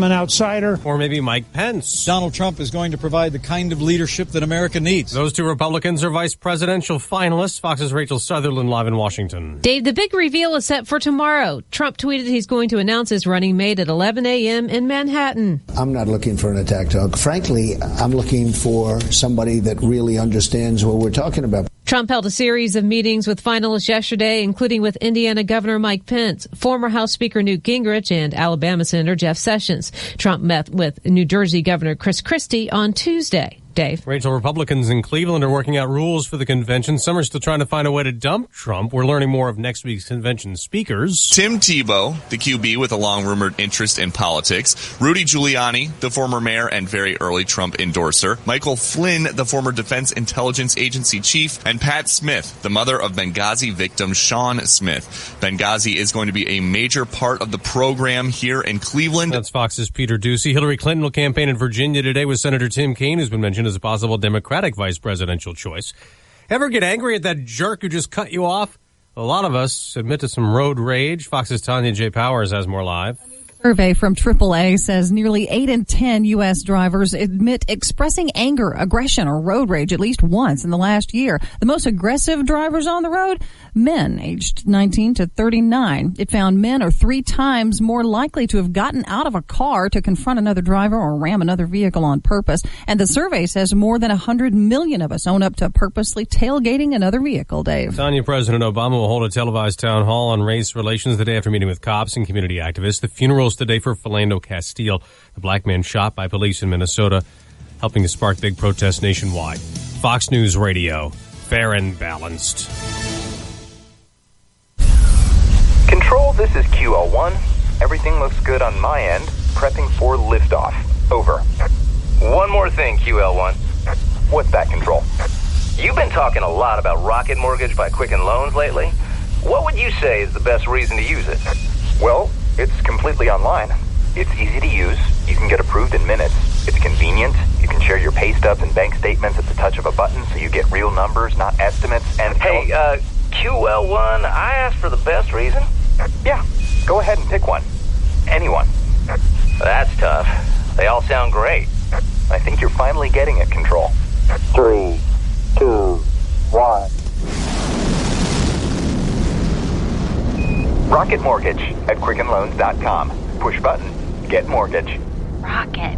an outsider. Or maybe Mike Pence. Donald Trump is going to provide the kind of leadership that America needs. Those two Republicans are vice presidential finalists. Fox's Rachel Sutherland live in Washington. Dave, the big reveal is set for tomorrow. Trump tweeted he's going to announce his running mate at 11 a.m. in Manhattan. I'm not looking for an attack dog. Frankly, I'm looking for somebody that really understands what we're talking about. Trump held a series of meetings with finalists yesterday, including with Indiana Governor Mike Pence, former House Speaker Newt Gingrich, and Alabama Senator Jeff Sessions. Trump met with New Jersey Governor Chris Christie on Tuesday. Dave. Rachel, Republicans in Cleveland are working out rules for the convention. Some are still trying to find a way to dump Trump. We're learning more of next week's convention speakers. Tim Tebow, the QB with a long-rumored interest in politics. Rudy Giuliani, the former mayor and very early Trump endorser. Michael Flynn, the former Defense Intelligence Agency chief. And Pat Smith, the mother of Benghazi victim Sean Smith. Benghazi is going to be a major part of the program here in Cleveland. That's Fox's Peter Ducey. Hillary Clinton will campaign in Virginia today with Senator Tim Kaine, who's been mentioned as a possible Democratic vice presidential choice. Ever get angry at that jerk who just cut you off? A lot of us admit to some road rage. Fox's Tanya J. Powers has more live. Survey from AAA says nearly 8 in 10 U.S. drivers admit expressing anger, aggression, or road rage at least once in the last year. The most aggressive drivers on the road? Men aged 19 to 39. It found men are 3 times more likely to have gotten out of a car to confront another driver or ram another vehicle on purpose. And the survey says more than 100 million of us own up to purposely tailgating another vehicle, Dave. Tanya, President Obama will hold a televised town hall on race relations the day after meeting with cops and community activists. The funerals today for Philando Castile, the black man shot by police in Minnesota, helping to spark big protests nationwide. Fox News Radio, fair and balanced. Control, this is QL1. Everything looks good on my end. Prepping for liftoff. Over. One more thing, QL1. What's that, Control? You've been talking a lot about Rocket Mortgage by Quicken Loans lately. What would you say is the best reason to use it? Well, it's completely online. It's easy to use. You can get approved in minutes. It's convenient. You can share your pay stubs and bank statements at the touch of a button, so you get real numbers, not estimates. And hey, QL1, I asked for the best reason. Yeah, go ahead and pick one. Anyone. That's tough. They all sound great. I think you're finally getting it, Control. 3, 2, 1. Rocket Mortgage at QuickenLoans.com. Push button. Get mortgage. Rocket.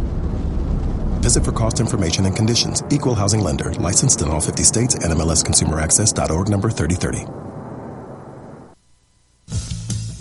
Visit for cost information and conditions. Equal housing lender. Licensed in all 50 states. NMLSConsumerAccess.org number 3030.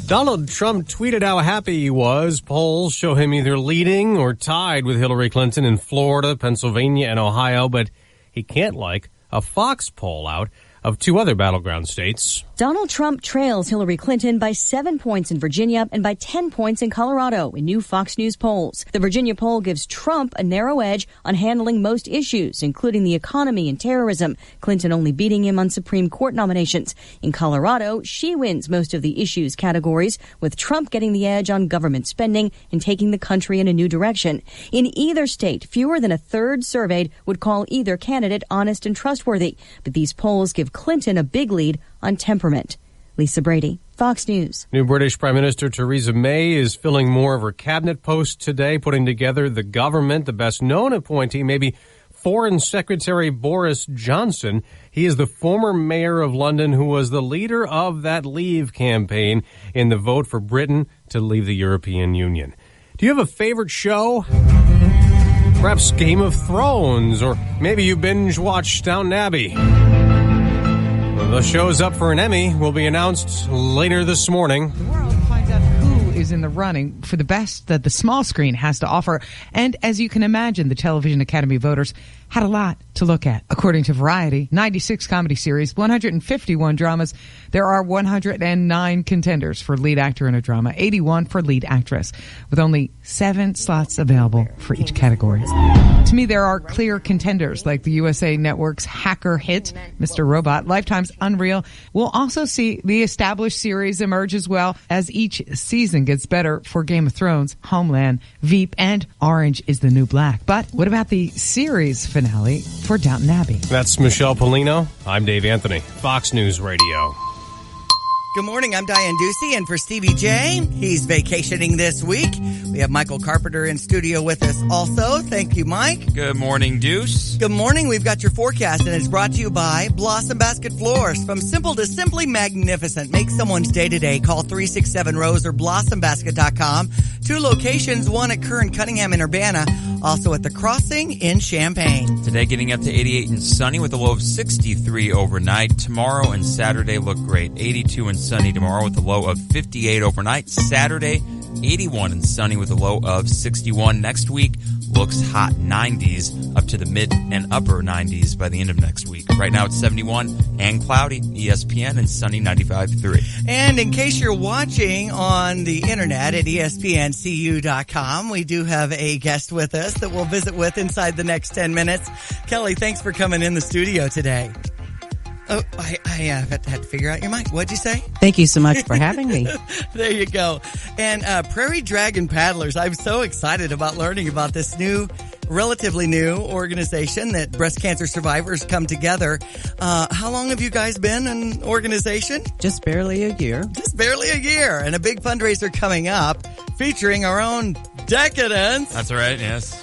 Donald Trump tweeted how happy he was. Polls show him either leading or tied with Hillary Clinton in Florida, Pennsylvania, and Ohio, but he can't like a Fox poll out of 2 other battleground states. Donald Trump trails Hillary Clinton by 7 points in Virginia and by 10 points in Colorado in new Fox News polls. The Virginia poll gives Trump a narrow edge on handling most issues, including the economy and terrorism. Clinton only beating him on Supreme Court nominations. In Colorado, she wins most of the issues categories, with Trump getting the edge on government spending and taking the country in a new direction. In either state, fewer than a third surveyed would call either candidate honest and trustworthy. But these polls give Clinton a big lead on temperament. Lisa Brady, Fox News. New British Prime Minister Theresa May is filling more of her cabinet posts today, putting together the government. The best-known appointee may be Foreign Secretary Boris Johnson. He is the former mayor of London who was the leader of that Leave campaign in the vote for Britain to leave the European Union. Do you have a favorite show? Perhaps Game of Thrones, or maybe you binge-watch Downton Abbey. The show's up for an Emmy will be announced later this morning. The world finds out who is in the running for the best that the small screen has to offer. And as you can imagine, the Television Academy voters had a lot to look at. According to Variety, 96 comedy series, 151 dramas. There are 109 contenders for lead actor in a drama, 81 for lead actress, with only 7 slots available for each category. To me, there are clear contenders like the USA Network's hacker hit, Mr. Robot, Lifetime's Unreal. We'll also see the established series emerge as well as each season gets better for Game of Thrones, Homeland, Veep, and Orange is the New Black. But what about the series finale for Downton Abbey? That's Michelle Polino. I'm Dave Anthony, Fox News Radio. Good morning. I'm Diane Ducey, and for Stevie Jay, he's vacationing this week. We have Michael Carpenter in studio with us also. Thank you, Mike. Good morning, Deuce. Good morning. We've got your forecast, and it's brought to you by Blossom Basket Floors. From simple to simply magnificent. Make someone's day today. Call 367-ROSE or blossombasket.com. 2 locations, one at Kern Cunningham in Urbana, also at The Crossing in Champaign. Today getting up to 88 and sunny with a low of 63 overnight. Tomorrow and Saturday look great. 82 and sunny tomorrow with a low of 58 overnight. Saturday, 81 and sunny with a low of 61. Next week looks hot, 90s up to the mid and upper 90s by the end of next week. Right now it's 71 and cloudy, ESPN and sunny 95.3. And in case you're watching on the internet at ESPNCU.com, we do have a guest with us that we'll visit with inside the next 10 minutes. Kelly, thanks for coming in the studio today. Oh, I had to figure out your mic. What'd you say? Thank you so much for having me. There you go. And Prairie Dragon Paddlers, I'm so excited about learning about this relatively new organization that breast cancer survivors come together. How long have you guys been an organization? Just barely a year. Just barely a year. And a big fundraiser coming up featuring our own Decadence. That's right, yes.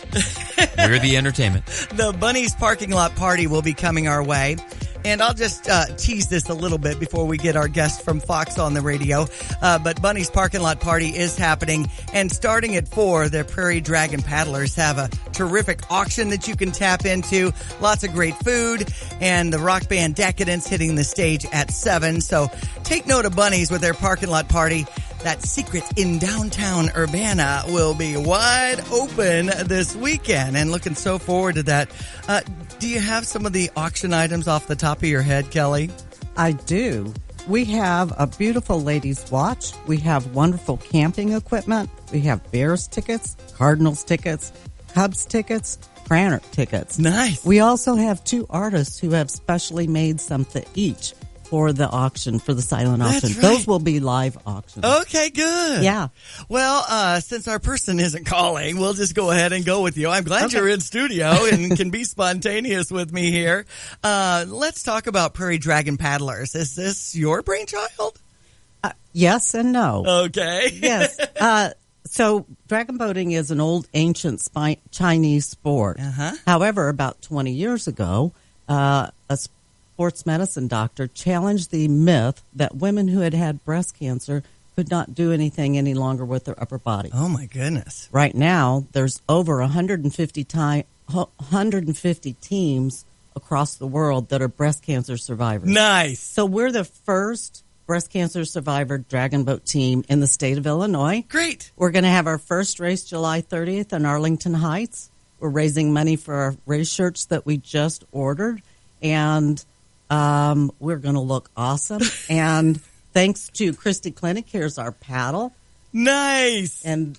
We're the entertainment. The Bunny's Parking Lot Party will be coming our way. And I'll just tease this a little bit before we get our guest from Fox on the radio. But Bunny's Parking Lot Party is happening. And starting at 4, the Prairie Dragon Paddlers have a terrific auction that you can tap into. Lots of great food. And the rock band Decadence hitting the stage at 7. So take note of Bunny's with their Parking Lot Party. That Secret in downtown Urbana will be wide open this weekend, and looking so forward to that. Do you have some of the auction items off the top of your head, Kelly? I do. We have a beautiful ladies' watch. We have wonderful camping equipment. We have Bears tickets, Cardinals tickets, Cubs tickets, Cranner tickets. Nice. We also have 2 artists who have specially made something each for the auction, for the silent auction. Right. Those will be live auctions. Okay, good. Yeah. Well, since our person isn't calling, we'll just go ahead and go with you. I'm glad you're in studio and can be spontaneous with me here. Let's talk about Prairie Dragon Paddlers. Is this your brainchild? Yes and no. Okay. Yes. So dragon boating is an old ancient Chinese sport. Uh-huh. However, about 20 years ago, a sports medicine doctor challenged the myth that women who had breast cancer could not do anything any longer with their upper body. Oh, my goodness. Right now, there's over 150 teams across the world that are breast cancer survivors. Nice. So we're the first breast cancer survivor dragon boat team in the state of Illinois. Great. We're going to have our first race July 30th in Arlington Heights. We're raising money for our race shirts that we just ordered, and we're going to look awesome. And thanks to Christie Clinic, here's our paddle. Nice. And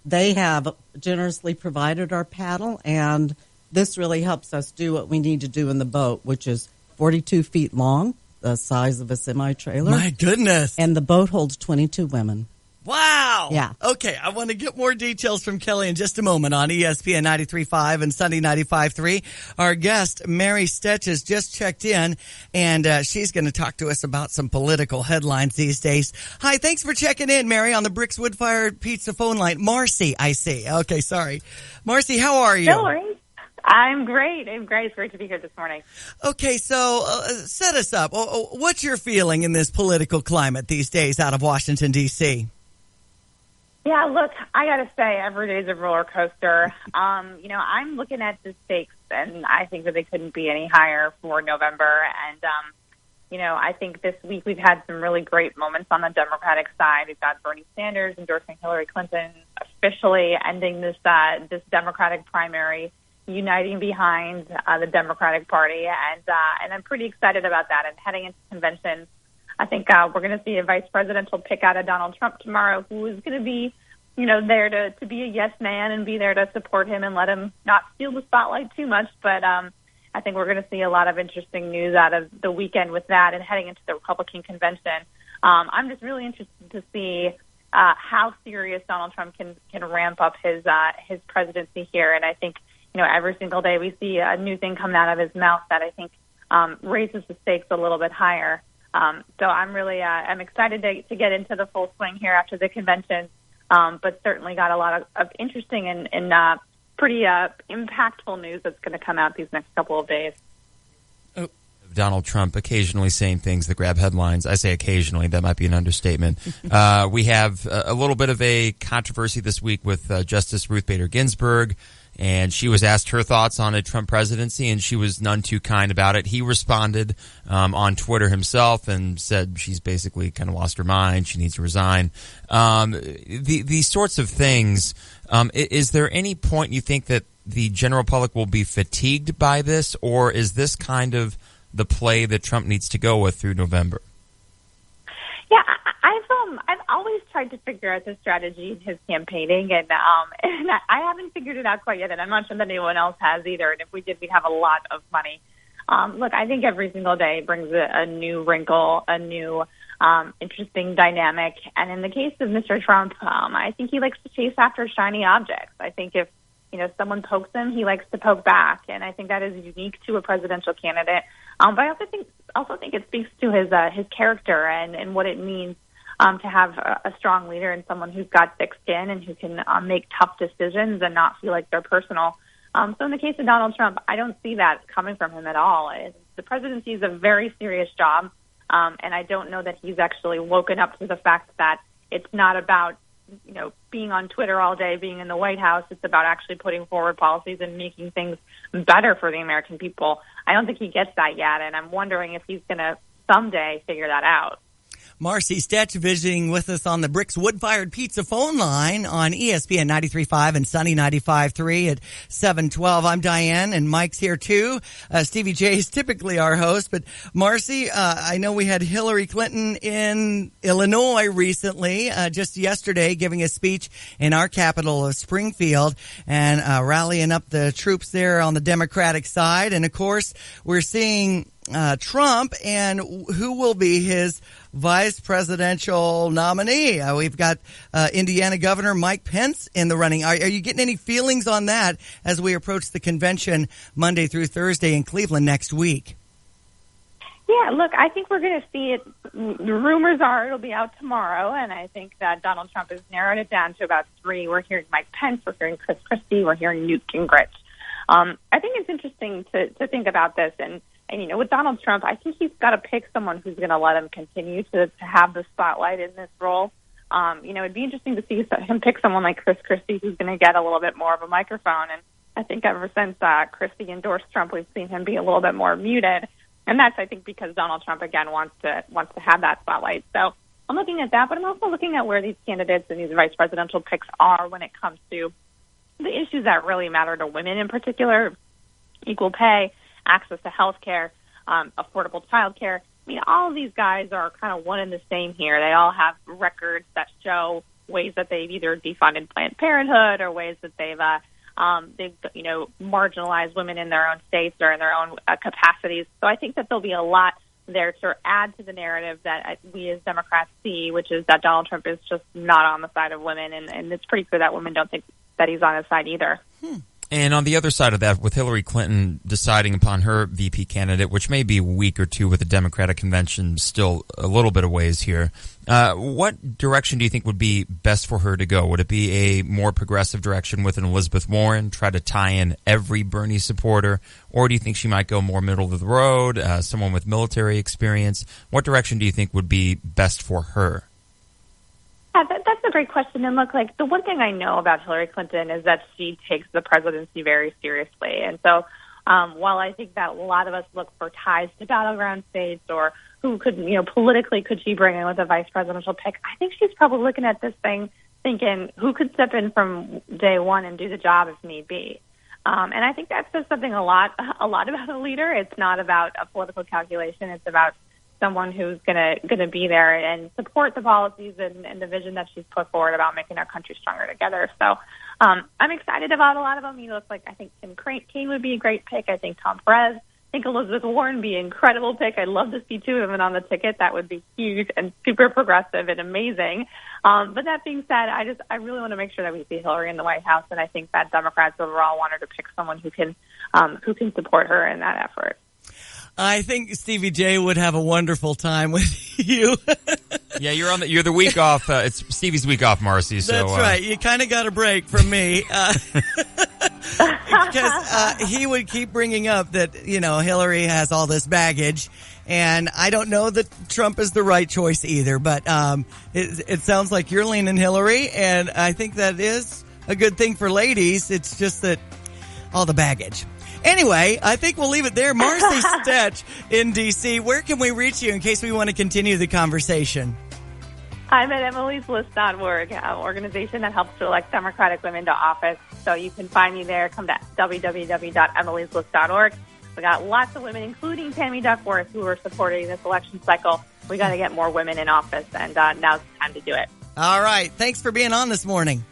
they have generously provided our paddle, and this really helps us do what we need to do in the boat, which is 42 feet long, the size of a semi-trailer. My goodness. And the boat holds 22 women. Wow. Yeah. Okay, I want to get more details from Kelly in just a moment on ESPN 93.5 and Sunday 95.3. Our guest, Mary Stetch, has just checked in, and she's going to talk to us about some political headlines these days. Hi, thanks for checking in, Mary, on the Bricks Wood-Fired Pizza phone line. Marcy, I see. Okay, sorry. Marcy, how are you? No worries. I'm great. I'm great. It's great to be here this morning. Okay, so set us up. What's your feeling in this political climate these days out of Washington, D.C.? Yeah, look, I got to say, every day is a roller coaster. I'm looking at the stakes, and I think that they couldn't be any higher for November. And, I think this week we've had some really great moments on the Democratic side. We've got Bernie Sanders endorsing Hillary Clinton, officially ending this Democratic primary, uniting behind the Democratic Party, and I'm pretty excited about that. And heading into convention, I think we're going to see a vice presidential pick out of Donald Trump tomorrow, who is going to be, there to be a yes man and be there to support him and let him not steal the spotlight too much. But I think we're going to see a lot of interesting news out of the weekend with that and heading into the Republican convention. I'm just really interested to see how serious Donald Trump can ramp up his presidency here. And I think, every single day we see a new thing coming out of his mouth that I think raises the stakes a little bit higher. So I'm really I'm excited to get into the full swing here after the convention, but certainly got a lot of interesting and pretty impactful news that's going to come out these next couple of days. Donald Trump occasionally saying things that grab headlines. I say occasionally, that might be an understatement. We have a little bit of a controversy this week with Justice Ruth Bader Ginsburg, and she was asked her thoughts on a Trump presidency, and she was none too kind about it. He responded on Twitter himself and said she's basically kind of lost her mind. She needs to resign. These sorts of things, is there any point you think that the general public will be fatigued by this, or is this kind of the play that Trump needs to go with through November? Yeah, I've always tried to figure out the strategy in his campaigning, and I haven't figured it out quite yet, and I'm not sure that anyone else has either. And if we did, we'd have a lot of money. Look, I think every single day brings a new wrinkle, a new interesting dynamic. And in the case of Mr. Trump, I think he likes to chase after shiny objects. I think if someone pokes him, he likes to poke back, and I think that is unique to a presidential candidate. But I also think it speaks to his character and what it means to have a strong leader and someone who's got thick skin and who can make tough decisions and not feel like they're personal. So in the case of Donald Trump, I don't see that coming from him at all. The presidency is a very serious job, and I don't know that he's actually woken up to the fact that it's not about being on Twitter all day, being in the White House. It's about actually putting forward policies and making things better for the American people. I don't think he gets that yet, and I'm wondering if he's going to someday figure that out. Marcy Stetch visiting with us on the Bricks Wood-Fired Pizza phone line on ESPN 93.5 and Sunny 95.3 at 7:12. I'm Diane, and Mike's here too. Stevie Jay is typically our host, but Marcy, I know we had Hillary Clinton in Illinois recently, just yesterday, giving a speech in our capital of Springfield and rallying up the troops there on the Democratic side. And of course, we're seeing Trump and who will be his vice presidential nominee. We've got Indiana Governor Mike Pence in the running. Are you getting any feelings on that as we approach the convention Monday through Thursday in Cleveland next week? Yeah, look, I think we're going to see it. The rumors are it'll be out tomorrow, and I think that Donald Trump has narrowed it down to about 3. We're hearing Mike Pence, we're hearing Chris Christie, we're hearing Newt Gingrich. I think it's interesting to think about this, and with Donald Trump, I think he's got to pick someone who's going to let him continue to have the spotlight in this role. It'd be interesting to see him pick someone like Chris Christie, who's going to get a little bit more of a microphone. And I think ever since Christie endorsed Trump, we've seen him be a little bit more muted. And that's, I think, because Donald Trump, again, wants to have that spotlight. So I'm looking at that, but I'm also looking at where these candidates and these vice presidential picks are when it comes to the issues that really matter to women in particular: equal pay, access to health care, affordable child care. I mean, all of these guys are kind of one and the same here. They all have records that show ways that they've either defunded Planned Parenthood or ways that they've marginalized women in their own states or in their own capacities. So I think that there'll be a lot there to add to the narrative that we as Democrats see, which is that Donald Trump is just not on the side of women, and it's pretty clear that women don't think that he's on his side either. And on the other side of that, with Hillary Clinton deciding upon her VP candidate, which may be a week or two with the Democratic convention still a little bit of ways here, what direction do you think would be best for her to go? Would it be a more progressive direction with an Elizabeth Warren, try to tie in every Bernie supporter, or do you think she might go more middle of the road, someone with military experience? What direction do you think would be best for her? Yeah, that's a great question. And look, the one thing I know about Hillary Clinton is that she takes the presidency very seriously. And so while I think that a lot of us look for ties to battleground states or who could, politically could she bring in with a vice presidential pick, I think she's probably looking at this thing thinking who could step in from day one and do the job if need be. And I think that says something a lot about a leader. It's not about a political calculation. It's about someone who's gonna be there and support the policies and the vision that she's put forward about making our country stronger together. So I'm excited about a lot of them. I think Tim Kaine would be a great pick. I think Tom Perez. I think Elizabeth Warren would be an incredible pick. I'd love to see 2 women on the ticket. That would be huge and super progressive and amazing. But that being said, I really want to make sure that we see Hillary in the White House, and I think that Democrats overall want her to pick someone who can support her in that effort. I think Stevie Jay would have a wonderful time with you. Yeah, you're the week off. It's Stevie's week off, Marcy. So, that's right. You kind of got a break from me. Because he would keep bringing up that, Hillary has all this baggage. And I don't know that Trump is the right choice either. But it sounds like you're leaning Hillary. And I think that is a good thing for ladies. It's just that all the baggage. Anyway, I think we'll leave it there. Marcy Stetch in D.C., where can we reach you in case we want to continue the conversation? I'm at emilyslist.org, an organization that helps to elect Democratic women to office. So you can find me there. Come to www.emilyslist.org. We got lots of women, including Tammy Duckworth, who are supporting this election cycle. We got to get more women in office, and now's the time to do it. All right. Thanks for being on this morning.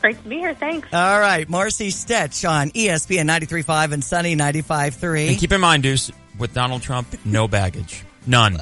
Great to be here. Thanks. All right. Marcy Stetch on ESPN 93.5 and Sunny 95.3. And keep in mind, Deuce, with Donald Trump, no baggage. None.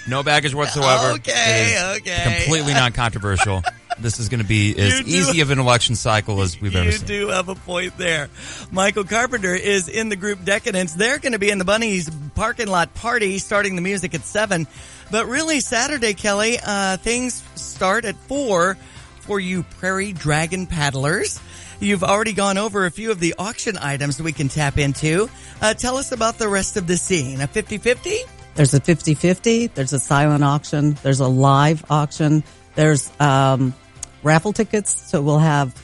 No baggage whatsoever. Okay. Completely non-controversial. This is going to be as easy of an election cycle as we've ever seen. You do have a point there. Michael Carpenter is in the group Decadence. They're going to be in the Bunny's parking lot party starting the music at 7. But really, Saturday, Kelly, things start at 4 for you Prairie Dragon paddlers. You've already gone over a few of the auction items we can tap into. Tell us about the rest of the scene. A 50-50? There's a 50-50. There's a silent auction. There's a live auction. There's raffle tickets. So we'll have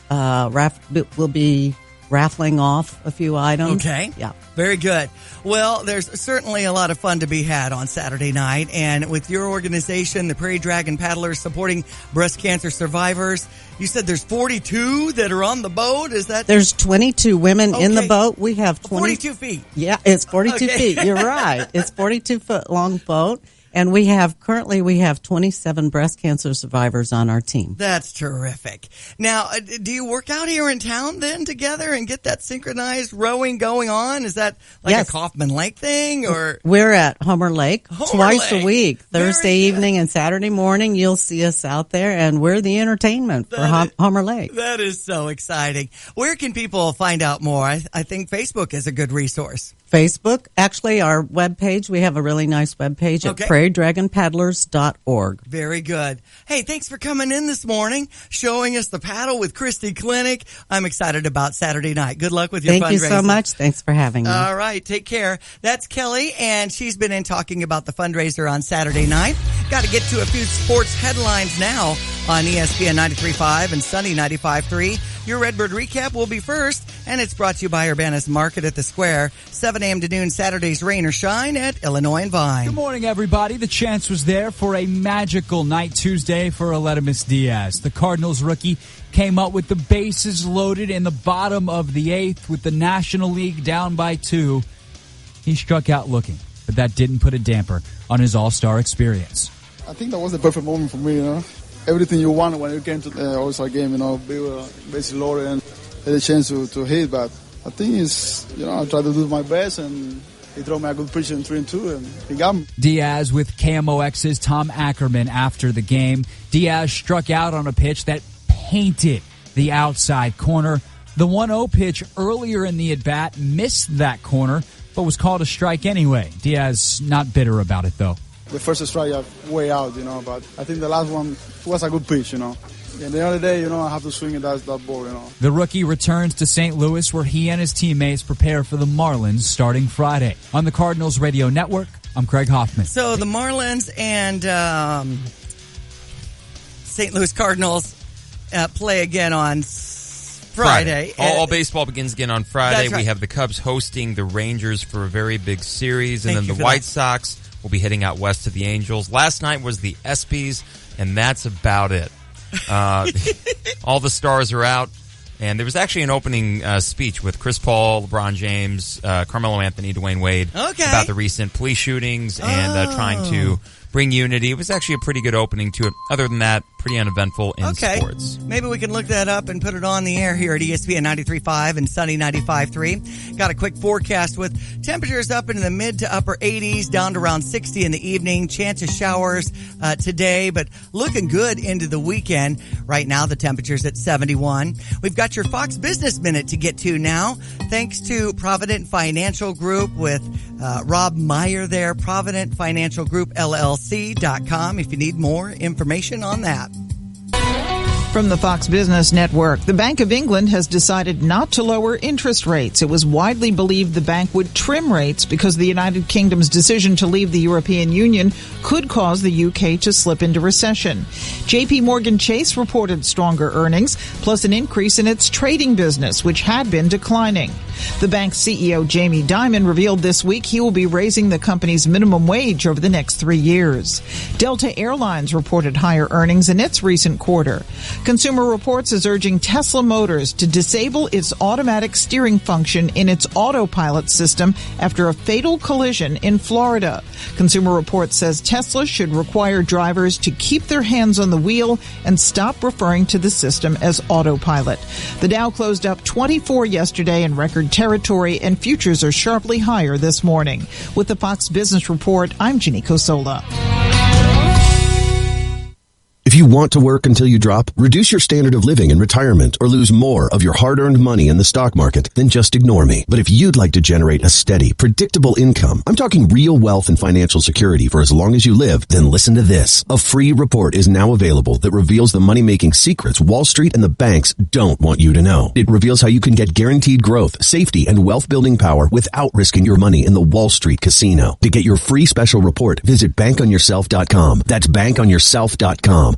we'll be raffling off a few items. Okay. Yeah. Very good. Well, there's certainly a lot of fun to be had on Saturday night. And with your organization, the Prairie Dragon Paddlers, supporting breast cancer survivors, you said there's 42 that are on the boat. Is that? There's 22 women in the boat. We have 42 feet. Yeah, it's 42 feet. You're right. It's 42-foot long boat. And we have 27 breast cancer survivors on our team. That's terrific. Now, do you work out here in town then together and get that synchronized rowing going on? Is that like a Kaufman Lake thing, or? We're at Homer Lake twice a week. Thursday evening and Saturday morning, you'll see us out there, and we're the entertainment for Homer Lake. That is so exciting. Where can people find out more? I think Facebook is a good resource. Facebook. Actually, our webpage, we have a really nice webpage at prairiedragonpaddlers.org. Very good. Hey, thanks for coming in this morning, showing us the paddle with Christy Clinic. I'm excited about Saturday night. Good luck with your fundraising. Thank you so much. Thanks for having me. All right, take care. That's Kelly, and she's been in talking about the fundraiser on Saturday night. Got to get to a few sports headlines now on ESPN 93.5 and Sunny 95.3. Your Redbird recap will be first, and it's brought to you by Urbana's Market at the Square. 7 a.m. to noon, Saturdays, rain or shine at Illinois and Vine. Good morning, everybody. The chance was there for a magical night Tuesday for Aledmus Diaz. The Cardinals rookie came up with the bases loaded in the bottom of the 8th with the National League down by 2. He struck out looking, but that didn't put a damper on his all-star experience. I think that was the perfect moment for me, Everything you want when you came to the All-Star game, be basically loaded and had a chance to hit. But I think it's, I tried to do my best, and he threw me a good pitch in 3-2, and he got me. Diaz with KMOX's Tom Ackerman after the game. Diaz struck out on a pitch that painted the outside corner. The 1-0 pitch earlier in the at-bat missed that corner, but was called a strike anyway. Diaz not bitter about it, though. The first strike way out, but I think the last one was a good pitch, And the other day, I have to swing it that ball, The rookie returns to St. St. where he and his teammates prepare for the Marlins starting Friday. On the Cardinals Radio Network, I'm Craig Hoffman. So the Marlins and St. Louis Cardinals play again on Friday. All baseball begins again on Friday. Right. We have the Cubs hosting the Rangers for a very big series, and then the White Sox will be heading out west to the Angels. Last night was the ESPYs, and that's about it. All the stars are out, and there was actually an opening speech with Chris Paul, LeBron James, Carmelo Anthony, Dwayne Wade about the recent police shootings and trying to bring unity. It was actually a pretty good opening to it. Other than that, pretty uneventful in sports. Maybe we can look that up and put it on the air here at ESPN 93.5 and Sunny 95.3. Got a quick forecast with temperatures up into the mid to upper 80s, down to around 60 in the evening. Chance of showers today, but looking good into the weekend. Right now, the temperature's at 71. We've got your Fox Business Minute to get to now. Thanks to Provident Financial Group with Rob Meyer there, Provident Financial Group, LLC.com if you need more information on that. From the Fox Business Network, the Bank of England has decided not to lower interest rates. It was widely believed the bank would trim rates because the United Kingdom's decision to leave the European Union could cause the UK to slip into recession. JP Morgan Chase reported stronger earnings, plus an increase in its trading business, which had been declining. The bank's CEO, Jamie Dimon, revealed this week he will be raising the company's minimum wage over the next 3 years. Delta Airlines reported higher earnings in its recent quarter. Consumer Reports is urging Tesla Motors to disable its automatic steering function in its autopilot system after a fatal collision in Florida. Consumer Reports says Tesla should require drivers to keep their hands on the wheel and stop referring to the system as autopilot. The Dow closed up 24 yesterday in record territory, and futures are sharply higher this morning. With the Fox Business Report, I'm Ginny Cosola. If you want to work until you drop, reduce your standard of living in retirement, or lose more of your hard-earned money in the stock market, then just ignore me. But if you'd like to generate a steady, predictable income, I'm talking real wealth and financial security for as long as you live, then listen to this. A free report is now available that reveals the money-making secrets Wall Street and the banks don't want you to know. It reveals how you can get guaranteed growth, safety, and wealth-building power without risking your money in the Wall Street casino. To get your free special report, visit bankonyourself.com. That's bankonyourself.com.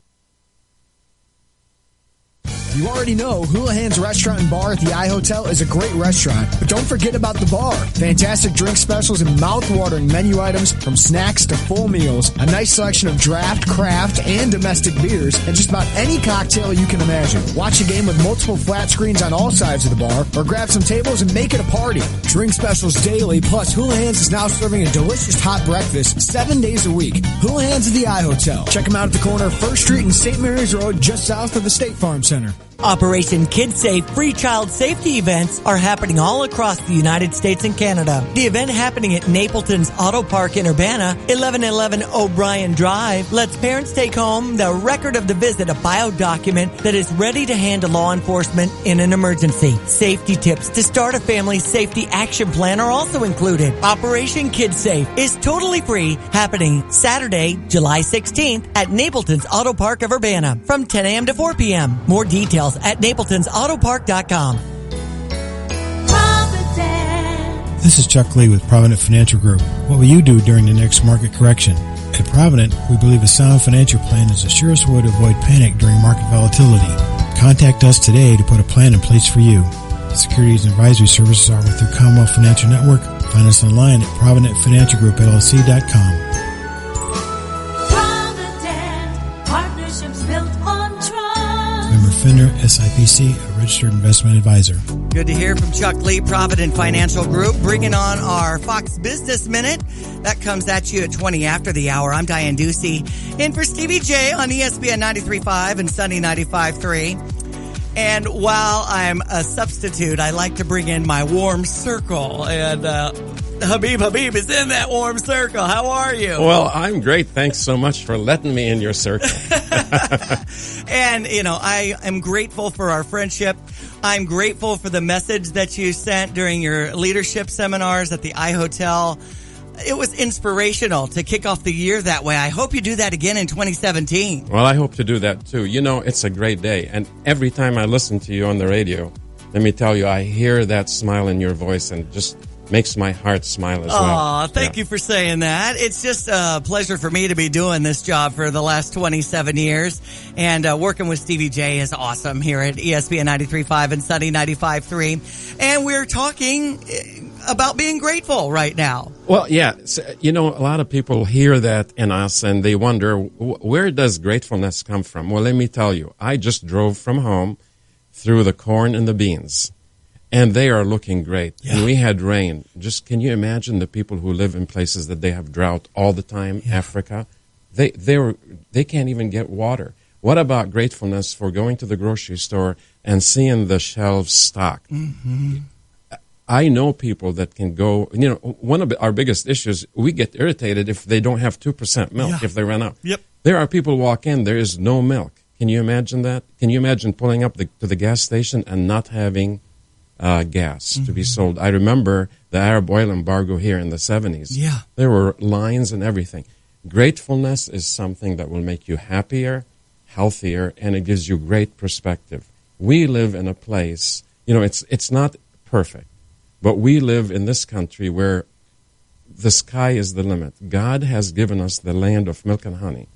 You already know Houlihan's Restaurant and Bar at the iHotel is a great restaurant, but don't forget about the bar. Fantastic drink specials and mouth-watering menu items from snacks to full meals, a nice selection of draft, craft, and domestic beers, and just about any cocktail you can imagine. Watch a game with multiple flat screens on all sides of the bar, or grab some tables and make it a party. Drink specials daily, plus Houlihan's is now serving a delicious hot breakfast 7 days a week. Houlihan's at the iHotel. Check them out at the corner of 1st Street and St. Mary's Road, just south of the State Farm Center. Operation Kids Safe free child safety events are happening all across the United States and Canada. The event happening at Napleton's Auto Park in Urbana, 1111 O'Brien Drive, lets parents take home the record of the visit, a bio document that is ready to hand to law enforcement in an emergency. Safety tips to start a family safety action plan are also included. Operation Kids Safe is totally free, happening Saturday, July 16th at Napleton's Auto Park of Urbana from 10 a.m. to 4 p.m. More details at napletonsautopark.com. This is Chuck Lee with Provident Financial Group. What will you do during the next market correction? At Provident, we believe a sound financial plan is the surest way to avoid panic during market volatility. Contact us today to put a plan in place for you. Securities and advisory services are through Commonwealth Financial Network. Find us online at ProvidentFinancialGroupLLC.com. Member FINRA SIPC, a registered investment advisor. Good to hear from Chuck Lee, Provident Financial Group, bringing on our Fox Business Minute. That comes at you at 20 after the hour. I'm Diane Ducey, in for Stevie Jay on ESPN 93.5 and Sunny 95.3. And while I'm a substitute, I like to bring in my warm circle. And Habib is in that warm circle. How are you? Well, I'm great. Thanks so much for letting me in your circle. And, you know, I am grateful for our friendship. I'm grateful for the message that you sent during your leadership seminars at the iHotel. It was inspirational to kick off the year that way. I hope you do that again in 2017. Well, I hope to do that too. You know, it's a great day. And every time I listen to you on the radio, let me tell you, I hear that smile in your voice and just makes my heart smile as well. Aw, thank you for saying that. It's just a pleasure for me to be doing this job for the last 27 years. And working with Stevie Jay is awesome here at ESPN 93.5 and Sunny 95.3. And we're talking about being grateful right now. Well, yeah. So, you know, a lot of people hear that in us and they wonder, where does gratefulness come from? Well, let me tell you, I just drove from home through the corn and the beans. And they are looking great. Yeah. And we had rain. Just can you imagine the people who live in places that they have drought all the time? Yeah. Africa, They can't even get water. What about gratefulness for going to the grocery store and seeing the shelves stocked? Mm-hmm. I know people that can go, one of our biggest issues, we get irritated if they don't have 2% milk, if they run out. Yep. There are people walk in, there is no milk. Can you imagine that? Can you imagine pulling up to the gas station and not having gas to be sold? I remember the Arab oil embargo here in the 70s. Yeah. There were lines and everything. Gratefulness is something that will make you happier, healthier, and it gives you great perspective. We live in a place, it's not perfect, but we live in this country where the sky is the limit. God has given us the land of milk and honey,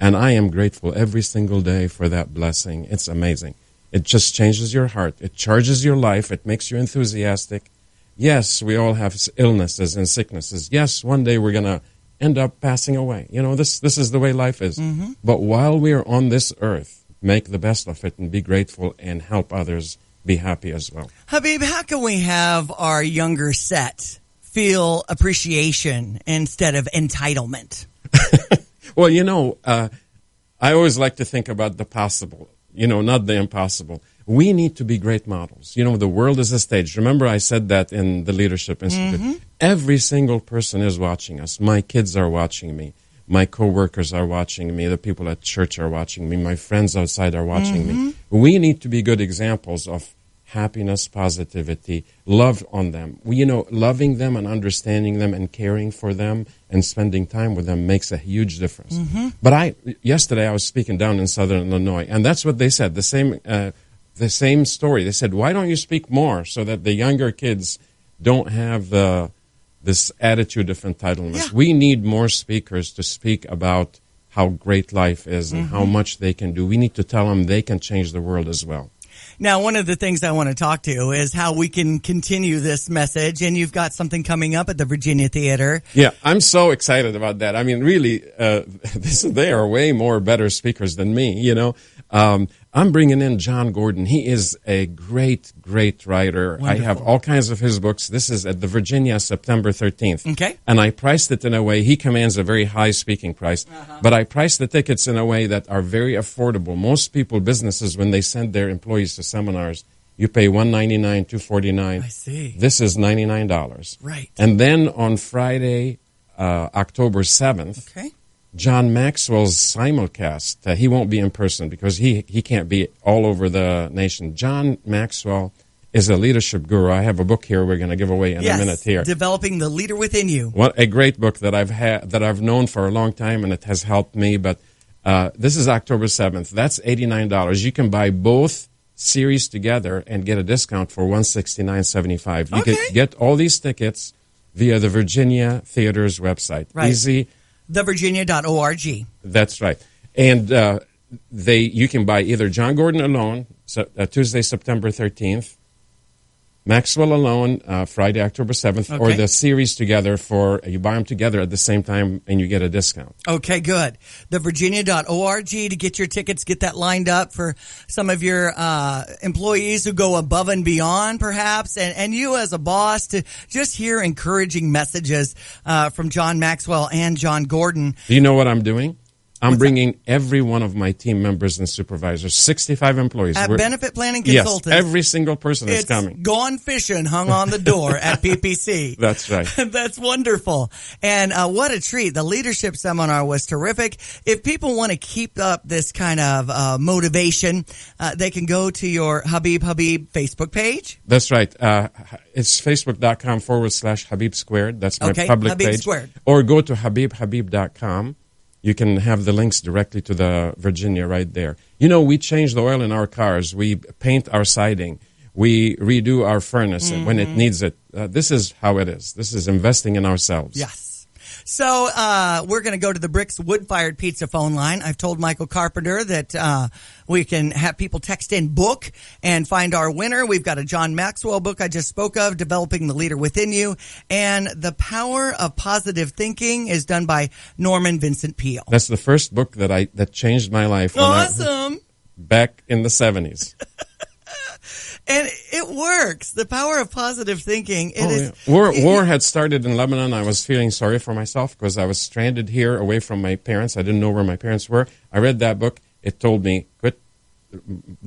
and I am grateful every single day for that blessing. It's amazing. It just changes your heart. It charges your life. It makes you enthusiastic. Yes, we all have illnesses and sicknesses. Yes, one day we're going to end up passing away. This is the way life is. Mm-hmm. But while we are on this earth, make the best of it and be grateful and help others be happy as well. Habib, how can we have our younger set feel appreciation instead of entitlement? Well, I always like to think about the possible, not the impossible. We need to be great models. The world is a stage. Remember I said that in the Leadership Institute. Mm-hmm. Every single person is watching us. My kids are watching me. My coworkers are watching me. The people at church are watching me. My friends outside are watching me. We need to be good examples of happiness, positivity, love on them. Loving them and understanding them and caring for them and spending time with them makes a huge difference. Mm-hmm. But yesterday I was speaking down in Southern Illinois, and that's what they said. The same story. They said, why don't you speak more so that the younger kids don't have this attitude of entitlement? Yeah. We need more speakers to speak about how great life is and how much they can do. We need to tell them they can change the world as well. Now, one of the things I want to talk to is how we can continue this message, and you've got something coming up at the Virginia Theater. Yeah, I'm so excited about that. I mean, really, they are way more better speakers than me, I'm bringing in John Gordon. He is a great, great writer. Wonderful. I have all kinds of his books. This is at the Virginia, September 13th. Okay. And I priced it in a way, he commands a very high speaking price, but I priced the tickets in a way that are very affordable. Most people, businesses, when they send their employees to seminars, you pay $199, $249. I see. This is $99. Right. And then on Friday, October 7th, Okay. John Maxwell's simulcast. He won't be in person because he can't be all over the nation. John Maxwell is a leadership guru. I have a book here we're going to give away in a minute here. Developing the Leader Within You. What a great book that I've known for a long time, and it has helped me. But this is October 7th. That's $89. You can buy both series together and get a discount for $169.75. You can get all these tickets via the Virginia Theater's website. Right. Easy. TheVirginia.org. That's right. And you can buy either John Gordon alone, Tuesday, September 13th, Maxwell alone, Friday, October 7th, or the series together you buy them together at the same time and you get a discount. Okay, good. TheVirginia.org to get your tickets, get that lined up for some of your employees who go above and beyond, perhaps, and you as a boss to just hear encouraging messages from John Maxwell and John Gordon. Do you know what I'm doing? I'm bringing every one of my team members and supervisors, 65 employees. At Benefit Planning Consultants. Yes, every single person is it's coming. Gone fishing hung on the door at PPC. That's right. That's wonderful. And what a treat. The leadership seminar was terrific. If people want to keep up this kind of motivation, they can go to your Habib Facebook page. That's right. It's facebook.com/Habib Squared. That's my public Habib page. Squared. Or go to habibhabib.com. You can have the links directly to the Virginia right there. We change the oil in our cars. We paint our siding. We redo our furnace when it needs it. This is how it is. This is investing in ourselves. Yes. So we're going to go to the Bricks Wood-Fired Pizza phone line. I've told Michael Carpenter that we can have people text in book and find our winner. We've got a John Maxwell book I just spoke of, Developing the Leader Within You, and The Power of Positive Thinking is done by Norman Vincent Peale. That's the first book that changed my life. Awesome. Back in the 70s. And it works. The power of positive thinking. War had started in Lebanon. I was feeling sorry for myself because I was stranded here away from my parents. I didn't know where my parents were. I read that book. It told me, quit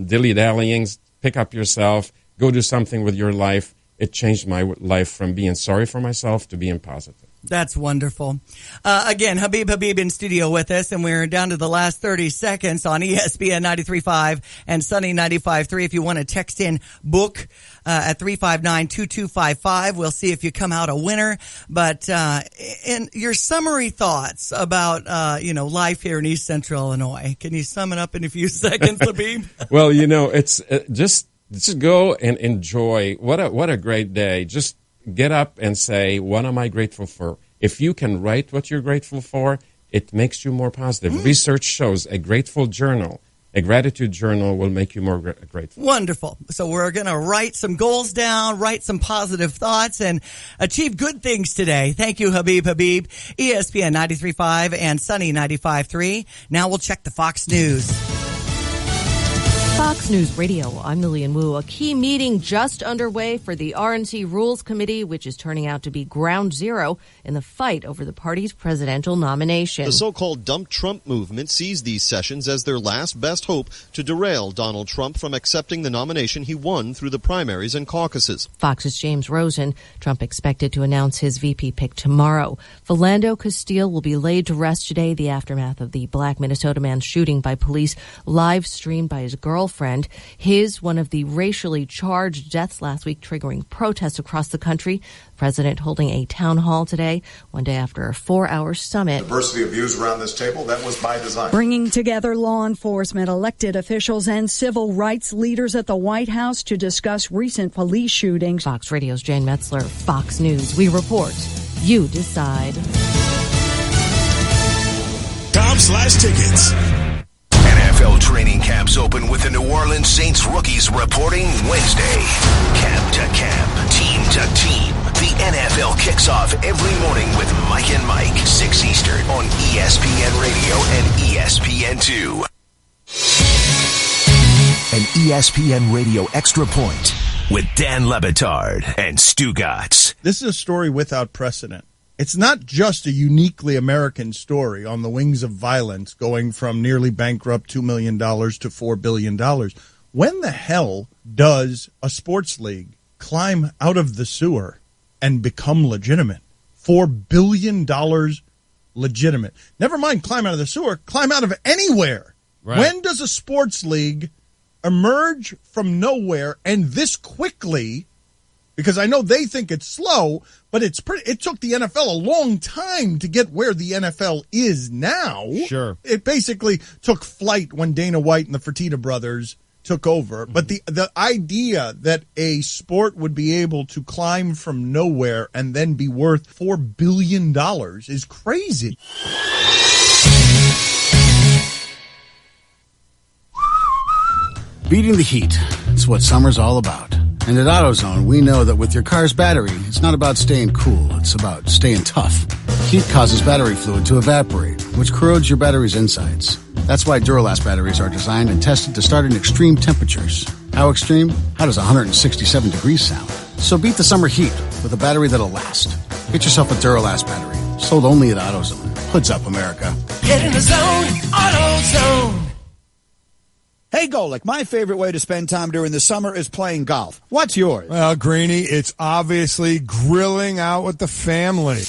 dilly-dallying, pick up yourself, go do something with your life. It changed my life from being sorry for myself to being positive. That's wonderful. Again, Habib in studio with us, and we're down to the last 30 seconds on ESPN 93.5 and Sunny 95.3. If you want to text in book at 359-2255, we'll see if you come out a winner. But in your summary thoughts about life here in East Central Illinois, can you sum it up in a few seconds, Habib? Well, it's just go and enjoy. What a great day. Just get up and say, what am I grateful for? If you can write what you're grateful for, it makes you more positive. Research shows a gratitude journal will make you more grateful. Wonderful. So we're going to write some goals down, write some positive thoughts, and achieve good things today. Thank you, Habib. ESPN 93.5 and Sunny 95.3. Now we'll check the Fox News. Fox News Radio, I'm Lillian Wu. A key meeting just underway for the RNC Rules Committee, which is turning out to be ground zero in the fight over the party's presidential nomination. The so-called Dump Trump movement sees these sessions as their last best hope to derail Donald Trump from accepting the nomination he won through the primaries and caucuses. Fox's James Rosen. Trump expected to announce his VP pick tomorrow. Philando Castile will be laid to rest today, the aftermath of the Black Minnesota man's shooting by police, live streamed by his girlfriend. One of the racially charged deaths last week, triggering protests across the country. The president holding a town hall today, one day after a 4-hour summit. Diversity of views around this table, that was by design. Bringing together law enforcement, elected officials, and civil rights leaders at the White House to discuss recent police shootings. Fox Radio's Jane Metzler, Fox News. We report. You decide. com/tickets. NFL training camps open with the New Orleans Saints rookies reporting Wednesday. Camp to camp, team to team. The NFL kicks off every morning with Mike and Mike, 6 Eastern on ESPN Radio and ESPN2. An ESPN Radio Extra Point with Dan Le Batard and Stu Gatz. This is a story without precedent. It's not just a uniquely American story on the wings of violence going from nearly bankrupt $2 million to $4 billion. When the hell does a sports league climb out of the sewer and become legitimate? $4 billion legitimate. Never mind climb out of the sewer, climb out of anywhere. Right. When does a sports league emerge from nowhere and this quickly? Because I know they think it's slow, but it took the NFL a long time to get where the NFL is now. Sure. It basically took flight when Dana White and the Fertitta brothers took over. Mm-hmm. But the idea that a sport would be able to climb from nowhere and then be worth $4 billion is crazy. Beating the heat. It's what summer's all about. And at AutoZone, we know that with your car's battery, it's not about staying cool, it's about staying tough. Heat causes battery fluid to evaporate, which corrodes your battery's insides. That's why Duralast batteries are designed and tested to start in extreme temperatures. How extreme? How does 167 degrees sound? So beat the summer heat with a battery that'll last. Get yourself a Duralast battery, sold only at AutoZone. Hoods up, America. Get in the zone, AutoZone. Hey, Golick, my favorite way to spend time during the summer is playing golf. What's yours? Well, Greenie, it's obviously grilling out with the family.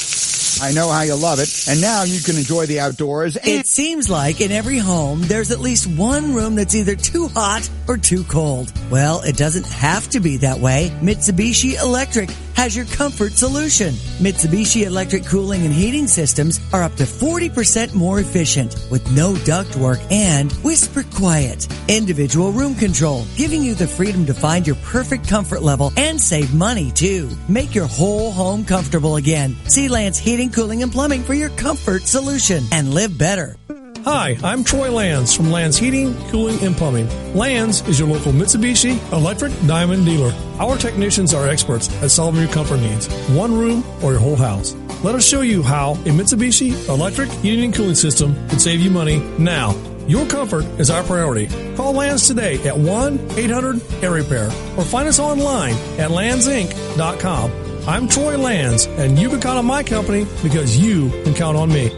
I know how you love it, and now you can enjoy the outdoors. It seems like in every home, there's at least one room that's either too hot or too cold. Well, it doesn't have to be that way. Mitsubishi Electric has your comfort solution. Mitsubishi Electric cooling and heating systems are up to 40% more efficient with no ductwork and whisper quiet. Individual room control, giving you the freedom to find your perfect comfort level and save money too. Make your whole home comfortable again. See Lance Heating, Cooling, and Plumbing for your comfort solution and live better. Hi, I'm Troy Lands from Lands Heating, Cooling, and Plumbing. Lands is your local Mitsubishi Electric Diamond dealer. Our technicians are experts at solving your comfort needs, one room or your whole house. Let us show you how a Mitsubishi Electric Heating and Cooling System can save you money now. Your comfort is our priority. Call Lands today at 1-800-AIR-REPAIR or find us online at landsinc.com. I'm Troy Lands, and you can count on my company because you can count on me.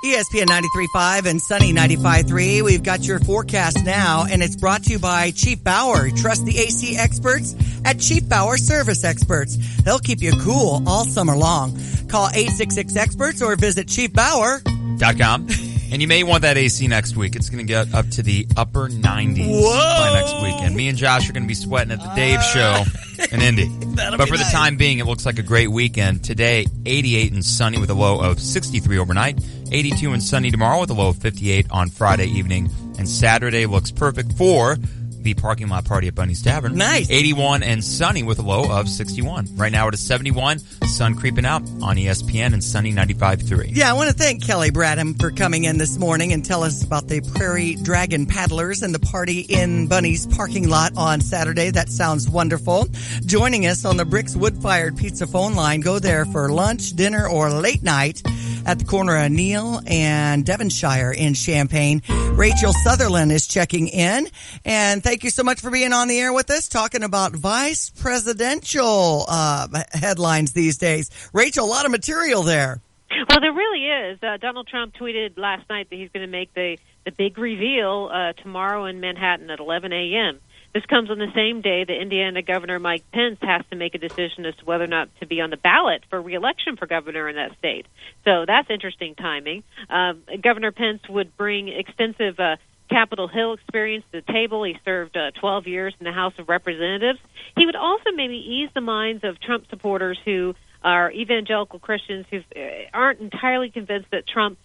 ESPN 93.5 and Sunny 95.3. We've got your forecast now, and it's brought to you by Chief Bauer. Trust the AC experts at Chief Bauer Service Experts. They'll keep you cool all summer long. Call 866-EXPERTS or visit chiefbauer.com. And you may want that AC next week. It's going to get up to the upper 90s by next weekend. Me and Josh are going to be sweating at the Dave Show in Indy. But for the time being, it looks like a great weekend. Today, 88 and sunny with a low of 63 overnight. 82 and sunny tomorrow with a low of 58 on Friday evening. And Saturday looks perfect for the parking lot party at Bunny's Tavern. Nice. 81 and sunny with a low of 61. Right now it is 71. Sun creeping out on ESPN and Sunny 95.3. Yeah, I want to thank Kelly Bradham for coming in this morning and tell us about the Prairie Dragon Paddlers and the party in Bunny's parking lot on Saturday. That sounds wonderful. Joining us on the Bricks Wood-Fired Pizza phone line. Go there for lunch, dinner, or late night at the corner of Neal and Devonshire in Champaign. Rachel Sutherland is checking in. And thank you so much for being on the air with us, talking about vice presidential headlines these days. Rachel, a lot of material there. Well, there really is. Donald Trump tweeted last night that he's going to make the big reveal tomorrow in Manhattan at 11 a.m. This comes on the same day that Indiana Governor Mike Pence has to make a decision as to whether or not to be on the ballot for re-election for governor in that state. So that's interesting timing. Governor Pence would bring extensive Capitol Hill experience to the table. He served 12 years in the House of Representatives. He would also maybe ease the minds of Trump supporters who are evangelical Christians who aren't entirely convinced that Trump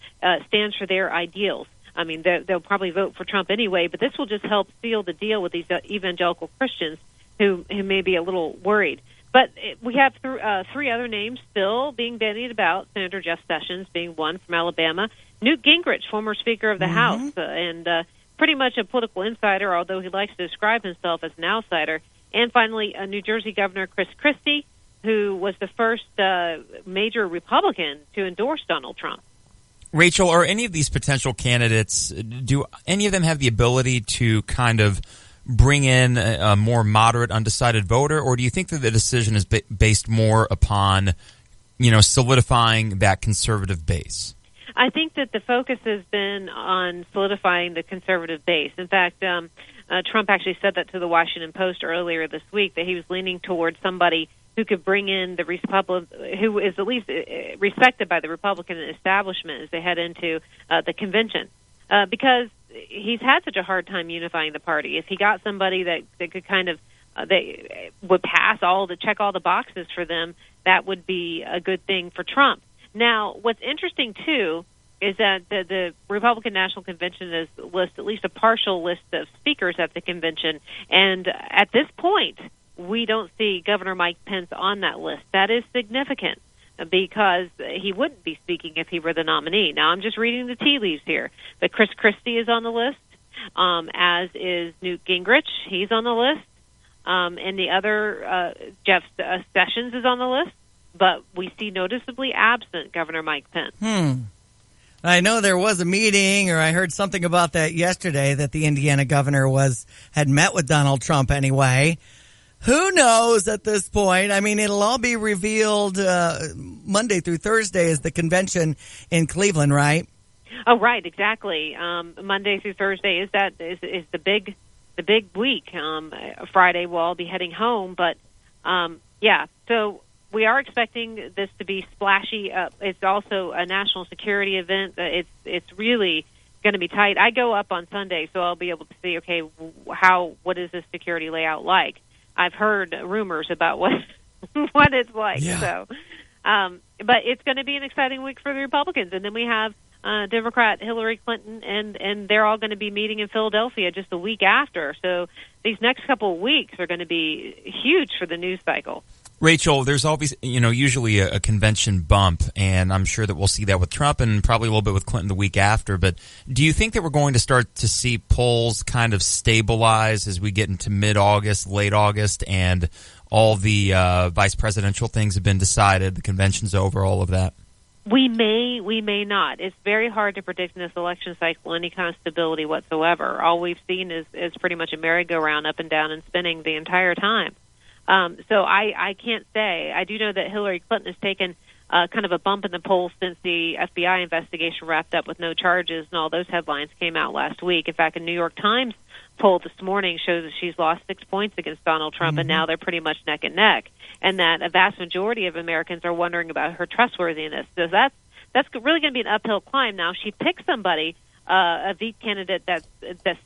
stands for their ideals. I mean, they'll probably vote for Trump anyway, but this will just help seal the deal with these evangelical Christians who may be a little worried. But we have three other names still being bandied about, Senator Jeff Sessions being one from Alabama, Newt Gingrich, former Speaker of the House, and pretty much a political insider, although he likes to describe himself as an outsider, and finally New Jersey Governor Chris Christie, who was the first major Republican to endorse Donald Trump. Rachel, are any of these potential candidates, do any of them have the ability to kind of bring in a more moderate, undecided voter, or do you think that the decision is based more upon, solidifying that conservative base? I think that the focus has been on solidifying the conservative base. In fact, Trump actually said that to the Washington Post earlier this week, that he was leaning towards somebody who could bring in the who is at least respected by the Republican establishment as they head into the convention, because he's had such a hard time unifying the party. If he got somebody that could kind of they would check all the boxes for them, that would be a good thing for Trump. Now, what's interesting too is that the Republican National Convention has listed at least a partial list of speakers at the convention, and at this point, we don't see Governor Mike Pence on that list. That is significant because he wouldn't be speaking if he were the nominee. Now, I'm just reading the tea leaves here. But Chris Christie is on the list, as is Newt Gingrich. He's on the list. And the other, Jeff Sessions is on the list. But we see noticeably absent Governor Mike Pence. I know there was a meeting, or I heard something about that yesterday, that the Indiana governor had met with Donald Trump anyway. Who knows at this point? I mean, it'll all be revealed Monday through Thursday is the convention in Cleveland, right? Oh, right, exactly. Monday through Thursday is the big week. Friday we'll all be heading home, but yeah. So we are expecting this to be splashy. It's also a national security event. It's really going to be tight. I go up on Sunday, so I'll be able to see. Okay, what is this security layout like? I've heard rumors about what it's like. Yeah. So, but it's going to be an exciting week for the Republicans. And then we have Democrat Hillary Clinton, and they're all going to be meeting in Philadelphia just a week after. So these next couple of weeks are going to be huge for the news cycle. Rachel, there's always, usually a convention bump, and I'm sure that we'll see that with Trump and probably a little bit with Clinton the week after. But do you think that we're going to start to see polls kind of stabilize as we get into mid-August, late August, and all the vice presidential things have been decided, the convention's over, all of that? We may not. It's very hard to predict in this election cycle any kind of stability whatsoever. All we've seen is pretty much a merry-go-round up and down and spinning the entire time. So I can't say. I do know that Hillary Clinton has taken kind of a bump in the polls since the FBI investigation wrapped up with no charges, and all those headlines came out last week. In fact, a New York Times poll this morning shows that she's lost 6 points against Donald Trump, and now they're pretty much neck and neck, and that a vast majority of Americans are wondering about her trustworthiness. So that's really going to be an uphill climb. Now, she picks somebody, a VP candidate that's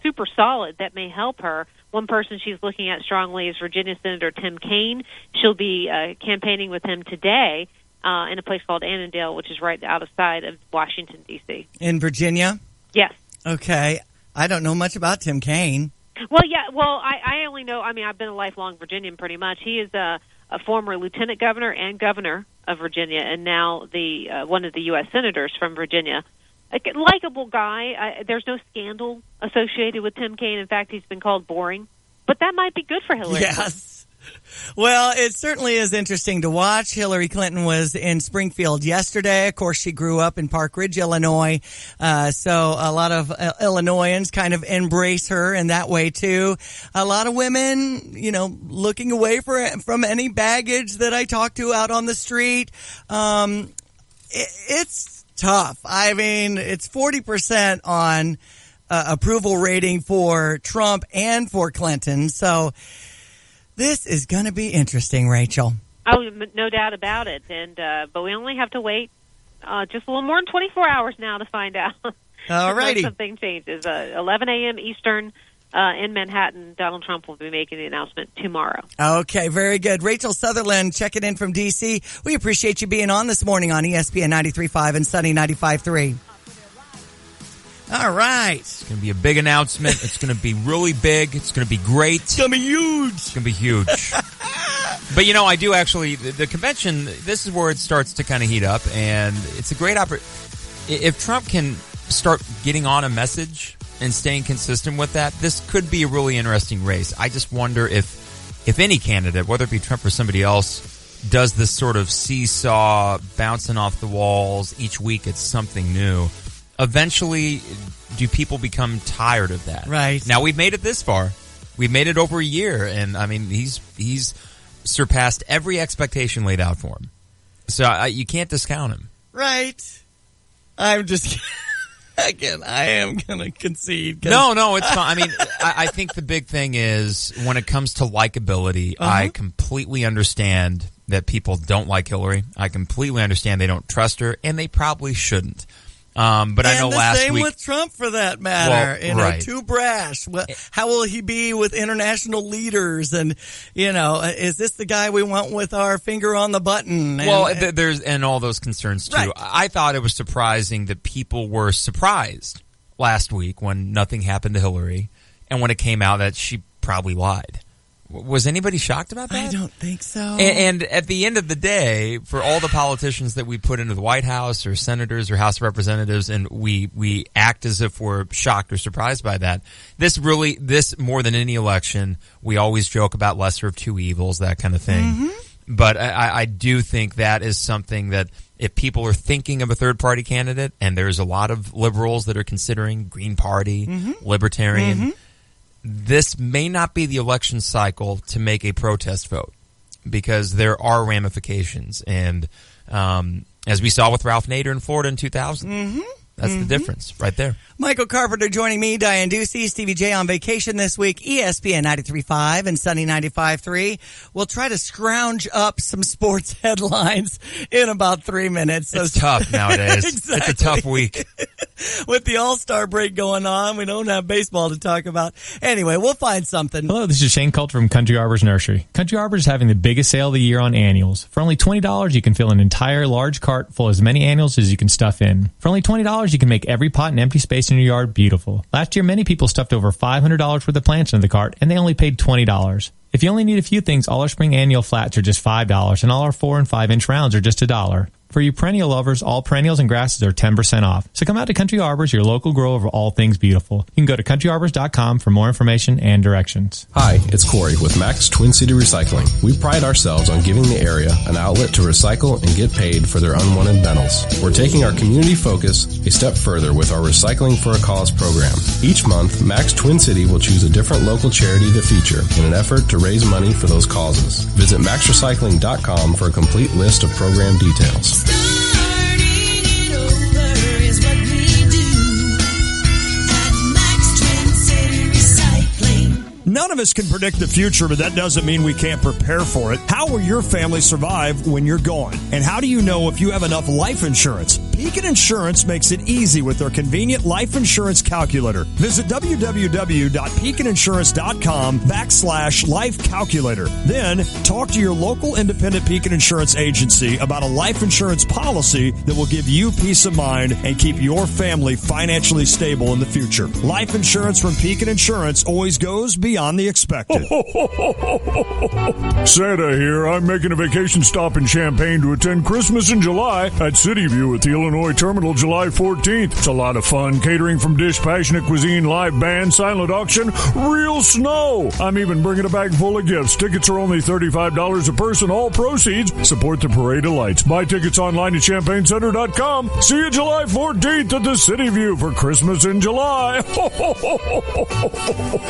super solid that may help her. One person she's looking at strongly is Virginia Senator Tim Kaine. She'll be campaigning with him today in a place called Annandale, which is right outside of Washington, D.C. In Virginia? Yes. Okay. I don't know much about Tim Kaine. Well, yeah. Well, I only know. I mean, I've been a lifelong Virginian, pretty much. He is a former lieutenant governor and governor of Virginia, and now the one of the U.S. senators from Virginia. A likable guy. There's no scandal associated with Tim Kaine. In fact, he's been called boring. But that might be good for Hillary. Yes. Well, it certainly is interesting to watch. Hillary Clinton was in Springfield yesterday. Of course, she grew up in Park Ridge, Illinois. So a lot of Illinoisans kind of embrace her in that way, too. A lot of women, looking away from any baggage that I talk to out on the street. It's tough. I mean, it's 40% on approval rating for Trump and for Clinton. So this is going to be interesting, Rachel. Oh, no doubt about it. And but we only have to wait just a little more than 24 hours now to find out. All righty. Something changes. 11 a.m. Eastern in Manhattan, Donald Trump will be making the announcement tomorrow. Okay, very good. Rachel Sutherland checking in from D.C. We appreciate you being on this morning on ESPN 93.5 and Sunny 95.3. All right. It's going to be a big announcement. It's going to be really big. It's going to be great. It's going to be huge. It's going to be huge. But, I do actually, the convention, this is where it starts to kind of heat up, and it's a great opportunity. If Trump can start getting on a message and staying consistent with that, this could be a really interesting race. I just wonder if any candidate, whether it be Trump or somebody else, does this sort of seesaw, bouncing off the walls, each week it's something new. Eventually, do people become tired of that? Right. Now, we've made it this far. We've made it over a year, and, I mean, he's surpassed every expectation laid out for him. So you can't discount him. Right. I'm just... Again, I am going to concede. No, it's fine. I mean, I think the big thing is when it comes to likability, I completely understand that people don't like Hillary. I completely understand they don't trust her, and they probably shouldn't. But I know last week... And the same with Trump, for that matter. Well, right. Too brash. How will he be with international leaders? And, is this the guy we want with our finger on the button? There's all those concerns, too. Right. I thought it was surprising that people were surprised last week when nothing happened to Hillary and when it came out that she probably lied. Was anybody shocked about that? I don't think so. And at the end of the day, for all the politicians that we put into the White House or senators or House of Representatives, and we act as if we're shocked or surprised by that, this more than any election, we always joke about lesser of two evils, that kind of thing. Mm-hmm. But I do think that is something that if people are thinking of a third-party candidate, and there's a lot of liberals that are considering Green Party, Libertarian, this may not be the election cycle to make a protest vote because there are ramifications. And as we saw with Ralph Nader in Florida in 2000, that's the difference right there. Michael Carpenter joining me, Diane Ducey, Stevie Jay on vacation this week, ESPN 93.5 and Sunny 95.3. We'll try to scrounge up some sports headlines in about 3 minutes. It's tough nowadays. Exactly. It's a tough week. With the All-Star break going on, we don't have baseball to talk about. Anyway, we'll find something. Hello, this is Shane Coulter from Country Arbors Nursery. Country Arbors is having the biggest sale of the year on annuals. For only $20, you can fill an entire large cart full of as many annuals as you can stuff in. For only $20, you can make every pot and empty space in your yard beautiful. Last year, many people stuffed over $500 worth of plants into the cart, and they only paid $20. If you only need a few things, all our spring annual flats are just $5, and all our 4 and 5 inch rounds are just $1. For you perennial lovers, all perennials and grasses are 10% off. So come out to Country Arbors, your local grower of all things beautiful. You can go to countryarbors.com for more information and directions. Hi, it's Corey with Max Twin City Recycling. We pride ourselves on giving the area an outlet to recycle and get paid for their unwanted metals. We're taking our community focus a step further with our Recycling for a Cause program. Each month, Max Twin City will choose a different local charity to feature in an effort to raise money for those causes. Visit maxrecycling.com for a complete list of program details. None of us can predict the future, but that doesn't mean we can't prepare for it. How will your family survive when you're gone? And how do you know if you have enough life insurance? Beacon Insurance makes it easy with their convenient life insurance calculator. Visit www.beaconinsurance.com/life calculator. Then talk to your local independent Beacon Insurance agency about a life insurance policy that will give you peace of mind and keep your family financially stable in the future. Life insurance from Beacon Insurance always goes beyond the expected. Santa here. I'm making a vacation stop in Champaign to attend Christmas in July at City View at the Illinois Terminal July 14th. It's a lot of fun. Catering from Dish, Passionate Cuisine, live band, silent auction, real snow. I'm even bringing a bag full of gifts. Tickets are only $35 a person. All proceeds support the Parade of Lights. Buy tickets online at ChampaignCenter.com. See you July 14th at the City View for Christmas in July.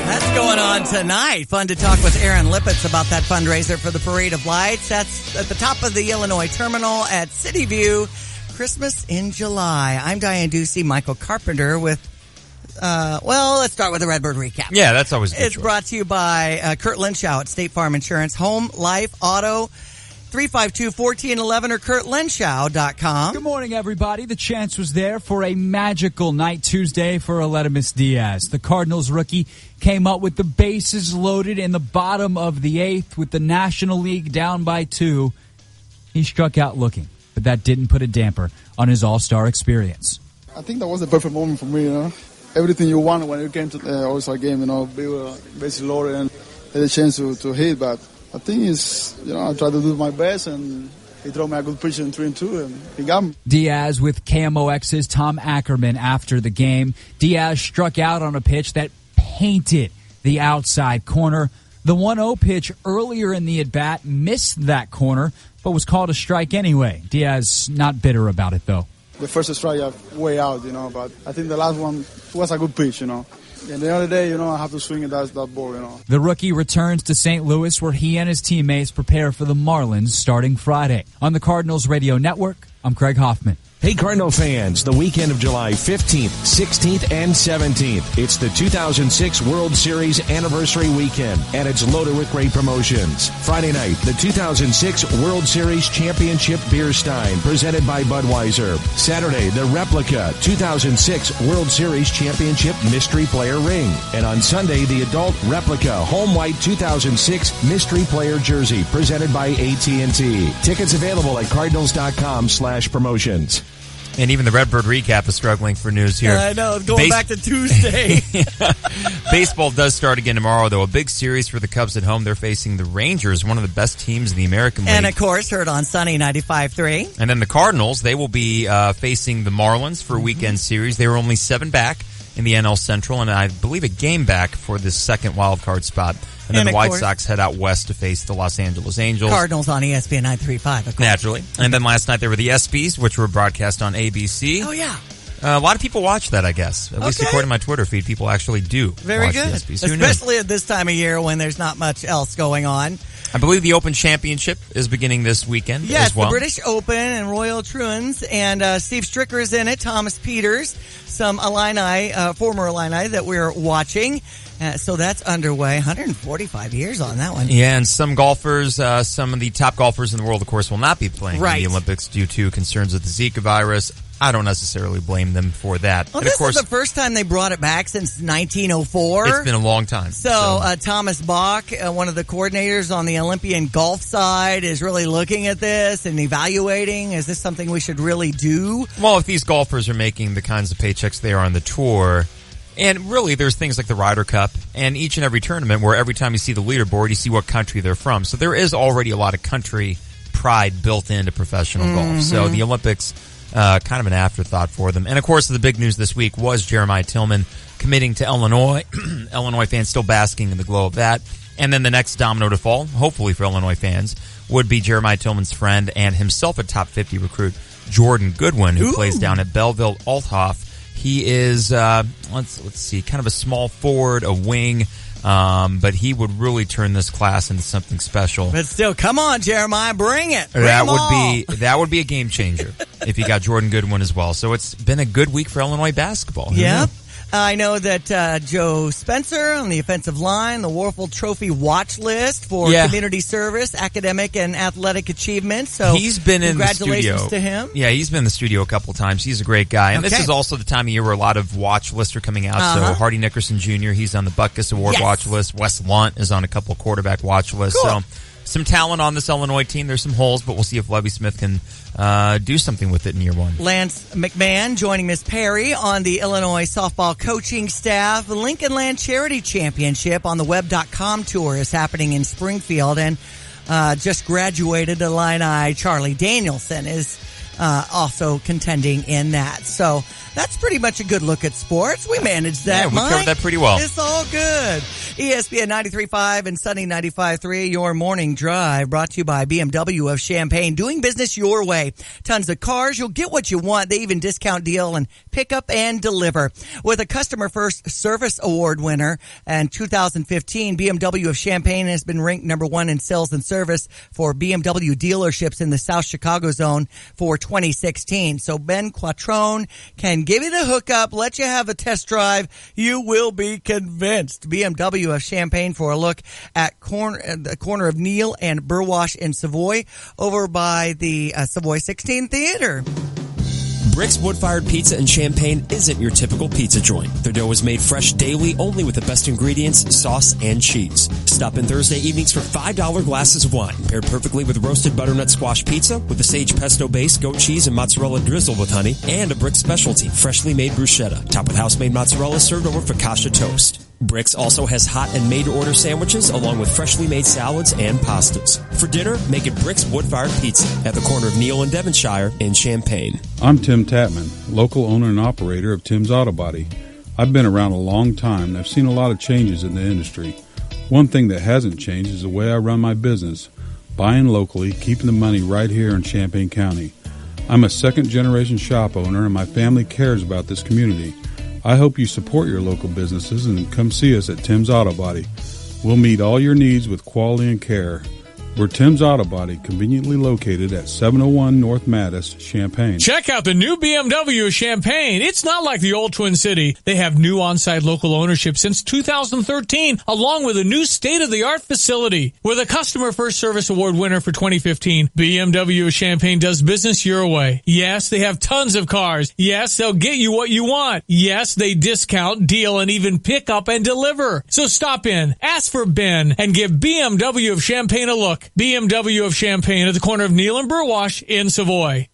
That's going on tonight. Fun to talk with Aaron Lippitz about that fundraiser for the Parade of Lights. That's at the top of the Illinois Terminal at City View. Christmas in July. I'm Diane Ducey, Michael Carpenter with, let's start with the Redbird recap. Yeah, that's always good. It's brought to you by Kurt Lenschow at State Farm Insurance. Home, life, auto, 352-1411 or kurtlenschow.com. Good morning, everybody. The chance was there for a magical night Tuesday for Aledmus Diaz. The Cardinals rookie came up with the bases loaded in the bottom of the eighth with the National League down by 2. He struck out looking, but that didn't put a damper on his all-star experience. I think that was the perfect moment for me, you know. Everything you want when you came to the all-star game, you know, be bases loaded and had a chance to hit, but I think it's, you know, I tried to do my best, and he threw me a good pitch in 3-2, and he got me. Diaz with KMOX's Tom Ackerman after the game. Diaz struck out on a pitch that painted the outside corner. The 1-0 pitch earlier in the at-bat missed that corner, but was called a strike anyway. Diaz not bitter about it, though. The first strike way out, you know, but I think the last one was a good pitch, you know. And the other day, you know, I have to swing it that ball, you know. The rookie returns to St. Louis, where he and his teammates prepare for the Marlins starting Friday. On the Cardinals Radio Network, I'm Craig Hoffman. Hey, Cardinal fans, the weekend of July 15th, 16th, and 17th. It's the 2006 World Series anniversary weekend, and it's loaded with great promotions. Friday night, the 2006 World Series Championship Beer Stein, presented by Budweiser. Saturday, the replica 2006 World Series Championship Mystery Player Ring. And on Sunday, the adult replica Home White 2006 Mystery Player Jersey, presented by AT&T. Tickets available at cardinals.com/promotions. And even the Redbird recap is struggling for news here. I know, going back to Tuesday. Baseball does start again tomorrow, though. A big series for the Cubs at home. They're facing the Rangers, one of the best teams in the American League. And, of course, heard on Sunny 95.3. And then the Cardinals, they will be facing the Marlins for a weekend series. They were only 7 back in the NL Central, and I believe a game back for this second wild card spot. And then the White Sox head out west to face the Los Angeles Angels. Cardinals on ESPN 935, of course. Naturally. And then last night there were the ESPYs, which were broadcast on ABC. Oh, yeah. A lot of people watch that, I guess. At least according to my Twitter feed, people actually do Very watch good. the ESPYs. Especially at this time of year when there's not much else going on. I believe the Open Championship is beginning this weekend as well. Yes, the British Open and Royal Truants, and Steve Stricker is in it, Thomas Peters, some Illini, former Illini that we're watching. So that's underway. 145 years on that one. Yeah, and some golfers, some of the top golfers in the world, of course, will not be playing in the Olympics due to concerns with the Zika virus. I don't necessarily blame them for that. Well, and this of course, is the first time they brought it back since 1904. It's been a long time. So Thomas Bach, one of the coordinators on the Olympian golf side, is really looking at this and evaluating, is this something we should really do? Well, if these golfers are making the kinds of paychecks they are on the tour, And really, there's things like the Ryder Cup and each and every tournament where every time you see the leaderboard, you see what country they're from. So there is already a lot of country pride built into professional golf. So the Olympics, kind of an afterthought for them. And of course, the big news this week was Jeremiah Tillman committing to Illinois. Illinois fans still basking in the glow of that. And then the next domino to fall, hopefully for Illinois fans, would be Jeremiah Tillman's friend and himself a top 50 recruit, Jordan Goodwin, who plays down at Belleville Althoff. He is, let's see, kind of a small forward, a wing, but he would really turn this class into something special. But still, come on, Jeremiah, bring it. Bring that would be a game changer if you got Jordan Goodwin as well. So it's been a good week for Illinois basketball. Yeah. I know that Joe Spencer on the offensive line, the Warfel Trophy watch list for community service, academic, and athletic achievements. So he's been in the studio. Congratulations to him. Yeah, he's been in the studio a couple of times. He's a great guy. And this is also the time of year where a lot of watch lists are coming out. So Hardy Nickerson Jr., he's on the Butkus Award watch list. Wes Lunt is on a couple of quarterback watch lists. Cool. So some talent on this Illinois team. There's some holes, but we'll see if Levy Smith can do something with it in year one. Lance McMahon joining Miss Perry on the Illinois softball coaching staff. The Lincoln Land Charity Championship on the web.com tour is happening in Springfield, and just graduated Illini Charlie Danielson is also contending in that. So that's pretty much a good look at sports. We managed that, we covered that pretty well. It's all good. ESPN 93.5 and Sunny 95.3, your morning drive, brought to you by BMW of Champaign. Doing business your way. Tons of cars. You'll get what you want. They even discount deal and pick up and deliver. With a Customer First Service Award winner in 2015, BMW of Champaign has been ranked number 1 in sales and service for BMW dealerships in the South Chicago zone for 2016. So Ben Quattrone can give you the hookup, let you have a test drive. You will be convinced. BMW of Champaign for a look at the corner of Neal and Burwash in Savoy, over by the Savoy 16 Theater. Brick's Wood-Fired Pizza in Champaign isn't your typical pizza joint. Their dough is made fresh daily, only with the best ingredients, sauce, and cheese. Stop in Thursday evenings for $5 glasses of wine, paired perfectly with roasted butternut squash pizza, with a sage pesto base, goat cheese, and mozzarella drizzled with honey, and a Brick specialty, freshly made bruschetta, topped with house-made mozzarella served over focaccia toast. Bricks also has hot and made-to-order sandwiches along with freshly made salads and pastas. For dinner, make it Bricks Wood-Fired Pizza at the corner of Neal and Devonshire in Champaign. I'm Tim Tatman, local owner and operator of Tim's Auto Body. I've been around a long time and I've seen a lot of changes in the industry. One thing that hasn't changed is the way I run my business, buying locally, keeping the money right here in Champaign County. I'm a second-generation shop owner and my family cares about this community. I hope you support your local businesses and come see us at Tim's Auto Body. We'll meet all your needs with quality and care. We're Tim's Auto Body, conveniently located at 701 North Mattis, Champaign. Check out the new BMW of Champaign. It's not like the old Twin City. They have new on-site local ownership since 2013, along with a new state-of-the-art facility. With a Customer First Service Award winner for 2015, BMW of Champaign does business your way. Yes, they have tons of cars. Yes, they'll get you what you want. Yes, they discount, deal, and even pick up and deliver. So stop in, ask for Ben, and give BMW of Champaign a look. BMW of Champaign at the corner of Neal and Burwash in Savoy.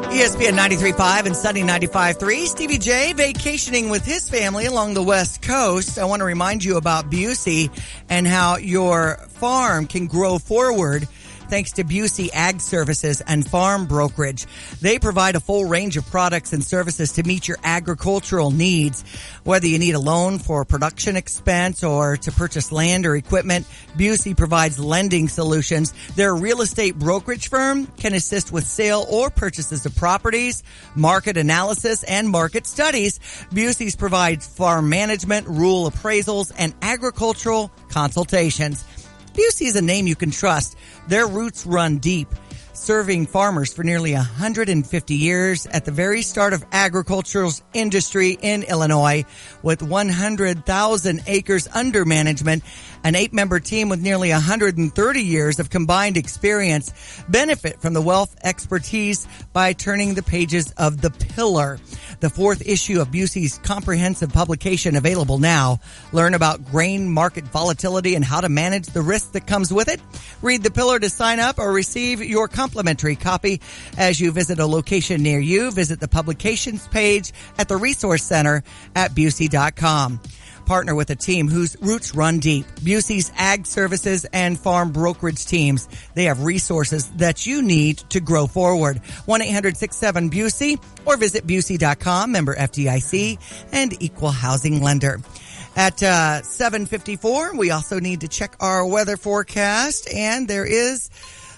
ESPN 93.5 and Sunny 95.3. Stevie Jay vacationing with his family along the West Coast. I want to remind you about Busey and how your farm can grow forward thanks to Busey Ag Services and Farm Brokerage. They provide a full range of products and services to meet your agricultural needs. Whether you need a loan for production expense or to purchase land or equipment, Busey provides lending solutions. Their real estate brokerage firm can assist with sale or purchases of properties, market analysis, and market studies. Busey's provides farm management, rural appraisals, and agricultural consultations. Busey is a name you can trust. Their roots run deep, serving farmers for nearly 150 years at the very start of agricultural industry in Illinois, with 100,000 acres under management. An 8-member team with nearly 130 years of combined experience benefit from the wealth expertise by turning the pages of The Pillar, the 4th issue of Busey's comprehensive publication, available now. Learn about grain market volatility and how to manage the risk that comes with it. Read The Pillar to sign up or receive your complimentary copy as you visit a location near you. Visit the publications page at the Resource Center at Busey.com. Partner with a team whose roots run deep. Busey's Ag Services and Farm Brokerage teams. They have resources that you need to grow forward. 1-800-67-BUSEY or visit Busey.com, member FDIC, and equal housing lender. At 7:54, we also need to check our weather forecast, and there is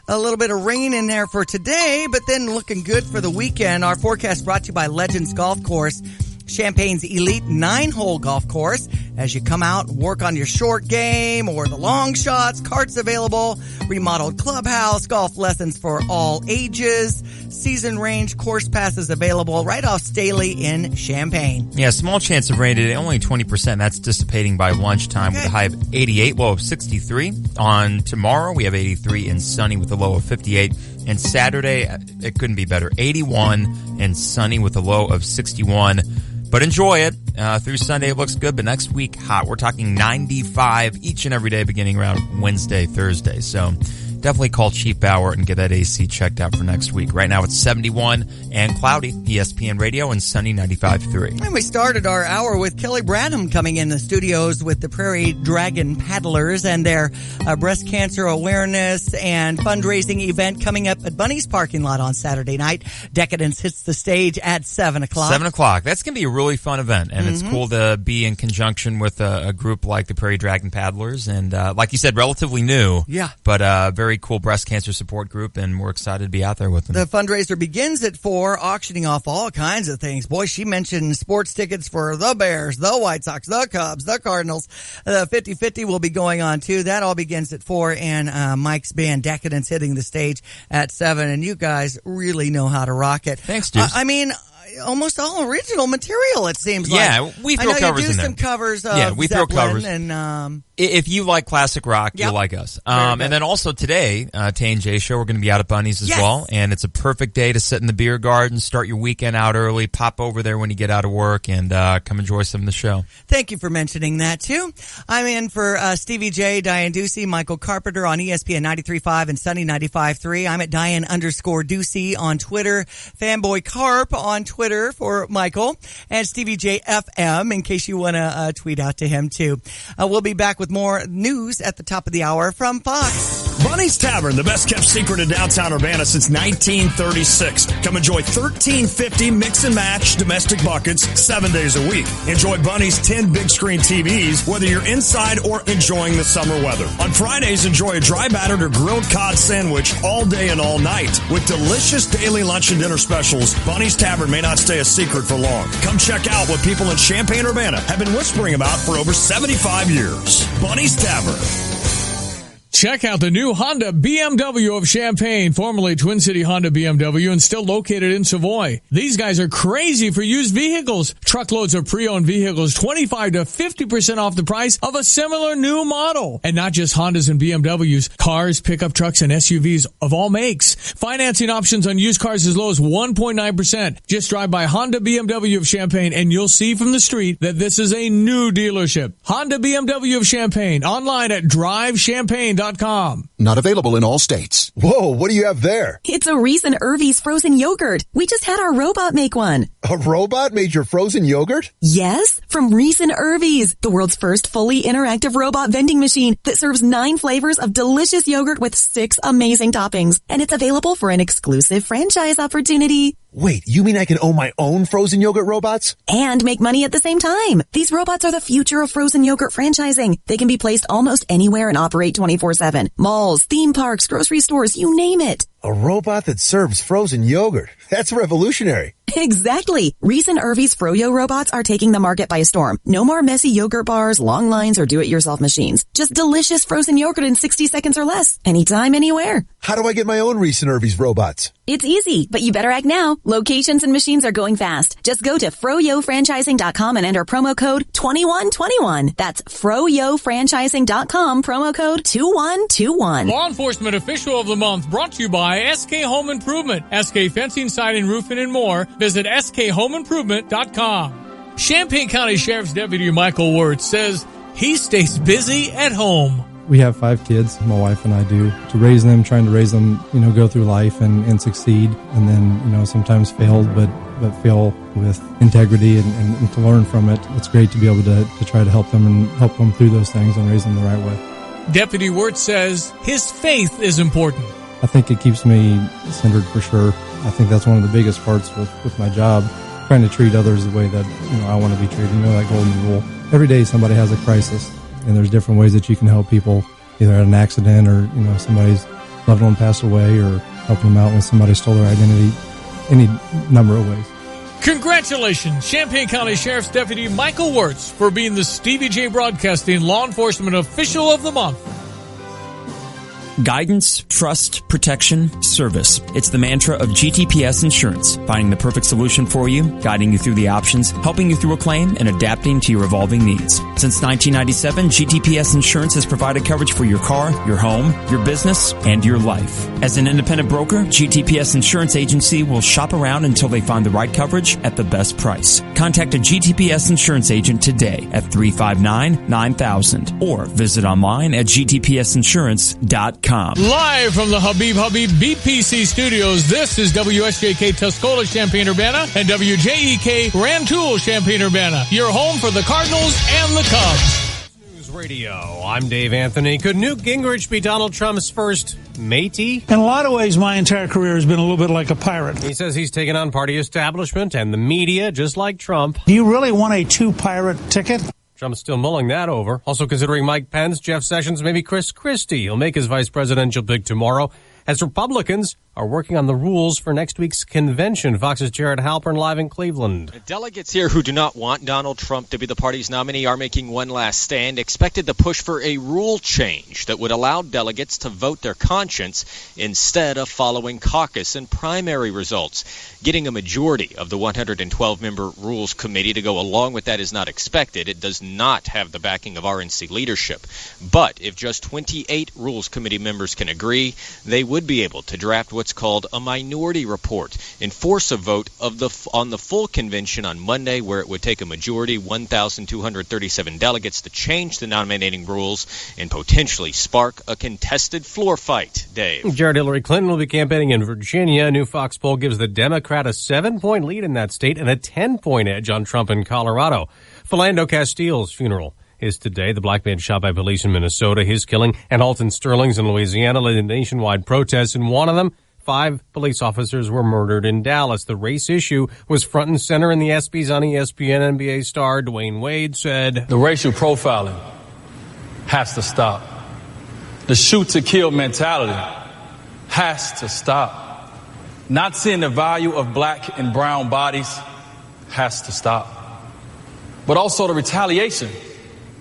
a little bit of rain in there for today, but then looking good for the weekend. Our forecast brought to you by Legends Golf Course, Champaign's elite 9-hole golf course. As you come out, work on your short game or the long shots, carts available, remodeled clubhouse, golf lessons for all ages, season range course passes available right off Staley in Champaign. Yeah, small chance of rain today, only 20%. That's dissipating by lunchtime with a high of 88, low of 63. On tomorrow, we have 83 and sunny with a low of 58. And Saturday, it couldn't be better, 81 and sunny with a low of 61. But enjoy it. Through Sunday, it looks good, but next week, hot. We're talking 95 each and every day beginning around Wednesday, Thursday. So definitely call Chief Bauer and get that AC checked out for next week. Right now, it's 71 and cloudy. ESPN Radio and sunny 95.3. And we started our hour with Kelly Branham coming in the studios with the Prairie Dragon Paddlers and their breast cancer awareness and fundraising event coming up at Bunny's parking lot on Saturday night. Decadence hits the stage at 7 o'clock. 7 o'clock. That's going to be a really fun event, and it's cool to be in conjunction with a group like the Prairie Dragon Paddlers. And like you said, relatively new. Yeah. But very cool breast cancer support group, and we're excited to be out there with them. The fundraiser begins at 4, auctioning off all kinds of things. Boy, she mentioned sports tickets for the Bears, the White Sox, the Cubs, the Cardinals. The 50-50 will be going on, too. That all begins at 4, and Mike's band, Decadence, hitting the stage at 7. And you guys really know how to rock it. Thanks, dude. I mean, almost all original material, it seems like. Yeah, we throw covers in there. I know you do some covers of we Zeppelin throw covers. And, if you like classic rock, you'll like us. And then also today, Tay and Jay Show, we're going to be out at Bunny's as well. And it's a perfect day to sit in the beer garden, start your weekend out early, pop over there when you get out of work, and come enjoy some of the show. Thank you for mentioning that, too. I'm in for Stevie J, Diane Ducey, Michael Carpenter on ESPN 93.5 and Sunny 95.3. I'm at Diane_Ducey on Twitter, Fanboy Carp on Twitter for Michael, and Stevie J FM in case you want to tweet out to him, too. We'll be back with more news at the top of the hour from Fox. Bunny's Tavern, the best kept secret in downtown Urbana since 1936. Come enjoy 1350 mix and match domestic buckets 7 days a week. Enjoy Bunny's 10 big screen TVs, whether you're inside or enjoying the summer weather. On Fridays, enjoy a dry battered or grilled cod sandwich all day and all night. With delicious daily lunch and dinner specials, Bunny's Tavern may not stay a secret for long. Come check out what people in Champaign, Urbana have been whispering about for over 75 years. Bunny's Tavern. Check out the new Honda BMW of Champaign, formerly Twin City Honda BMW, and still located in Savoy. These guys are crazy for used vehicles. Truckloads of pre-owned vehicles, 25 to 50% off the price of a similar new model. And not just Hondas and BMWs, cars, pickup trucks, and SUVs of all makes. Financing options on used cars as low as 1.9%. Just drive by Honda BMW of Champaign and you'll see from the street that this is a new dealership. Honda BMW of Champaign, online at drivechampaign.com. Not available in all states. Whoa, what do you have there? It's a Reese and Irvy's frozen yogurt. We just had our robot make one. A robot made your frozen yogurt? Yes, from Reese and Irvy's, the world's first fully interactive robot vending machine that serves 9 flavors of delicious yogurt with 6 amazing toppings. And it's available for an exclusive franchise opportunity. Wait, you mean I can own my own frozen yogurt robots? And make money at the same time. These robots are the future of frozen yogurt franchising. They can be placed almost anywhere and operate 24/7. Malls, theme parks, grocery stores, you name it. A robot that serves frozen yogurt. That's revolutionary. Exactly. Reese and Irvy's Froyo robots are taking the market by storm. No more messy yogurt bars, long lines, or do-it-yourself machines. Just delicious frozen yogurt in 60 seconds or less. Anytime, anywhere. How do I get my own Reese and Irvy's robots? It's easy, but you better act now. Locations and machines are going fast. Just go to froyofranchising.com and enter promo code 2121. That's froyofranchising.com, promo code 2121. Law Enforcement Official of the Month brought to you by SK Home Improvement, SK Fencing, Siding, Roofing, and more. Visit SKHomeImprovement.com. Champaign County Sheriff's Deputy Michael Wirtz says he stays busy at home. We have 5 kids, my wife and I do, to raise them, trying to raise them, go through life and succeed, and then, sometimes failed, but fail with integrity and to learn from it. It's great to be able to try to help them and help them through those things and raise them the right way. Deputy Wirtz says his faith is important. I think it keeps me centered for sure. I think that's one of the biggest parts with my job, trying to treat others the way that I want to be treated, that golden rule. Every day somebody has a crisis, and there's different ways that you can help people, either at an accident or, somebody's loved one passed away, or helping them out when somebody stole their identity, any number of ways. Congratulations, Champaign County Sheriff's Deputy Michael Wirtz, for being the Stevie Jay Broadcasting Law Enforcement Official of the Month. Guidance, trust, protection, service. It's the mantra of GTPS Insurance, finding the perfect solution for you, guiding you through the options, helping you through a claim, and adapting to your evolving needs. Since 1997, GTPS Insurance has provided coverage for your car, your home, your business, and your life. As an independent broker, GTPS Insurance Agency will shop around until they find the right coverage at the best price. Contact a GTPS Insurance agent today at 359-9000 or visit online at gtpsinsurance.com. Live from the Habib BPC studios, this is WSJK Tuscola, Champaign-Urbana, and WJEK Rantoul, Champaign-Urbana, your home for the Cardinals and the Cubs. News Radio, I'm Dave Anthony. Could Newt Gingrich be Donald Trump's first matey? In a lot of ways, my entire career has been a little bit like a pirate. He says he's taken on party establishment and the media, just like Trump. Do you really want a 2-pirate ticket? Trump's still mulling that over. Also considering Mike Pence, Jeff Sessions, maybe Chris Christie. He'll make his vice presidential pick tomorrow as Republicans are working on the rules for next week's convention. Fox's Jared Halpern live in Cleveland. Delegates here who do not want Donald Trump to be the party's nominee are making one last stand, expected to push for a rule change that would allow delegates to vote their conscience instead of following caucus and primary results. Getting a majority of the 112-member Rules Committee to go along with that is not expected. It does not have the backing of RNC leadership. But if just 28 Rules Committee members can agree, they would be able to draft what's called a minority report and force a vote on the full convention on Monday, where it would take a majority, 1,237 delegates, to change the nominating rules and potentially spark a contested floor fight. Dave. Jared, Hillary Clinton will be campaigning in Virginia. A new Fox poll gives the Democrat a 7-point lead in that state and a 10-point edge on Trump in Colorado. Philando Castile's funeral is today. The black man shot by police in Minnesota, his killing, and Alton Sterling's in Louisiana led to nationwide protests. In one of them, 5 police officers were murdered in Dallas. The race issue was front and center in the ESPYs on ESPN. NBA star Dwayne Wade said, "The racial profiling has to stop. The shoot-to-kill mentality has to stop. Not seeing the value of black and brown bodies has to stop. But also the retaliation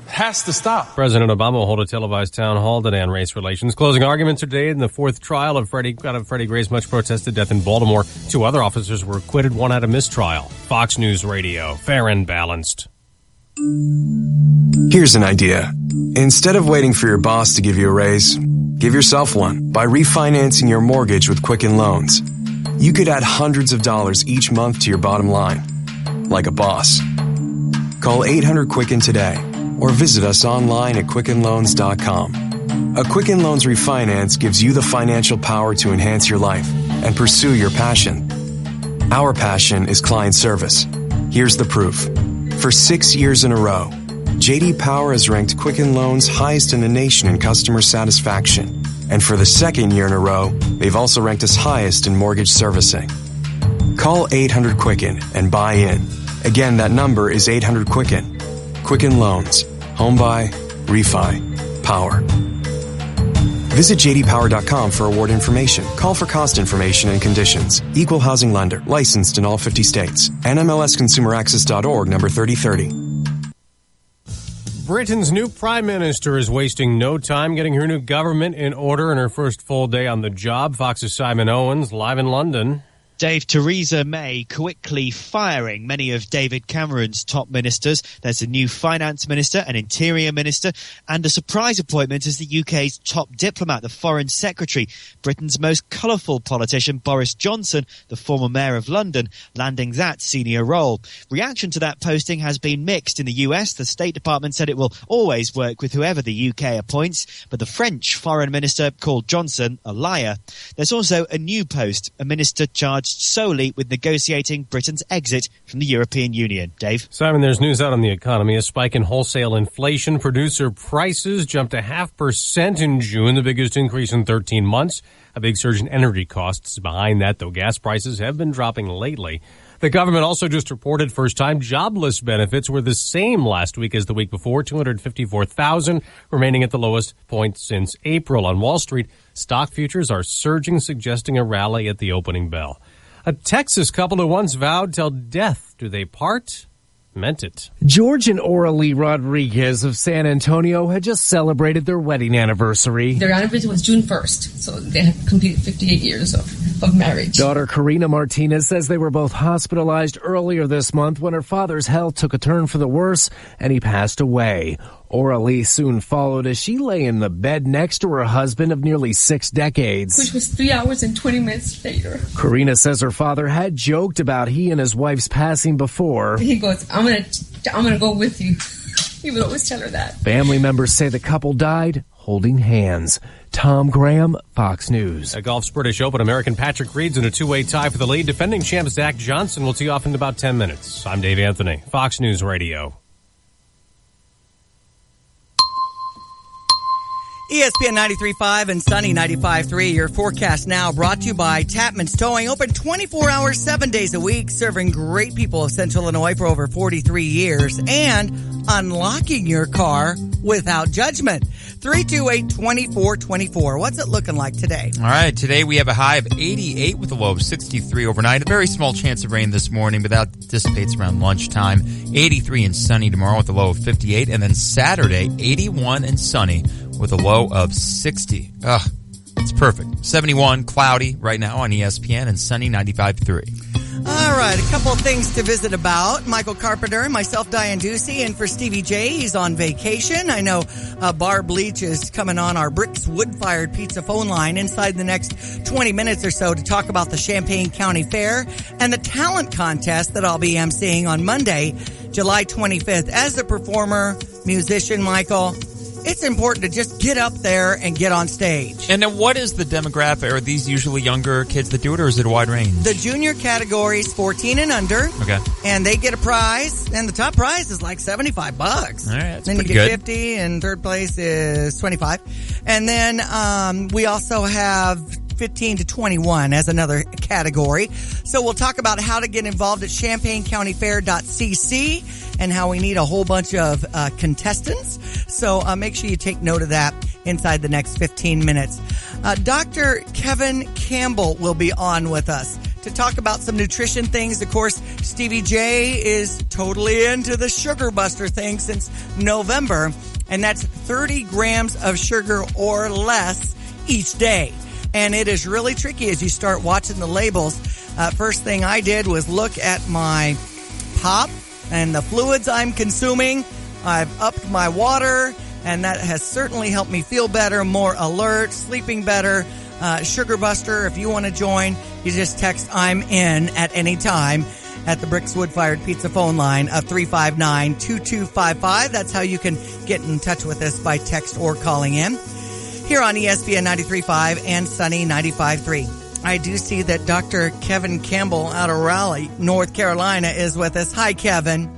has to stop." President Obama will hold a televised town hall today on race relations. Closing arguments today in the 4th trial of Freddie Gray's much protested death in Baltimore. 2 other officers were acquitted, 1 had a mistrial. Fox News Radio, fair and balanced. Here's an idea. Instead of waiting for your boss to give you a raise, give yourself one by refinancing your mortgage with Quicken Loans. You could add hundreds of dollars each month to your bottom line, like a boss. Call 800-QUICKEN today or visit us online at QuickenLoans.com. A Quicken Loans refinance gives you the financial power to enhance your life and pursue your passion. Our passion is client service. Here's the proof. For 6 years in a row, J.D. Power has ranked Quicken Loans highest in the nation in customer satisfaction. And for the 2nd year in a row, they've also ranked us highest in mortgage servicing. Call 800-QUICKEN and buy in. Again, that number is 800-QUICKEN. Quicken Loans. Home buy, refi, power. Visit jdpower.com for award information. Call for cost information and conditions. Equal housing lender. Licensed in all 50 states. NMLSConsumerAccess.org, number 3030. Britain's new prime minister is wasting no time getting her new government in order in her first full day on the job. Fox's Simon Owens live in London. Dave, Theresa May quickly firing many of David Cameron's top ministers. There's a new finance minister, an interior minister, and a surprise appointment as the UK's top diplomat, the foreign secretary. Britain's most colourful politician, Boris Johnson, the former mayor of London, landing that senior role. Reaction to that posting has been mixed in the US. The State Department said it will always work with whoever the UK appoints, but the French foreign minister called Johnson a liar. There's also a new post, a minister charged solely with negotiating Britain's exit from the European Union. Dave? Simon, there's news out on the economy. A spike in wholesale inflation. Producer prices jumped 0.5% in June, the biggest increase in 13 months. A big surge in energy costs behind that, though gas prices have been dropping lately. The government also just reported first-time jobless benefits were the same last week as the week before, 254,000, remaining at the lowest point since April. On Wall Street, stock futures are surging, suggesting a rally at the opening bell. A Texas couple who once vowed till death do they part meant it. George and Oralee Rodriguez of San Antonio had just celebrated their wedding anniversary. Their anniversary was June 1st, so they had completed 58 years of marriage. Daughter Karina Martinez says they were both hospitalized earlier this month when her father's health took a turn for the worse and he passed away. Oralee soon followed as she lay in the bed next to her husband of nearly 6 decades. Which was 3 hours and 20 minutes later. Karina says her father had joked about he and his wife's passing before. He goes, I'm gonna go with you. He would always tell her that. Family members say the couple died holding hands. Tom Graham, Fox News. At Golf's British Open, American Patrick Reed's in a two-way tie for the lead. Defending champ Zach Johnson will tee off in about 10 minutes. I'm Dave Anthony, Fox News Radio. ESPN 93.5 and Sunny 95.3. Your forecast now brought to you by Tapman's Towing. Open 24 hours, 7 days a week, serving great people of Central Illinois for over 43 years and unlocking your car without judgment. 328-2424. What's it looking like today? All right. Today we have a high of 88 with a low of 63 overnight. A very small chance of rain this morning, but that dissipates around lunchtime. 83 and sunny tomorrow with a low of 58. And then Saturday, 81 and sunny with a low of 60. It's perfect. 71, cloudy right now on ESPN and sunny 95.3. All right, a couple of things to visit about. Michael Carpenter and myself, Diane Ducey, and for Stevie Jay, he's on vacation. I know Barb Leach is coming on our Bricks wood-fired pizza phone line inside the next 20 minutes or so to talk about the Champaign County Fair and the talent contest that I'll be emceeing on Monday, July 25th. As a performer, musician, Michael, it's important to just get up there and get on stage. And then what is the demographic? Are these usually younger kids that do it, or is it a wide range? The junior category is 14 and under. Okay. And they get a prize, and the top prize is like $75. All right, that's then you pretty get good. 50, and third place is 25. And then we also have 15 to 21 as another category. So we'll talk about how to get involved at champaigncountyfair.cc and how we need a whole bunch of contestants. So make sure you take note of that inside the next 15 minutes. Dr. Kevin Campbell will be on with us to talk about some nutrition things. Of course, Stevie Jay is totally into the Sugar Buster thing since November, and that's 30 grams of sugar or less each day. And it is really tricky as you start watching the labels. First thing I did was look at my pop and the fluids I'm consuming. I've upped my water, and that has certainly helped me feel better, more alert, sleeping better. Sugar Buster, if you want to join, you just text I'm in at any time at the Bricks Wood-Fired Pizza phone line of 359-2255. That's how you can get in touch with us by text or calling in. Here on ESPN 93.5 and Sunny 95.3. I do see that Dr. Kevin Campbell out of Raleigh, North Carolina, is with us. Hi, Kevin.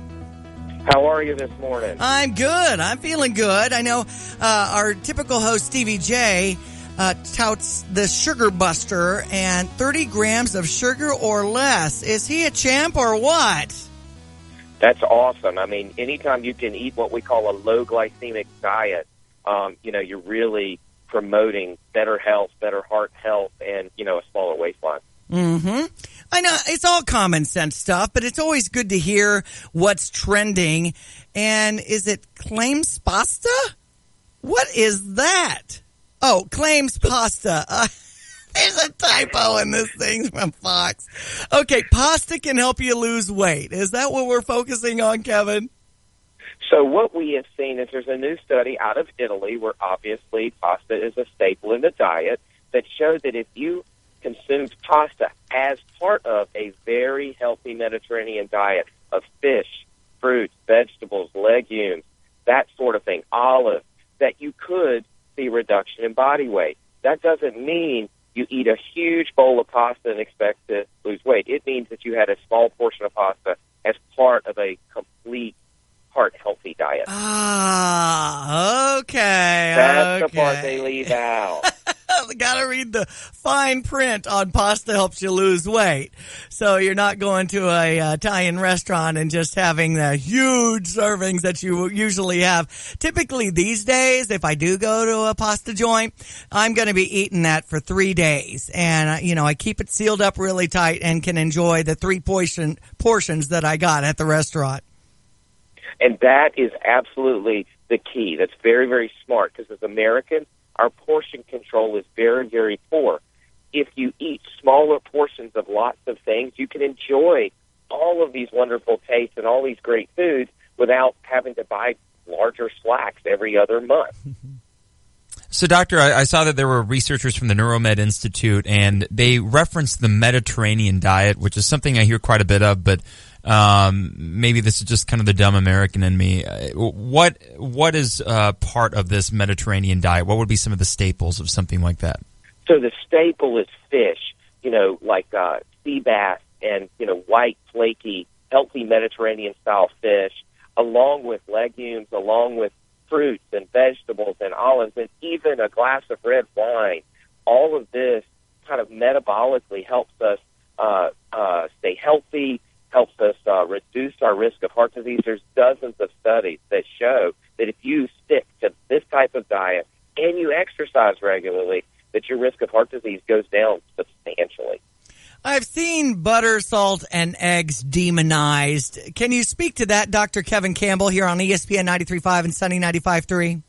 How are you this morning? I'm good. I'm feeling good. I know our typical host, Stevie Jay, touts the Sugar Buster and 30 grams of sugar or less. Is he a champ or what? That's awesome. I mean, anytime you can eat what we call a low glycemic diet, you're really promoting better health, better heart health, and, a smaller waistline. Mm-hmm. I know it's all common sense stuff, but it's always good to hear what's trending. And is it Claims Pasta? What is that? Oh, Claims Pasta. There's a typo in this thing from Fox. Okay, pasta can help you lose weight. Is that what we're focusing on, Kevin? So what we have seen is there's a new study out of Italy where obviously pasta is a staple in the diet that showed that if you consumed pasta as part of a very healthy Mediterranean diet of fish, fruits, vegetables, legumes, that sort of thing, olives, that you could see reduction in body weight. That doesn't mean you eat a huge bowl of pasta and expect to lose weight. It means that you had a small portion of pasta as part of a complete heart-healthy diet. Ah, okay. That's the part they leave out. Got to read the fine print on pasta helps you lose weight. So you're not going to a Italian restaurant and just having the huge servings that you usually have. Typically these days, if I do go to a pasta joint, I'm going to be eating that for 3 days. And, I keep it sealed up really tight and can enjoy the 3 portions that I got at the restaurant. And that is absolutely the key. That's very, very smart because as Americans, our portion control is very, very poor. If you eat smaller portions of lots of things, you can enjoy all of these wonderful tastes and all these great foods without having to buy larger slacks every other month. So, Doctor, I saw that there were researchers from the Neuromed Institute, and they referenced the Mediterranean diet, which is something I hear quite a bit of, but maybe this is just kind of the dumb American in me. What is part of this Mediterranean diet? What would be some of the staples of something like that? So the staple is fish, like sea bass and, white, flaky, healthy Mediterranean-style fish, along with legumes, along with fruits and vegetables and olives, and even a glass of red wine. All of this kind of metabolically helps us stay healthy, helps us reduce our risk of heart disease. There's dozens of studies that show that if you stick to this type of diet and you exercise regularly, that your risk of heart disease goes down substantially. I've seen butter, salt, and eggs demonized. Can you speak to that, Dr. Kevin Campbell, here on ESPN 93.5 and Sunny 95.3?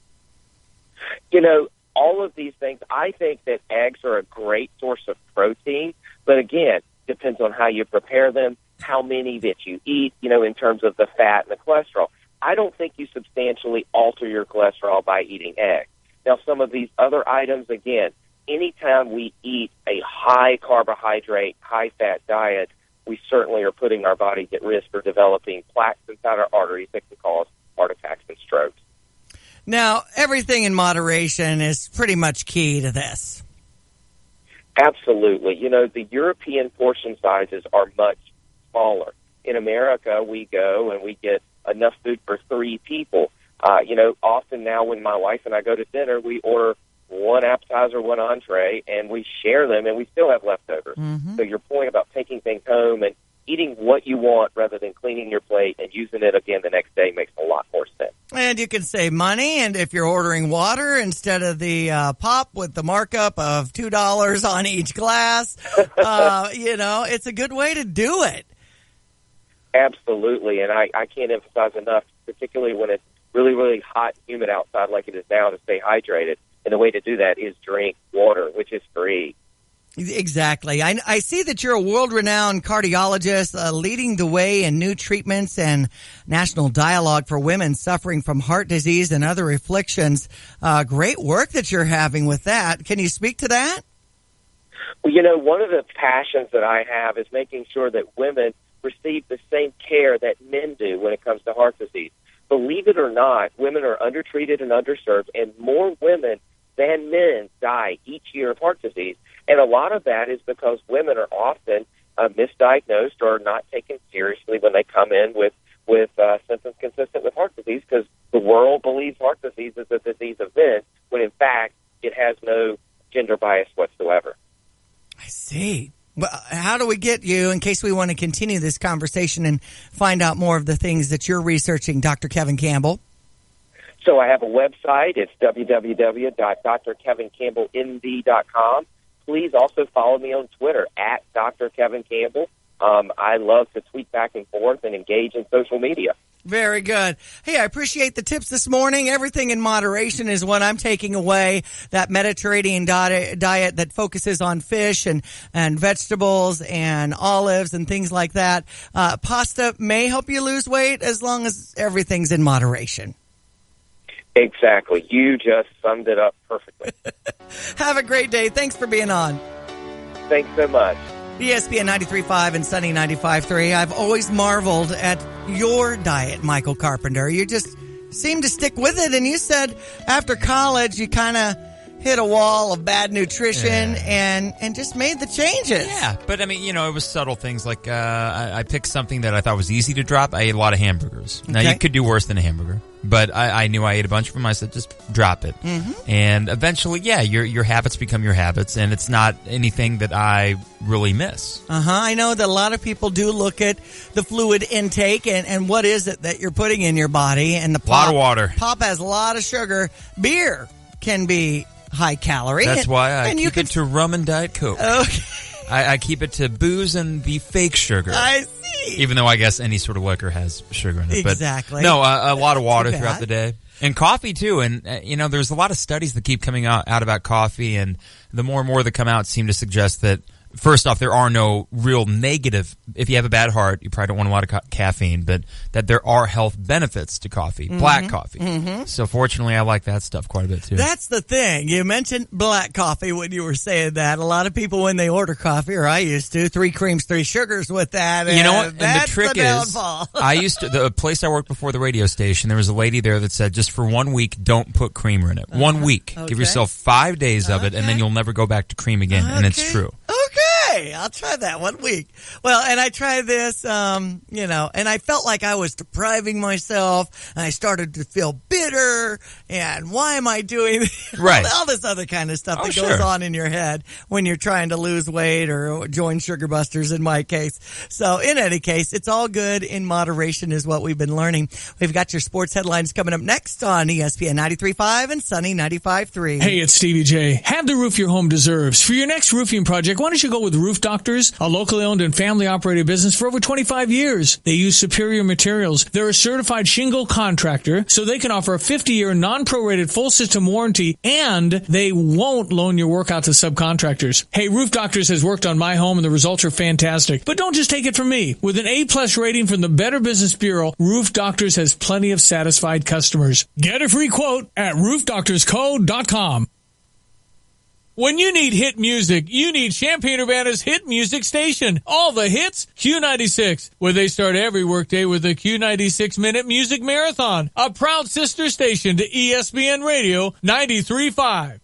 All of these things, I think that eggs are a great source of protein, but again, depends on how you prepare them, how many that you eat, in terms of the fat and the cholesterol. I don't think you substantially alter your cholesterol by eating eggs. Now, some of these other items, again, anytime we eat a high carbohydrate, high fat diet, we certainly are putting our bodies at risk for developing plaques inside our arteries that can cause heart attacks and strokes. Now, everything in moderation is pretty much key to this. Absolutely. The European portion sizes are much smaller. In America, we go and we get enough food for 3 people. Often now when my wife and I go to dinner, we order 1 appetizer, 1 entree, and we share them, and we still have leftovers. Mm-hmm. So your point about taking things home and eating what you want rather than cleaning your plate and using it again the next day makes a lot more sense. And you can save money, and if you're ordering water instead of the pop with the markup of $2 on each glass, it's a good way to do it. Absolutely, and I can't emphasize enough, particularly when it's really, really hot and humid outside like it is now, to stay hydrated. And the way to do that is drink water, which is free. Exactly. I see that you're a world-renowned cardiologist, leading the way in new treatments and national dialogue for women suffering from heart disease and other afflictions. Great work that you're having with that. Can you speak to that? Well, one of the passions that I have is making sure that women receive the same care that men do when it comes to heart disease. Believe it or not, women are undertreated and underserved, and more women than men die each year of heart disease. And a lot of that is because women are often misdiagnosed or not taken seriously when they come in with symptoms consistent with heart disease, because the world believes heart disease is a disease of men, when in fact it has no gender bias whatsoever. I see. Well, how do we get you, in case we want to continue this conversation and find out more of the things that you're researching, Dr. Kevin Campbell? So I have a website. It's www.drkevincampbellmd.com. Please also follow me on Twitter at Dr. Kevin Campbell. I love to tweet back and forth and engage in social media. Very good. Hey, I appreciate the tips this morning. Everything in moderation is what I'm taking away. That Mediterranean diet that focuses on fish and vegetables and olives and things like that. Pasta may help you lose weight as long as everything's in moderation. Exactly. You just summed it up perfectly. Have a great day. Thanks for being on. Thanks so much. ESPN 93.5 and Sunny 95.3. I've always marveled at your diet, Michael Carpenter. You just seem to stick with it. And you said after college, you kind of hit a wall of bad nutrition and just made the changes. Yeah, but I mean, it was subtle things like I picked something that I thought was easy to drop. I ate a lot of hamburgers. Now, you could do worse than a hamburger. But I knew I ate a bunch of them. I said, just drop it. Mm-hmm. And eventually, your habits become your habits, and it's not anything that I really miss. I know that a lot of people do look at the fluid intake and what is it that you're putting in your body. And a lot of water. Pop has a lot of sugar. Beer can be high calorie. That's why I keep it to rum and Diet Coke. Okay. I keep it to booze and the fake sugar. I see. Even though I guess any sort of liquor has sugar in it. Exactly. But no, a lot of water throughout the day. And coffee, too. And, there's a lot of studies that keep coming out about coffee. And the more and more that come out seem to suggest that, first off, there are no real negative. If you have a bad heart, you probably don't want a lot of caffeine, but that there are health benefits to coffee, black coffee. Mm-hmm. So fortunately, I like that stuff quite a bit too. That's the thing. You mentioned black coffee when you were saying that. A lot of people, when they order coffee, or I used to, 3 creams, 3 sugars with that. You know what? And the trick is, the place I worked before the radio station, there was a lady there that said, just for 1 week, don't put creamer in it. 1 week. Okay. Give yourself 5 days of it, and then you'll never go back to cream again. And it's true. Okay, I'll try that 1 week. Well, and I tried this, and I felt like I was depriving myself, and I started to feel bitter, and why am I doing this? Right. All this other kind of stuff that goes on in your head when you're trying to lose weight or join Sugar Busters in my case. So in any case, it's all good in moderation is what we've been learning. We've got your sports headlines coming up next on ESPN 93.5 and Sunny 95.3. Hey, it's Stevie J. Have the roof your home deserves. For your next roofing project, why don't you go with Roof Doctors, a locally owned and family operated business for over 25 years. They use superior materials. They're a certified shingle contractor, so they can offer a 50-year non-prorated full system warranty, and they won't loan your work out to subcontractors. Hey, Roof Doctors has worked on my home and the results are fantastic. But don't just take it from me. With an A+ rating from the Better Business Bureau, Roof Doctors has plenty of satisfied customers. Get a free quote at roofdoctorsco.com. When you need hit music, you need Champaign-Urbana's hit music station. All the hits, Q96, where they start every workday with a Q96-minute music marathon. A proud sister station to ESPN Radio 93.5.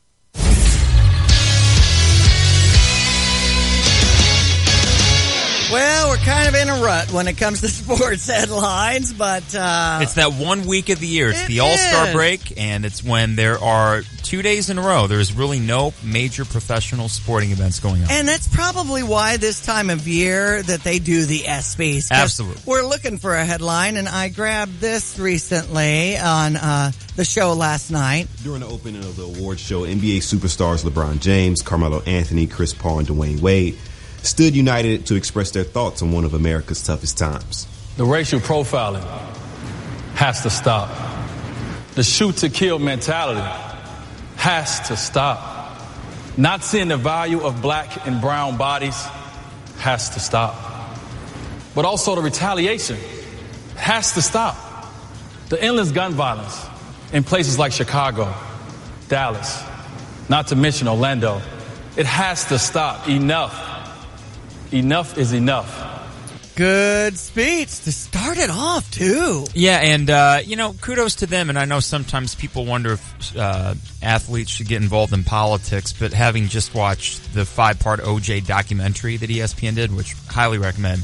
Well, we're kind of in a rut when it comes to sports headlines, but it's that 1 week of the year. It's the All-Star break, and it's when there are 2 days in a row. There's really no major professional sporting events going on. And that's probably why this time of year that they do the ESPYs. Absolutely. We're looking for a headline, and I grabbed this recently on the show last night. During the opening of the awards show, NBA superstars LeBron James, Carmelo Anthony, Chris Paul, and Dwayne Wade stood united to express their thoughts on one of America's toughest times. The racial profiling has to stop. The shoot-to-kill mentality has to stop. Not seeing the value of black and brown bodies has to stop. But also the retaliation has to stop. The endless gun violence in places like Chicago, Dallas, not to mention Orlando, it has to stop. Enough. Enough is enough. Good speech to start it off, too. Yeah, and, kudos to them. And I know sometimes people wonder if athletes should get involved in politics, but having just watched the 5-part OJ documentary that ESPN did, which I highly recommend,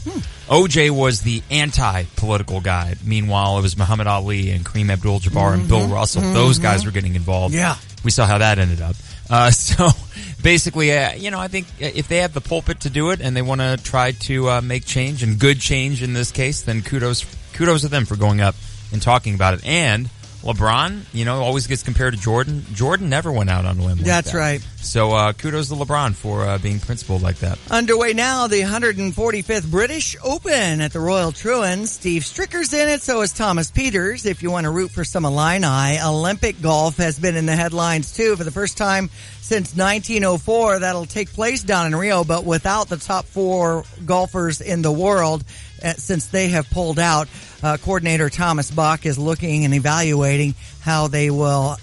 OJ was the anti-political guy. Meanwhile, it was Muhammad Ali and Kareem Abdul-Jabbar and Bill Russell. Those guys were getting involved. Yeah. We saw how that ended up. So basically, I think if they have the pulpit to do it and they want to try to make change, and good change in this case, then kudos to them for going up and talking about it. And LeBron, always gets compared to Jordan. Jordan never went out on a limb. That's right. So kudos to LeBron for being principled like that. Underway now, the 145th British Open at the Royal Troon. Steve Stricker's in it, so is Thomas Pieters. If you want to root for some Illini, Olympic golf has been in the headlines too for the first time since 1904. That'll take place down in Rio, but without the top 4 golfers in the world since they have pulled out. Coordinator Thomas Bach is looking and evaluating how they will,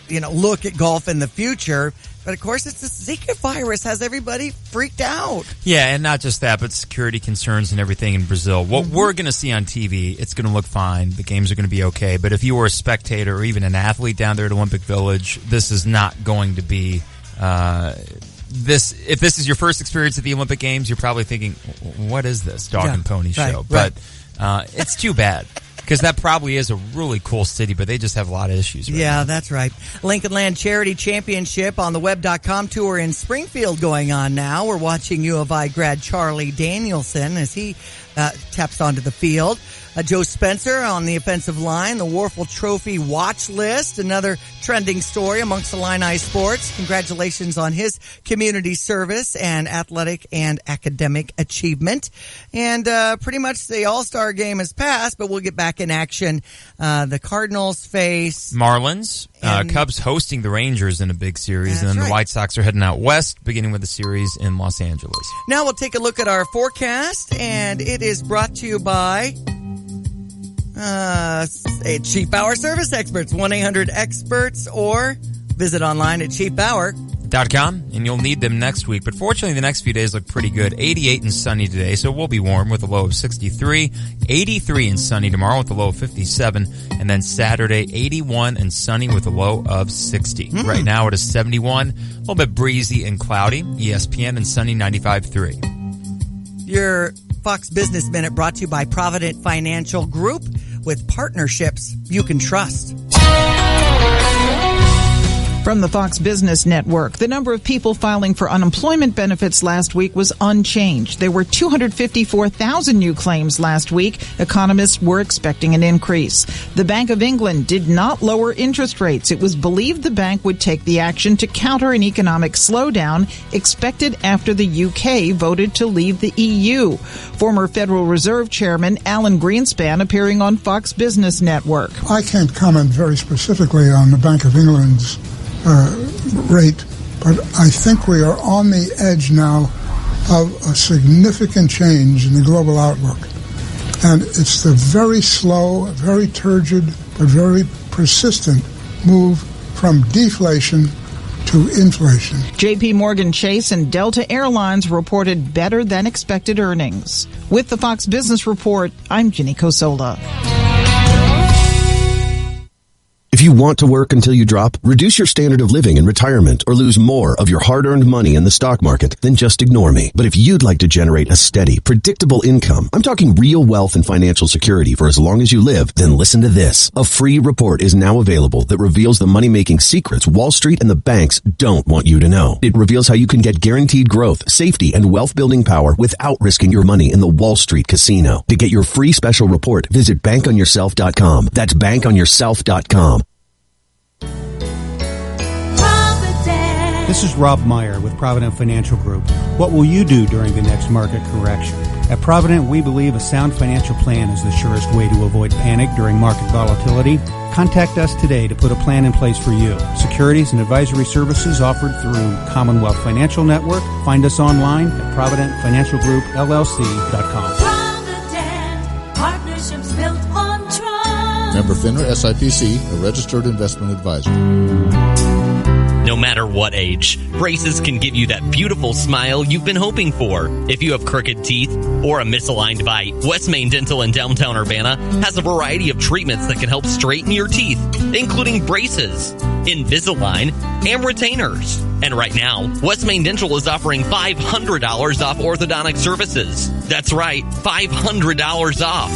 look at golf in the future. But, of course, it's the Zika virus has everybody freaked out. Yeah, and not just that, but security concerns and everything in Brazil. What we're going to see on TV, it's going to look fine. The games are going to be okay. But if you were a spectator or even an athlete down there at Olympic Village, this is not going to be if this is your first experience at the Olympic Games, you're probably thinking, what is this dog and pony show? Right. But it's too bad. Because that probably is a really cool city, but they just have a lot of issues right now. That's right. Lincoln Land Charity Championship on the web.com tour in Springfield going on now. We're watching U of I grad Charlie Danielson as he taps onto the field. Joe Spencer on the offensive line, the Warfel Trophy watch list, another trending story amongst Illini sports. Congratulations on his community service and athletic and academic achievement. And pretty much the All-Star game has passed, but we'll get back in action. The Cardinals face Marlins. Cubs hosting the Rangers in a big series, and then the White Sox are heading out west, beginning with the series in Los Angeles. Now we'll take a look at our forecast, and it is brought to you by Cheap Hour Service Experts, 1-800-EXPERTS, or visit online at cheaphour.com, and you'll need them next week. But fortunately, the next few days look pretty good. 88 and sunny today, so we'll be warm with a low of 63. 83 and sunny tomorrow with a low of 57. And then Saturday, 81 and sunny with a low of 60. Right now it is 71, a little bit breezy and cloudy. ESPN and sunny 95.3. Your Fox Business Minute brought to you by Provident Financial Group, with partnerships you can trust. From the Fox Business Network, the number of people filing for unemployment benefits last week was unchanged. There were 254,000 new claims last week. Economists were expecting an increase. The Bank of England did not lower interest rates. It was believed the bank would take the action to counter an economic slowdown expected after the UK voted to leave the EU. Former Federal Reserve Chairman Alan Greenspan appearing on Fox Business Network. I can't comment very specifically on the Bank of England's rate, but I think we are on the edge now of a significant change in the global outlook. And it's the very slow, very turgid, but very persistent move from deflation to inflation. JP Morgan Chase and Delta Airlines reported better than expected earnings. With the Fox Business Report, I'm Ginny Cosola. If you want to work until you drop, reduce your standard of living in retirement, or lose more of your hard-earned money in the stock market, then just ignore me. But if you'd like to generate a steady, predictable income, I'm talking real wealth and financial security for as long as you live, then listen to this. A free report is now available that reveals the money-making secrets Wall Street and the banks don't want you to know. It reveals how you can get guaranteed growth, safety, and wealth-building power without risking your money in the Wall Street casino. To get your free special report, visit bankonyourself.com. That's bankonyourself.com. This is Rob Meyer with Provident Financial Group. What will you do during the next market correction? At Provident, we believe a sound financial plan is the surest way to avoid panic during market volatility. Contact us today to put a plan in place for you. Securities and advisory services offered through Commonwealth Financial Network. Find us online at ProvidentFinancialGroupLLC.com. Provident, partnerships built on trust. Member FINRA SIPC, a registered investment advisor. No matter what age, braces can give you that beautiful smile you've been hoping for. If you have crooked teeth or a misaligned bite, West Main Dental in downtown Urbana has a variety of treatments that can help straighten your teeth, including braces, Invisalign, and retainers. And right now, West Main Dental is offering $500 off orthodontic services. That's right, $500 off.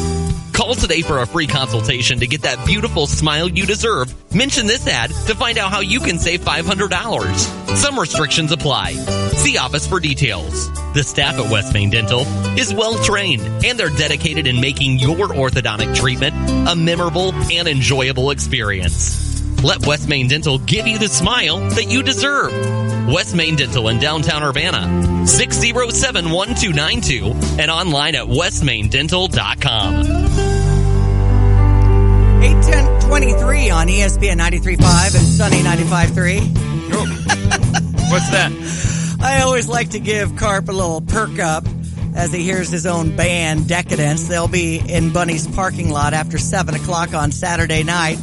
Call today for a free consultation to get that beautiful smile you deserve. Mention this ad to find out how you can save $500. Some restrictions apply. See office for details. The staff at West Main Dental is well trained, and they're dedicated in making your orthodontic treatment a memorable and enjoyable experience. Let West Main Dental give you the smile that you deserve. West Main Dental in downtown Urbana, 607-1292, and online at westmaindental.com. 8:23 on ESPN 93.5 and Sunny 95.3. What's that? I always like to give Carp a little perk up as he hears his own band, Decadence. They'll be in Bunny's parking lot after 7 o'clock on Saturday night.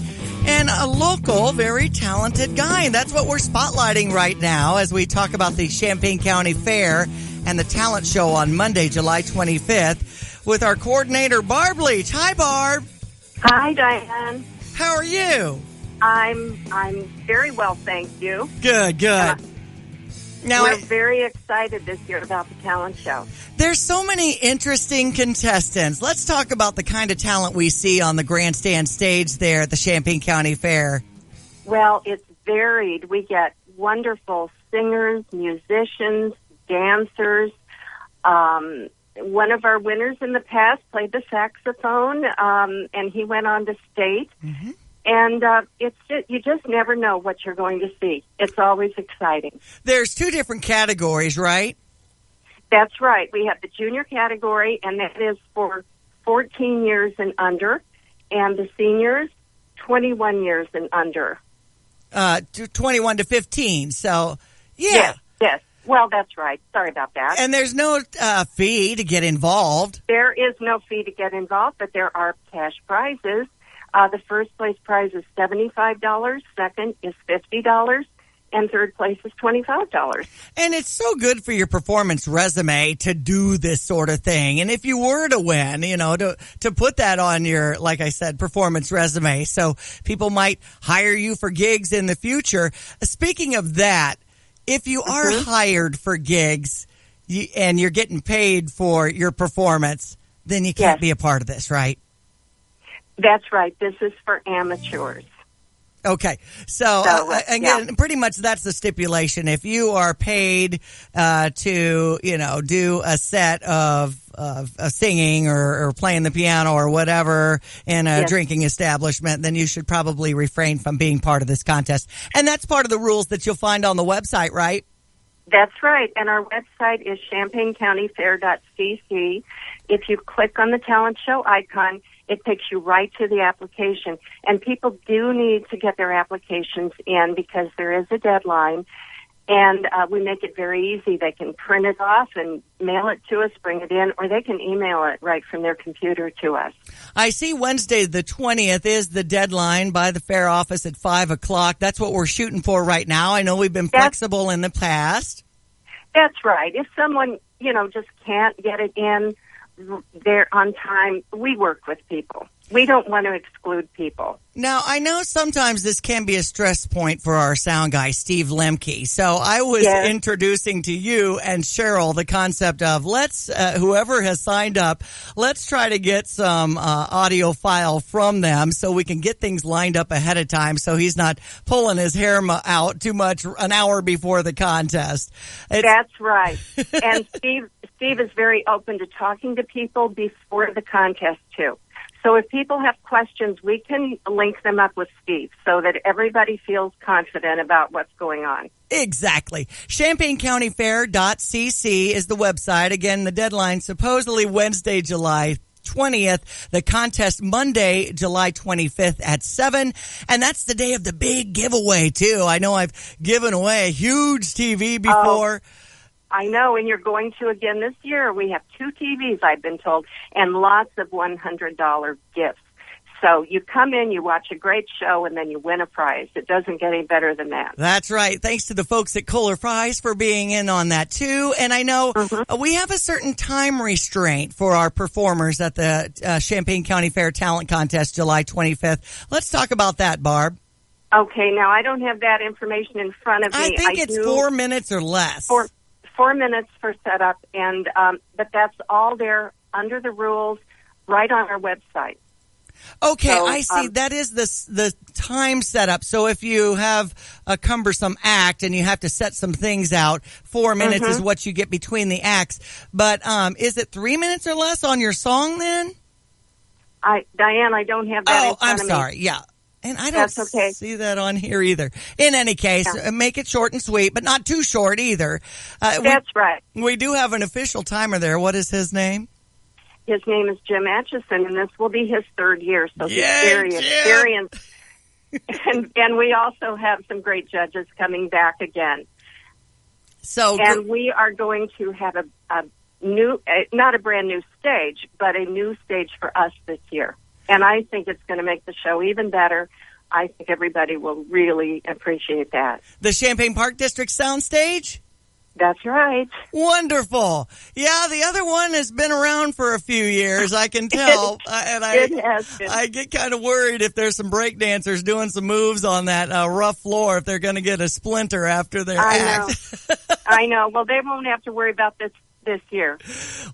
And a local, very talented guy. And that's what we're spotlighting right now as we talk about the Champaign County Fair and the talent show on Monday, July 25th, with our coordinator, Barb Leach. Hi, Barb. Hi, Diane. How are you? I'm very well, thank you. Good. Now, we're very excited this year about the talent show. There's so many interesting contestants. Let's talk about the kind of talent we see on the grandstand stage there at the Champaign County Fair. Well, it's varied. We get wonderful singers, musicians, dancers. One of our winners in the past played the saxophone, and he went on to state. Mm-hmm. And you just never know what you're going to see. It's always exciting. There's 2 different categories, right? That's right. We have the junior category, and that is for 14 years and under, and the seniors, 21 years and under. 21 to 15, so, yeah. Yes. Well, that's right. Sorry about that. And there's no fee to get involved. There is no fee to get involved, but there are cash prizes. The first place prize is $75, second is $50, and third place is $25. And it's so good for your performance resume to do this sort of thing. And if you were to win, to put that on your, like I said, performance resume, so people might hire you for gigs in the future. Speaking of that, if you are hired for gigs and you're getting paid for your performance, then you can't be a part of this, right? That's right. This is for amateurs. Okay. So again, pretty much that's the stipulation. If you are paid to, do a set of singing or playing the piano or whatever in a drinking establishment, then you should probably refrain from being part of this contest. And that's part of the rules that you'll find on the website, right? That's right. And our website is champaigncountyfair.cc. If you click on the talent show icon, it takes you right to the application. And people do need to get their applications in because there is a deadline. And we make it very easy. They can print it off and mail it to us, bring it in, or they can email it right from their computer to us. I see Wednesday the 20th is the deadline by the fair office at 5 o'clock. That's what we're shooting for right now. I know we've been flexible in the past. That's right. If someone, just can't get it in there on time, we work with people. We don't want to exclude people. Now, I know sometimes this can be a stress point for our sound guy, Steve Lemke. So I was introducing to you and Cheryl the concept of whoever has signed up, let's try to get some audio file from them so we can get things lined up ahead of time so he's not pulling his hair out too much an hour before the contest. That's right. And Steve is very open to talking to people before the contest, too. So if people have questions, we can link them up with Steve so that everybody feels confident about what's going on. Exactly. ChampaignCountyFair.cc is the website. Again, the deadline supposedly Wednesday, July 20th. The contest Monday, July 25th at 7. And that's the day of the big giveaway, too. I know I've given away a huge TV before. I know, and you're going to again this year. We have 2 TVs, I've been told, and lots of $100 gifts. So you come in, you watch a great show, and then you win a prize. It doesn't get any better than that. That's right. Thanks to the folks at Kohler Fries for being in on that, too. And I know we have a certain time restraint for our performers at the Champaign County Fair Talent Contest, July 25th. Let's talk about that, Barb. Okay, now I don't have that information in front of me. I think it's 4 minutes or less. 4 minutes for setup, and but that's all there under the rules right on our website. Okay, So, I see. That is the time setup. So if you have a cumbersome act and you have to set some things out, 4 minutes is what you get between the acts. But is it 3 minutes or less on your song then? Diane, I don't have that in front I'm of me. sorry. Yeah. And I don't That's okay. see that on here either. In any case, make it short and sweet, but not too short either. That's right. We do have an official timer there. What is his name? His name is Jim Atchison, and this will be his 3rd year, so he's Yay, very Jim! experienced. and we also have some great judges coming back again. And we are going to have a new, not a brand new stage, but a new stage for us this year. And I think it's going to make the show even better. I think everybody will really appreciate that. The Champaign Park District Soundstage? That's right. Wonderful. Yeah, the other one has been around for a few years, I can tell. It has been. I get kind of worried if there's some break dancers doing some moves on that rough floor, if they're going to get a splinter after their act. I know. Well, they won't have to worry about this year.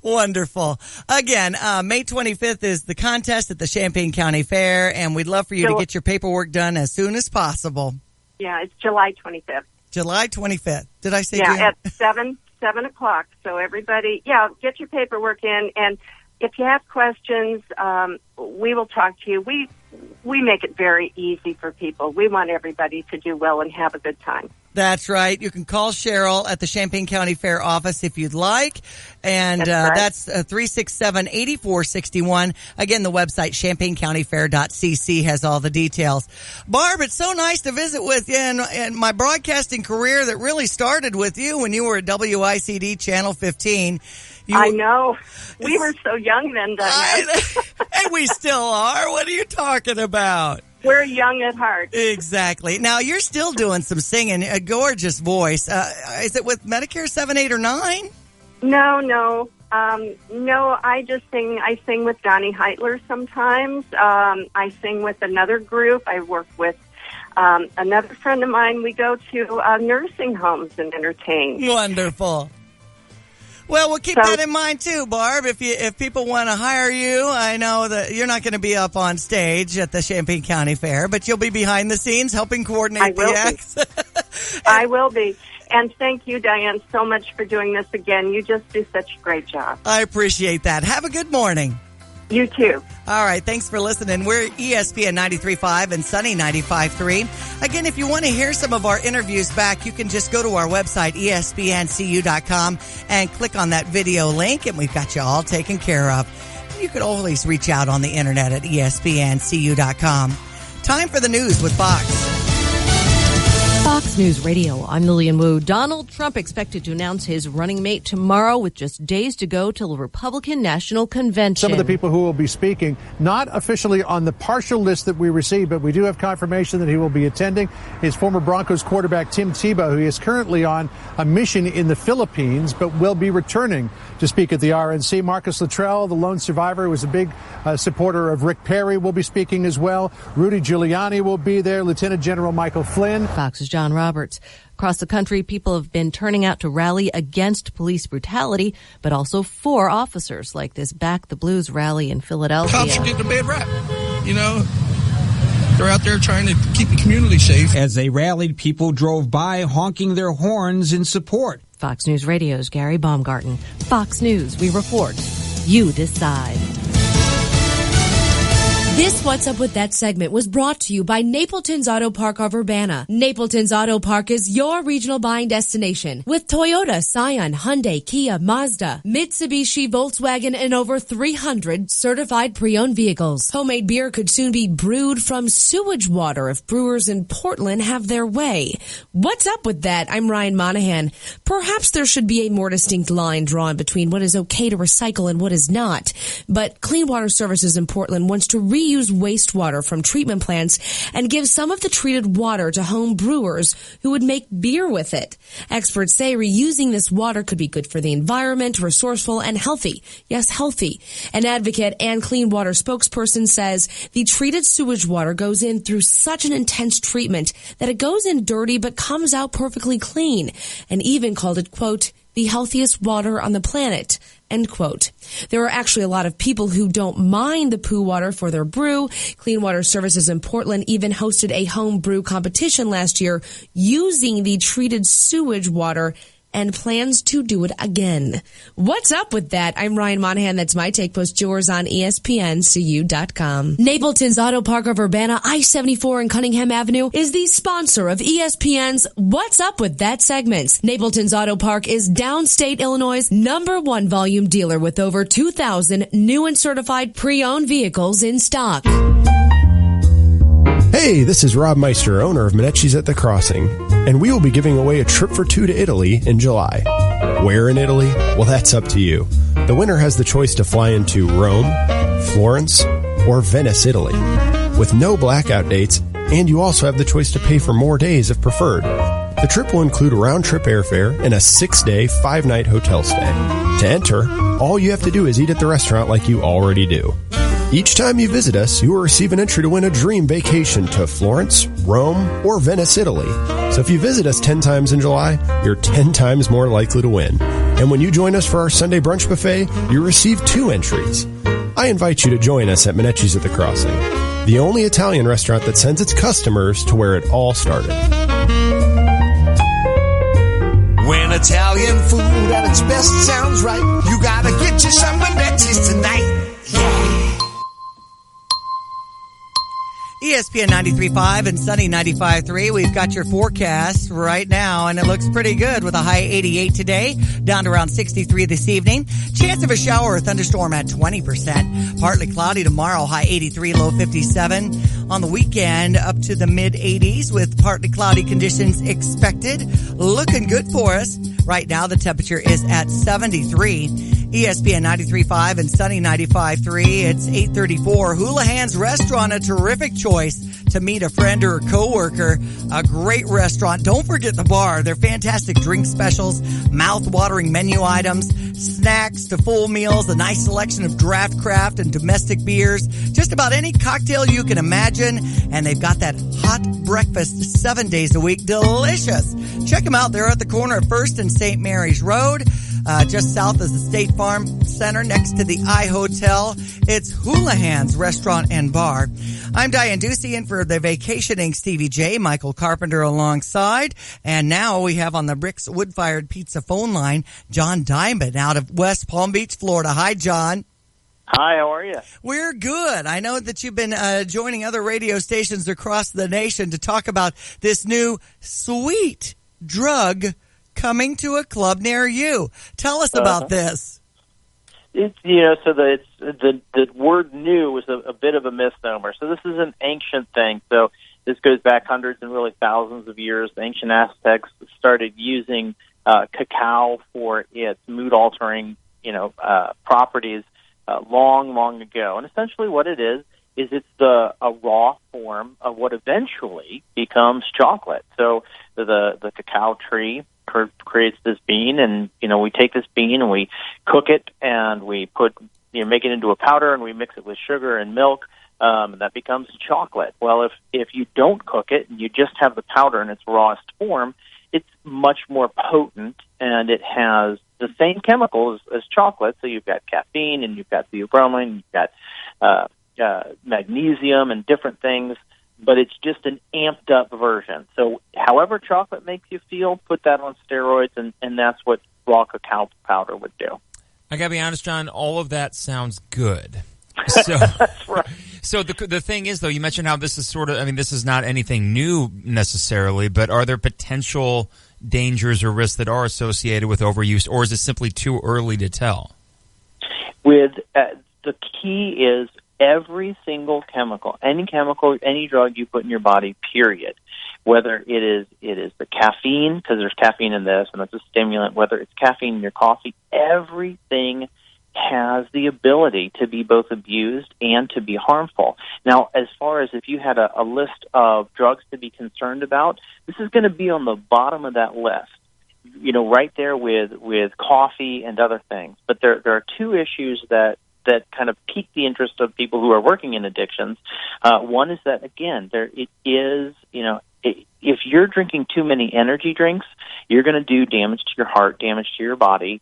Wonderful. Again, May 25th is the contest at the Champaign County Fair, and we'd love for you to get your paperwork done as soon as possible. Yeah, it's July 25th. July 25th. Did I say Yeah, June? at 7 o'clock. So everybody, get your paperwork in. And if you have questions, we will talk to you. We make it very easy for people. We want everybody to do well and have a good time. That's right. You can call Cheryl at the Champaign County Fair office if you'd like. And that's 367-8461. Again, the website, champaigncountyfair.cc, has all the details. Barb, it's so nice to visit with you. And my broadcasting career that really started with you when you were at WICD Channel 15. I know. We were so young then, Diane. And we still are. What are you talking about? We're young at heart. Exactly. Now, you're still doing some singing. A gorgeous voice. Is it with Medicare 7, 8, or 9? No. No, I just sing. I sing with Donnie Heitler sometimes. I sing with another group. I work with another friend of mine. We go to nursing homes and entertain. Wonderful. Well, we'll keep that in mind too, Barb. If people want to hire you, I know that you're not going to be up on stage at the Champaign County Fair, but you'll be behind the scenes helping coordinate the acts. I will be. And thank you, Diane, so much for doing this again. You just do such a great job. I appreciate that. Have a good morning. You too. All right. Thanks for listening. We're ESPN 93.5 and Sunny 95.3. Again, if you want to hear some of our interviews back, you can just go to our website, espncu.com, and click on that video link, and we've got you all taken care of. You could always reach out on the internet at espncu.com. Time for the news with Fox. Fox News Radio, I'm Lillian Wu. Donald Trump expected to announce his running mate tomorrow with just days to go till the Republican National Convention. Some of the people who will be speaking, not officially on the partial list that we received, but we do have confirmation that he will be attending. His former Broncos quarterback, Tim Tebow, who is currently on a mission in the Philippines, but will be returning to speak at the RNC. Marcus Luttrell, the lone survivor, who was a big supporter of Rick Perry, will be speaking as well. Rudy Giuliani will be there. Lieutenant General Michael Flynn. Fox's John Roberts. Across the country, people have been turning out to rally against police brutality, but also for officers, like this Back the Blues rally in Philadelphia. Cops are getting a bad rap. You know, they're out there trying to keep the community safe. As they rallied, people drove by honking their horns in support. Fox News Radio's Gary Baumgarten. Fox News, we report. You decide. This What's Up With That segment was brought to you by Napleton's Auto Park of Urbana. Napleton's Auto Park is your regional buying destination with Toyota, Scion, Hyundai, Kia, Mazda, Mitsubishi, Volkswagen, and over 300 certified pre-owned vehicles. Homemade beer could soon be brewed from sewage water if brewers in Portland have their way. What's up with that? I'm Ryan Monahan. Perhaps there should be a more distinct line drawn between what is okay to recycle and what is not. But Clean Water Services in Portland wants to reuse wastewater from treatment plants and give some of the treated water to home brewers who would make beer with it. Experts say reusing this water could be good for the environment, resourceful, and healthy. Yes, healthy. An advocate and Clean Water spokesperson says the treated sewage water goes in through such an intense treatment that it goes in dirty but comes out perfectly clean, and even called it, quote, the healthiest water on the planet, end quote. There are actually a lot of people who don't mind the poo water for their brew. Clean Water Services in Portland even hosted a home brew competition last year using the treated sewage water and plans to do it again. What's up with that? I'm Ryan Monahan. That's my take. Post yours on ESPNCU.com. Napleton's Auto Park of Urbana, I-74 and Cunningham Avenue, is the sponsor of ESPN's What's Up With That segment. Napleton's Auto Park is downstate Illinois' #1 volume dealer with over 2,000 new and certified pre-owned vehicles in stock. Hey, this is Rob Meister, owner of Menecci's at the Crossing, and we will be giving away a trip for two to Italy in July. Where in Italy? Well, that's up to you. The winner has the choice to fly into Rome, Florence, or Venice, Italy, with no blackout dates, and you also have the choice to pay for more days if preferred. The trip will include round-trip airfare and a 6-day, 5-night hotel stay. To enter, all you have to do is eat at the restaurant like you already do. Each time you visit us, you will receive an entry to win a dream vacation to Florence, Rome, or Venice, Italy. So if you visit us 10 times in July, you're 10 times more likely to win. And when you join us for our Sunday brunch buffet, you receive 2 entries. I invite you to join us at Menecci's at the Crossing, the only Italian restaurant that sends its customers to where it all started. When Italian food at its best sounds right, you gotta get you some Menecci's tonight. ESPN 93.5 and Sunny 95.3. We've got your forecast right now, and it looks pretty good with a high 88 today, down to around 63 this evening. Chance of a shower or thunderstorm at 20%. Partly cloudy tomorrow, high 83, low 57. On the weekend, up to the mid-80s with partly cloudy conditions expected. Looking good for us. Right now, the temperature is at 73. ESPN 93.5 and Sunny 95.3. It's 8:34. Houlihan's Restaurant, a terrific choice to meet a friend or a coworker. A great restaurant. Don't forget the bar. They're fantastic drink specials, mouth-watering menu items, snacks to full meals, a nice selection of draft craft and domestic beers, just about any cocktail you can imagine. And they've got that hot breakfast 7 days a week. Delicious. Check them out. They're at the corner of 1st and St. Mary's Road. Just south of the State Farm Center next to the iHotel. It's Houlihan's Restaurant and Bar. I'm Diane Ducey in for the vacationing Stevie J, Michael Carpenter alongside. And now we have on the Bricks Wood-Fired Pizza phone line, John Diamond out of West Palm Beach, Florida. Hi, John. Hi, how are you? We're good. I know that you've been joining other radio stations across the nation to talk about this new sweet drug coming to a club near you. Tell us about this. It's, so the word new is a bit of a misnomer. So this is an ancient thing. So this goes back hundreds and really thousands of years. The ancient Aztecs started using cacao for its mood-altering, properties long ago. And essentially what it is it's a raw form of what eventually becomes chocolate. So the cacao tree creates this bean, and we take this bean and we cook it, and we make it into a powder, and we mix it with sugar and milk, and that becomes chocolate. Well, if you don't cook it and you just have the powder in its rawest form, it's much more potent, and it has the same chemicals as chocolate. So you've got caffeine, and you've got theobromine, you've got magnesium and different things, but it's just an amped up version. So however chocolate makes you feel, put that on steroids, and that's what raw cacao powder would do. I gotta be honest, John, all of that sounds good. So, that's right. So the thing is, though, you mentioned how this is this is not anything new necessarily, but are there potential dangers or risks that are associated with overuse, or is it simply too early to tell? The key is every single chemical, any drug you put in your body, period, whether it is the caffeine, because there's caffeine in this, and it's a stimulant, whether it's caffeine in your coffee, everything has the ability to be both abused and to be harmful. Now, as far as if you had a list of drugs to be concerned about, this is going to be on the bottom of that list, right there with coffee and other things. But there are two issues that kind of pique the interest of people who are working in addictions. One is that, again, it is, if you're drinking too many energy drinks, you're going to do damage to your heart, damage to your body.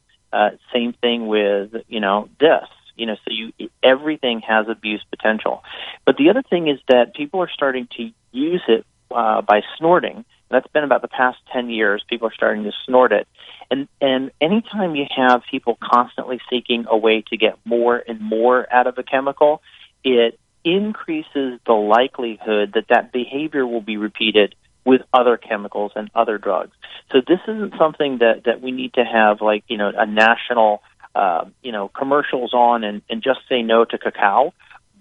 Same thing with, this. So everything has abuse potential. But the other thing is that people are starting to use it by snorting. That's been about the past 10 years. People are starting to snort it. And anytime you have people constantly seeking a way to get more and more out of a chemical, it increases the likelihood that behavior will be repeated with other chemicals and other drugs. So this isn't something that we need to have a national, commercials on and just say no to cacao.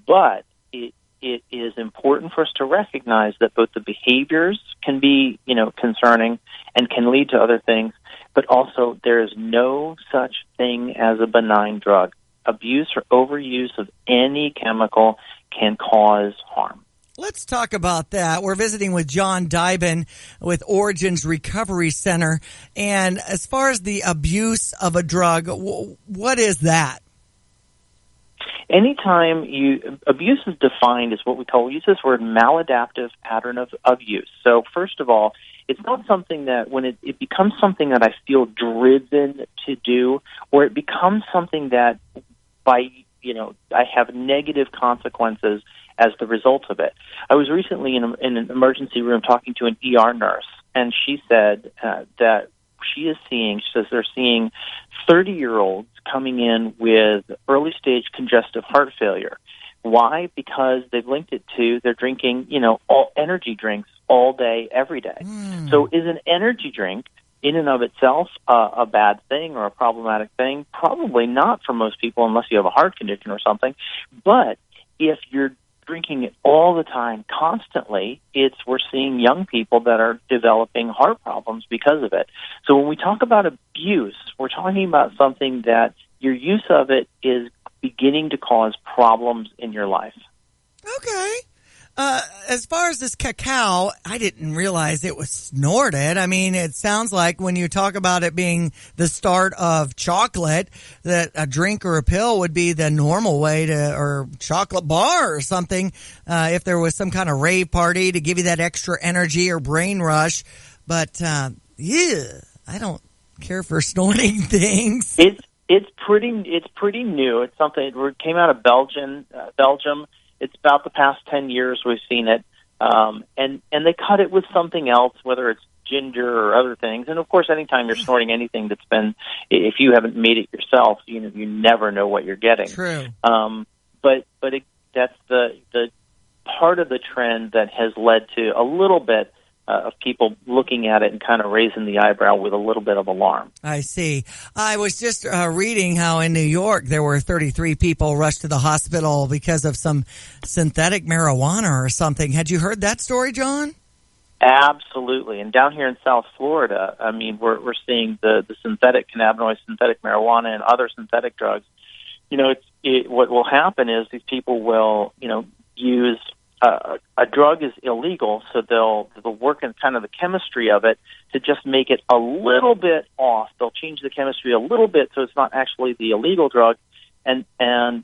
But it is important for us to recognize that both the behaviors can be, concerning and can lead to other things, but also there is no such thing as a benign drug. Abuse or overuse of any chemical can cause harm. Let's talk about that. We're visiting with John Dybin with Origins Recovery Center. And as far as the abuse of a drug, what is that? Anytime abuse is defined as what we use this word maladaptive pattern of use. So first of all, it's not something that when it becomes something that I feel driven to do, or it becomes something that I have negative consequences as the result of it. I was recently in an emergency room talking to an ER nurse, and she said that she says they're seeing 30-year-olds coming in with early-stage congestive heart failure. Why? Because they've linked it to they're drinking, all energy drinks all day, every day. So is an energy drink in and of itself a bad thing or a problematic thing? Probably not for most people unless you have a heart condition or something. But if you're drinking it all the time, constantly, we're seeing young people that are developing heart problems because of it. So when we talk about abuse, we're talking about something that your use of it is beginning to cause problems in your life. Okay. As far as this cacao, I didn't realize it was snorted. I mean, it sounds like when you talk about it being the start of chocolate, that a drink or a pill would be the normal way or chocolate bar or something, if there was some kind of rave party to give you that extra energy or brain rush. But, I don't care for snorting things. It's pretty new. It's something that came out of Belgium. It's about the past 10 years we've seen it, and they cut it with something else, whether it's ginger or other things. And of course, anytime you're snorting anything that's been, if you haven't made it yourself, you never know what you're getting. True. But that's the part of the trend that has led to a little bit of people looking at it and kind of raising the eyebrow with a little bit of alarm. I see. I was just reading how in New York there were 33 people rushed to the hospital because of some synthetic marijuana or something. Had you heard that story, John? Absolutely. And down here in South Florida, I mean, we're seeing the synthetic cannabinoids, synthetic marijuana, and other synthetic drugs. What will happen is these people will, use a drug is illegal, so they'll work in kind of the chemistry of it to just make it a little bit off. They'll change the chemistry a little bit so it's not actually the illegal drug, and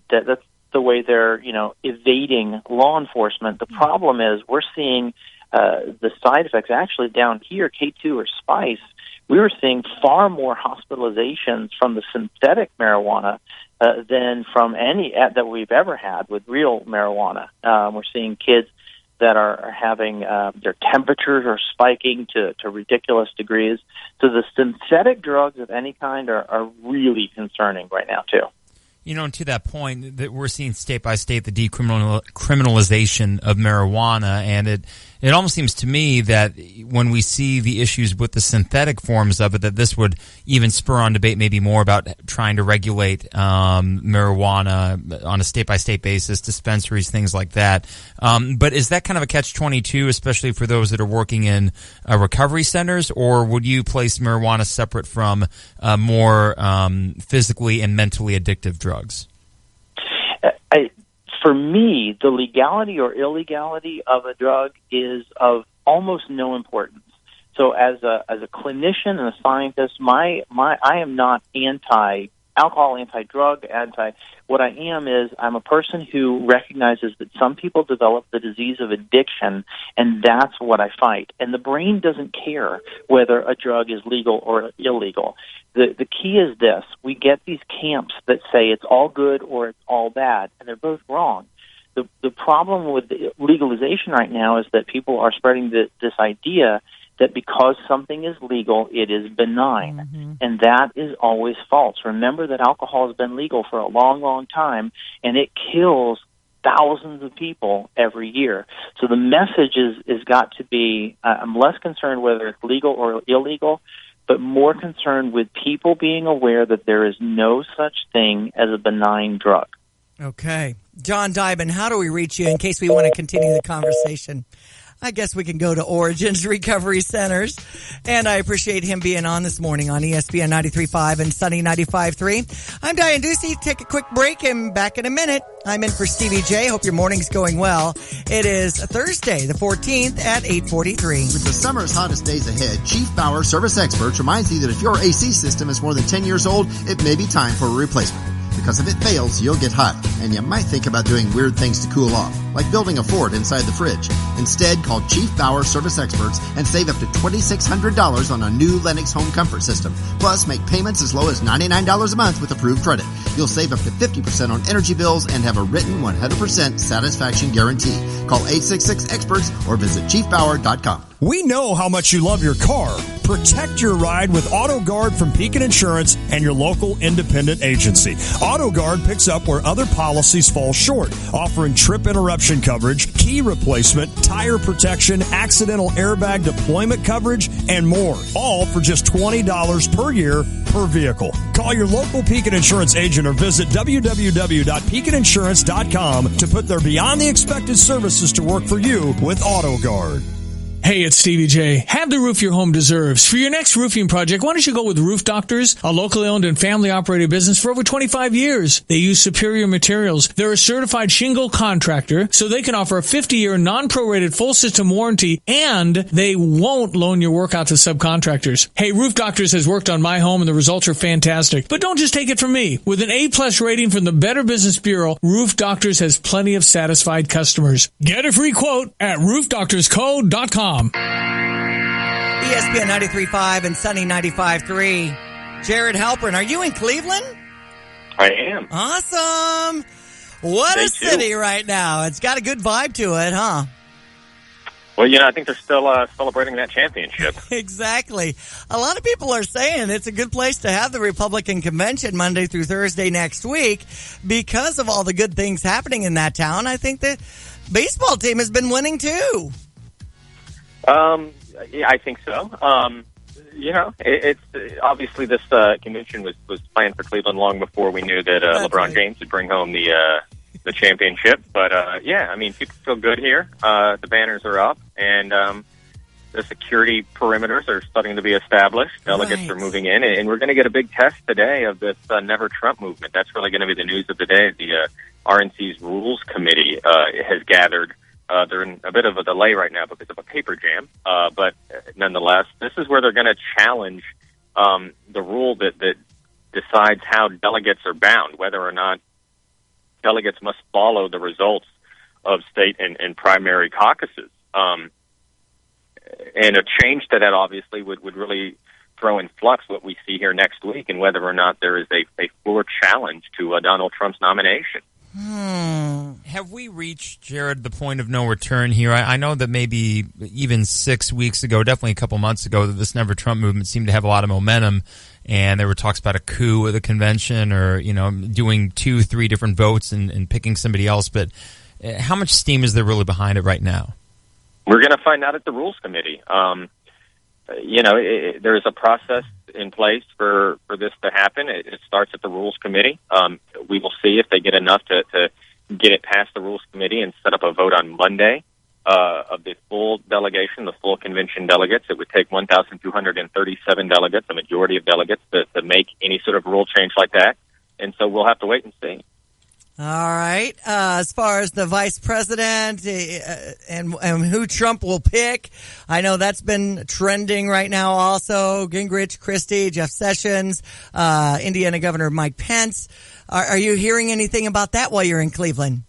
that's the way they're evading law enforcement. The problem is we're seeing the side effects actually down here, K2 or spice. We were seeing far more hospitalizations from the synthetic marijuana than from any that we've ever had with real marijuana. We're seeing kids that are having their temperatures are spiking to ridiculous degrees. So the synthetic drugs of any kind are really concerning right now, too. And to that point, that we're seeing state by state the decriminalization of marijuana, and it almost seems to me that when we see the issues with the synthetic forms of it, that this would even spur on debate maybe more about trying to regulate marijuana on a state-by-state basis, dispensaries, things like that. But is that kind of a catch-22, especially for those that are working in recovery centers, or would you place marijuana separate from more physically and mentally addictive drugs? For me, the legality or illegality of a drug is of almost no importance. So, as a clinician and a scientist, I am not anti alcohol, anti-drug, what I am is I'm a person who recognizes that some people develop the disease of addiction, and that's what I fight. And the brain doesn't care whether a drug is legal or illegal. The key is this. We get these camps that say it's all good or it's all bad, and they're both wrong. The problem with the legalization right now is that people are spreading this idea that because something is legal, it is benign. Mm-hmm. And that is always false. Remember that alcohol has been legal for a long, long time, and it kills thousands of people every year. So the message is got to be, I'm less concerned whether it's legal or illegal, but more concerned with people being aware that there is no such thing as a benign drug. Okay. John Diamond, how do we reach you in case we want to continue the conversation? I guess we can go to Origins Recovery Centers. And I appreciate him being on this morning on ESPN 93.5 and Sunny 95.3. I'm Diane Ducey. Take a quick break and back in a minute. I'm in for Stevie Jay. Hope your morning's going well. It is Thursday, the 14th at 8:43. With the summer's hottest days ahead, Chief Bauer Service Experts reminds you that if your AC system is more than 10 years old, it may be time for a replacement. Because if it fails, you'll get hot, and you might think about doing weird things to cool off, like building a fort inside the fridge. Instead, call Chief Bauer Service Experts and save up to $2,600 on a new Lennox home comfort system. Plus, make payments as low as $99 a month with approved credit. You'll save up to 50% on energy bills and have a written 100% satisfaction guarantee. Call 866-EXPERTS or visit chiefbauer.com. We know how much you love your car. Protect your ride with AutoGuard from Pekin Insurance and your local independent agency. AutoGuard picks up where other policies fall short, offering trip interruption coverage, key replacement, tire protection, accidental airbag deployment coverage, and more. All for just $20 per year per vehicle. Call your local Pekin Insurance agent or visit www.pekininsurance.com to put their beyond the expected services to work for you with AutoGuard. Hey, it's Stevie J. Have the roof your home deserves. For your next roofing project, why don't you go with Roof Doctors, a locally owned and family-operated business for over 25 years. They use superior materials. They're a certified shingle contractor, so they can offer a 50-year non-prorated full system warranty, and they won't loan your work out to subcontractors. Hey, Roof Doctors has worked on my home, and the results are fantastic. But don't just take it from me. With an A-plus rating from the Better Business Bureau, Roof Doctors has plenty of satisfied customers. Get a free quote at roofdoctorsco.com. ESPN 93.5 and Sunny 95.3. Jared Halpern, are you in Cleveland? I am. Awesome. What a city right now. It's got a good vibe to it, huh? Well, I think they're still celebrating that championship. Exactly. A lot of people are saying it's a good place to have the Republican convention Monday through Thursday next week because of all the good things happening in that town. I think the baseball team has been winning too. Yeah, I think so. It's obviously this convention was planned for Cleveland long before we knew that LeBron James would bring home the championship. But people feel good here. The banners are up, and the security perimeters are starting to be established. Delegates are moving in, and we're going to get a big test today of this Never Trump movement. That's really going to be the news of the day. The RNC's Rules Committee has gathered. They're in a bit of a delay right now because of a paper jam. But nonetheless, this is where they're going to challenge the rule that decides how delegates are bound, whether or not delegates must follow the results of state and primary caucuses. And a change to that, obviously, would really throw in flux what we see here next week and whether or not there is a floor challenge to Donald Trump's nomination. Have we reached, Jared, the point of no return here? I know that maybe even 6 weeks ago, definitely a couple months ago, that this Never Trump movement seemed to have a lot of momentum, and there were talks about a coup at the convention or, doing 2-3 different votes and picking somebody else. But how much steam is there really behind it right now? We're going to find out at the Rules Committee. There's a process in place for this to happen. It starts at the Rules Committee. We will see if they get enough to get it past the Rules Committee and set up a vote on Monday of the full delegation, the full convention delegates. It would take 1,237 delegates, a majority of delegates, to make any sort of rule change like that. And so we'll have to wait and see. All right. As far as the vice president and who Trump will pick, I know that's been trending right now also. Gingrich, Christie, Jeff Sessions, Indiana Governor Mike Pence. Are you hearing anything about that while you're in Cleveland?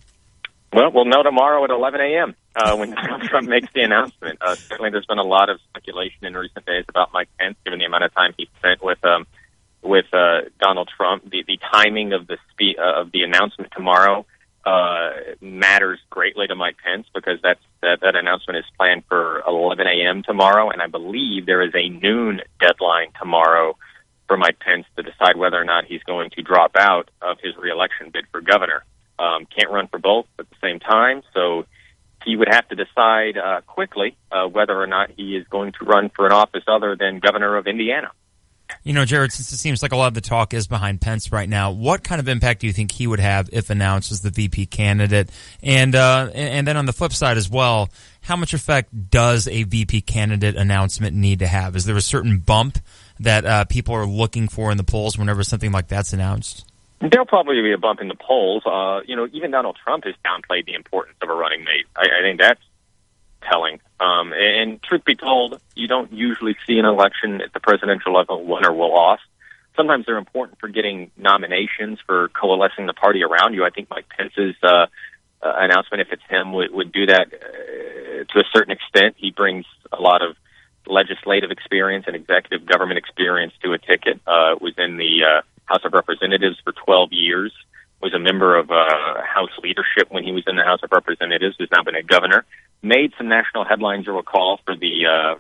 Well, we'll know tomorrow at 11 a.m. When Trump makes the announcement. Certainly there's been a lot of speculation in recent days about Mike Pence, given the amount of time he spent with Donald Trump. The timing of the announcement tomorrow matters greatly to Mike Pence, because that announcement is planned for 11 a.m. tomorrow, and I believe there is a noon deadline tomorrow for Mike Pence to decide whether or not he's going to drop out of his reelection bid for governor. Can't run for both at the same time, so he would have to decide quickly whether or not he is going to run for an office other than governor of Indiana. You know, Jared, since it seems like a lot of the talk is behind Pence right now, what kind of impact do you think he would have if announced as the VP candidate? And then on the flip side as well, how much effect does a VP candidate announcement need to have? Is there a certain bump that people are looking for in the polls whenever something like that's announced? There'll probably be a bump in the polls. Even Donald Trump has downplayed the importance of a running mate. I think that's telling. And truth be told, you don't usually see an election at the presidential level won or lost. Sometimes they're important for getting nominations, for coalescing the party around you. I think Mike Pence's announcement, if it's him, would do that to a certain extent. He brings a lot of legislative experience and executive government experience to a ticket. Was in the House of Representatives for 12 years, was a member of House leadership when he was in the House of Representatives, has now been a governor, made some national headlines, you'll recall, for the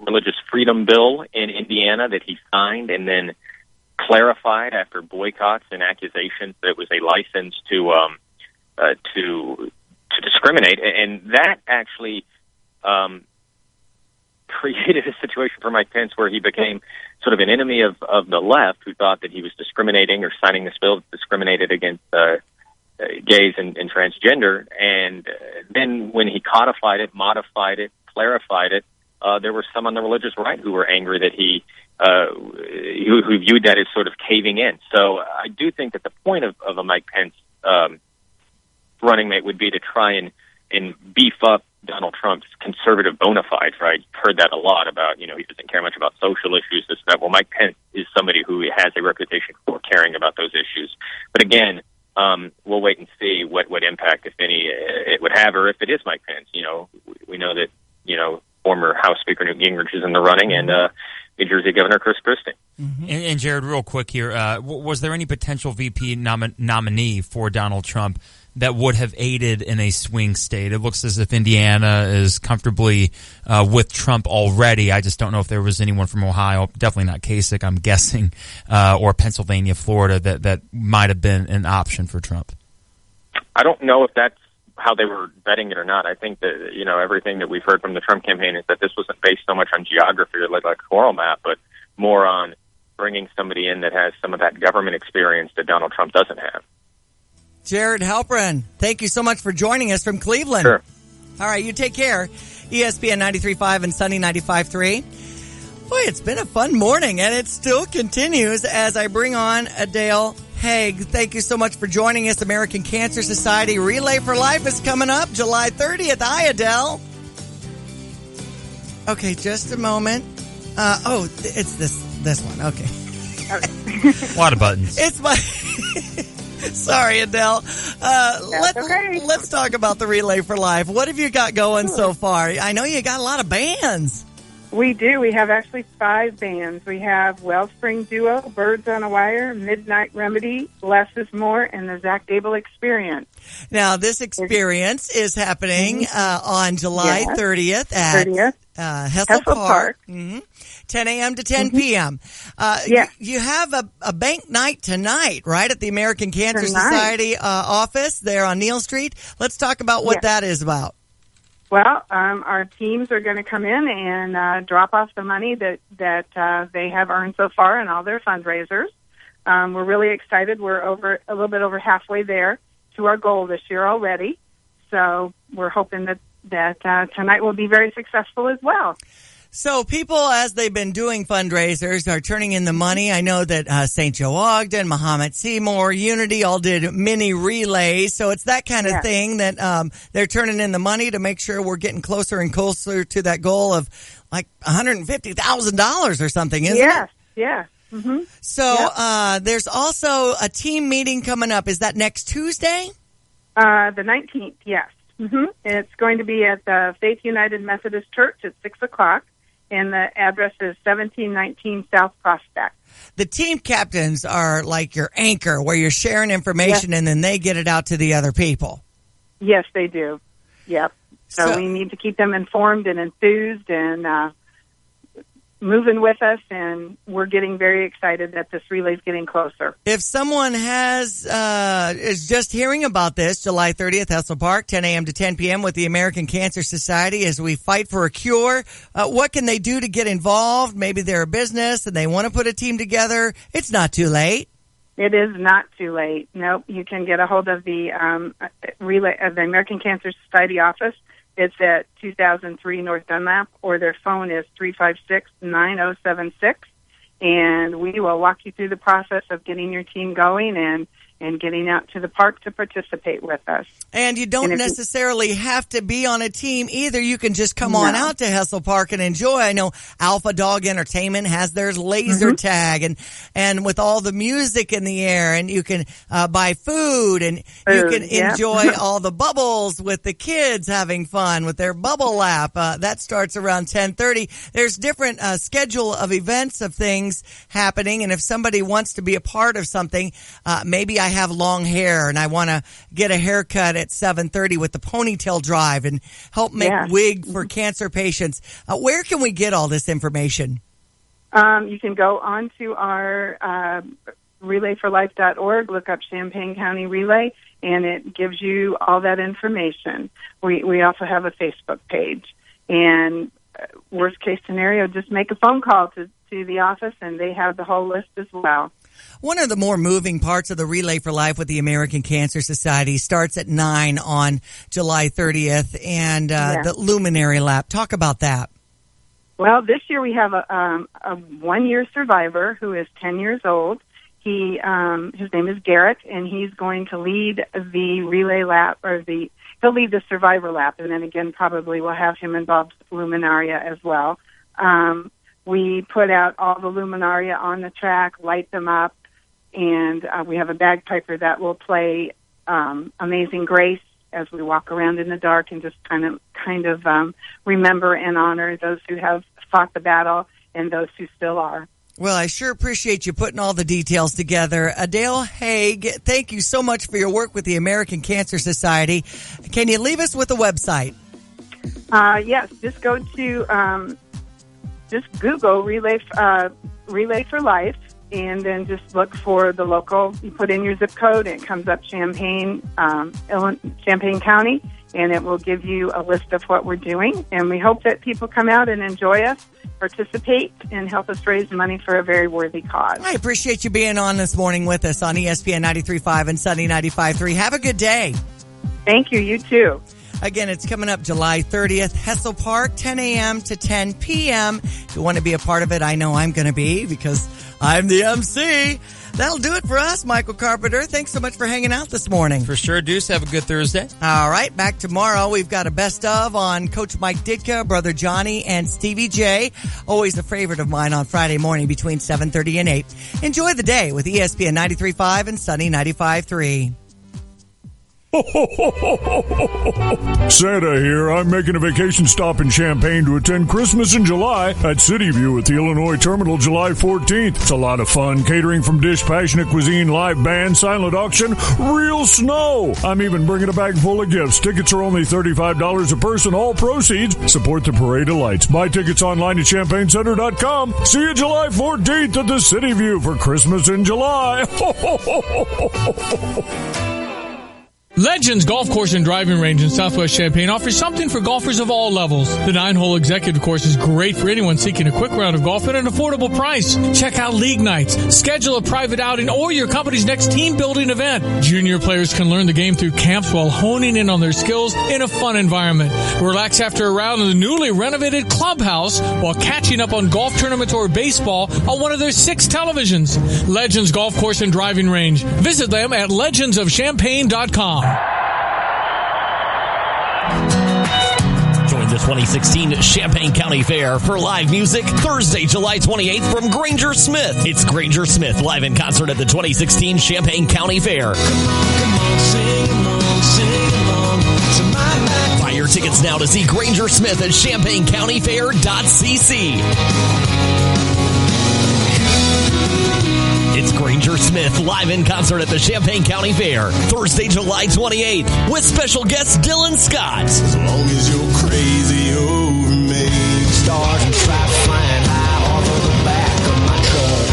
religious freedom bill in Indiana that he signed and then clarified after boycotts and accusations that it was a license to discriminate. And that actually created a situation for Mike Pence where he became sort of an enemy of the left, who thought that he was discriminating or signing this bill that discriminated against gays and transgender. And then when he codified it, modified it, clarified it, there were some on the religious right who were angry that who viewed that as sort of caving in. So I do think that the point of a Mike Pence running mate would be to try and beef up Donald Trump's conservative bona fides, right? You've heard that a lot about, he doesn't care much about social issues, this, that. Well, Mike Pence is somebody who has a reputation for caring about those issues. But again, we'll wait and see what impact, if any, it would have, or if it is Mike Pence. We know that, former House Speaker Newt Gingrich is in the running, and New Jersey Governor Chris Christie. Mm-hmm. And Jared, real quick here, was there any potential VP nominee for Donald Trump that would have aided in a swing state? It looks as if Indiana is comfortably with Trump already. I just don't know if there was anyone from Ohio, definitely not Kasich, I'm guessing, or Pennsylvania, Florida, that might have been an option for Trump. I don't know if that's how they were vetting it or not. I think that, everything that we've heard from the Trump campaign is that this wasn't based so much on geography or like a coral map, but more on bringing somebody in that has some of that government experience that Donald Trump doesn't have. Jared Halpern, thank you so much for joining us from Cleveland. Sure. All right, you take care. ESPN 93.5 and Sunny 95.3. Boy, it's been a fun morning, and it still continues as I bring on Adele Haig. Thank you so much for joining us. American Cancer Society Relay for Life is coming up July 30th. Hi, Adele. Okay, just a moment. It's this one. Okay. A lot of buttons. It's my... Sorry, Adele. Let's talk about the Relay for Life. What have you got going so far? I know you got a lot of bands. We do. We have actually 5 bands. We have Wellspring Duo, Birds on a Wire, Midnight Remedy, Less is More, and the Zach Gable Experience. Now, this experience is happening on July 30th at Hessel Park. 10 a.m. to 10 p.m. You have a bank night tonight, right, at the American Cancer Society office there on Neal Street. Let's talk about what that is about. Well, our teams are going to come in and drop off the money that they have earned so far in all their fundraisers. We're really excited. We're a little bit over halfway there to our goal this year already. So we're hoping that tonight will be very successful as well. So people, as they've been doing fundraisers, are turning in the money. I know that St. Joe Ogden, Mahomet Seymour, Unity all did mini relays. So it's that kind of thing that they're turning in the money to make sure we're getting closer and closer to that goal of like $150,000 or something, isn't it? Yeah. Mm-hmm. So there's also a team meeting coming up. Is that next Tuesday? The 19th, yes. Mm-hmm. It's going to be at the Faith United Methodist Church at 6 o'clock, and the address is 1719 South Prospect. The team captains are like your anchor, where you're sharing information and then they get it out to the other people. Yes, they do. Yep. So we need to keep them informed and enthused and moving with us, and we're getting very excited that this relay is getting closer. If someone is just hearing about this, July 30th, Hessel Park, 10 a.m. to 10 p.m. with the American Cancer Society as we fight for a cure, what can they do to get involved? Maybe they're a business and they want to put a team together. It's not too late. It is not too late. Nope. You can get a hold of the relay of the American Cancer Society office. It's at 2003 North Dunlap, or their phone is 356-9076, and we will walk you through the process of getting your team going and getting out to the park to participate with us. And you don't necessarily have to be on a team either. You can just come on out to Hessel Park and enjoy. I know Alpha Dog Entertainment has theirs laser tag and with all the music in the air, and you can buy food and you can enjoy all the bubbles with the kids having fun with their bubble lap. That starts around 10:30. There's different schedule of events of things happening, and if somebody wants to be a part of something, maybe I have long hair and I want to get a haircut at 7:30 with the ponytail drive and help make wig for cancer patients. Where can we get all this information? You can go on to our relayforlife.org, look up Champaign County Relay, and it gives you all that information. We also have a Facebook page. And worst case scenario, just make a phone call to the office, and they have the whole list as well. One of the more moving parts of the Relay for Life with the American Cancer Society starts at 9 on July 30th, and the Luminary Lap. Talk about that. Well, this year we have a one-year survivor who is 10 years old. His name is Garrett, and he's going to lead the Relay Lap, he'll lead the Survivor Lap, and then again probably we'll have him involved with Luminaria as well. We put out all the luminaria on the track, light them up, and we have a bagpiper that will play Amazing Grace as we walk around in the dark and just kind of remember and honor those who have fought the battle and those who still are. Well, I sure appreciate you putting all the details together. Adele Haig, thank you so much for your work with the American Cancer Society. Can you leave us with a website? Yes, just go to... just Google Relay for Life, and then just look for the local. You put in your zip code, and it comes up Champaign County, and it will give you a list of what we're doing. And we hope that people come out and enjoy us, participate, and help us raise money for a very worthy cause. I appreciate you being on this morning with us on ESPN 93.5 and Sunny 95.3. Have a good day. Thank you. You too. Again, it's coming up July 30th, Hessel Park, 10 a.m. to 10 p.m. If you want to be a part of it, I know I'm going to be because I'm the MC. That'll do it for us, Michael Carpenter. Thanks so much for hanging out this morning. For sure, Deuce. Have a good Thursday. All right, back tomorrow. We've got a best of on Coach Mike Ditka, Brother Johnny, and Stevie Jay. Always a favorite of mine on Friday morning between 7:30 and 8. Enjoy the day with ESPN 93.5 and Sunny 95.3. Santa here. I'm making a vacation stop in Champaign to attend Christmas in July at City View at the Illinois Terminal July 14th. It's a lot of fun. Catering from Dish, Passionate Cuisine, live band, silent auction, real snow. I'm even bringing a bag full of gifts. Tickets are only $35 a person. All proceeds support the Parade of Lights. Buy tickets online at ChampaignCenter.com. See you July 14th at the City View for Christmas in July. Legends Golf Course and Driving Range in Southwest Champaign offers something for golfers of all levels. The 9-hole executive course is great for anyone seeking a quick round of golf at an affordable price. Check out league nights, schedule a private outing, or your company's next team building event. Junior players can learn the game through camps while honing in on their skills in a fun environment. Relax after a round in the newly renovated clubhouse while catching up on golf tournaments or baseball on one of their 6 televisions. Legends Golf Course and Driving Range. Visit them at legendsofchampaign.com. Join the 2016 Champaign County Fair for live music Thursday, July 28th from Granger Smith. It's Granger Smith live in concert at the 2016 Champaign County Fair. Buy your tickets now to see Granger Smith at champaigncountyfair.cc. It's Granger Smith live in concert at the Champaign County Fair, Thursday, July 28th, with special guest Dylan Scott. As long as you're crazy over me. Stars and stripes flying high all over the back of my truck.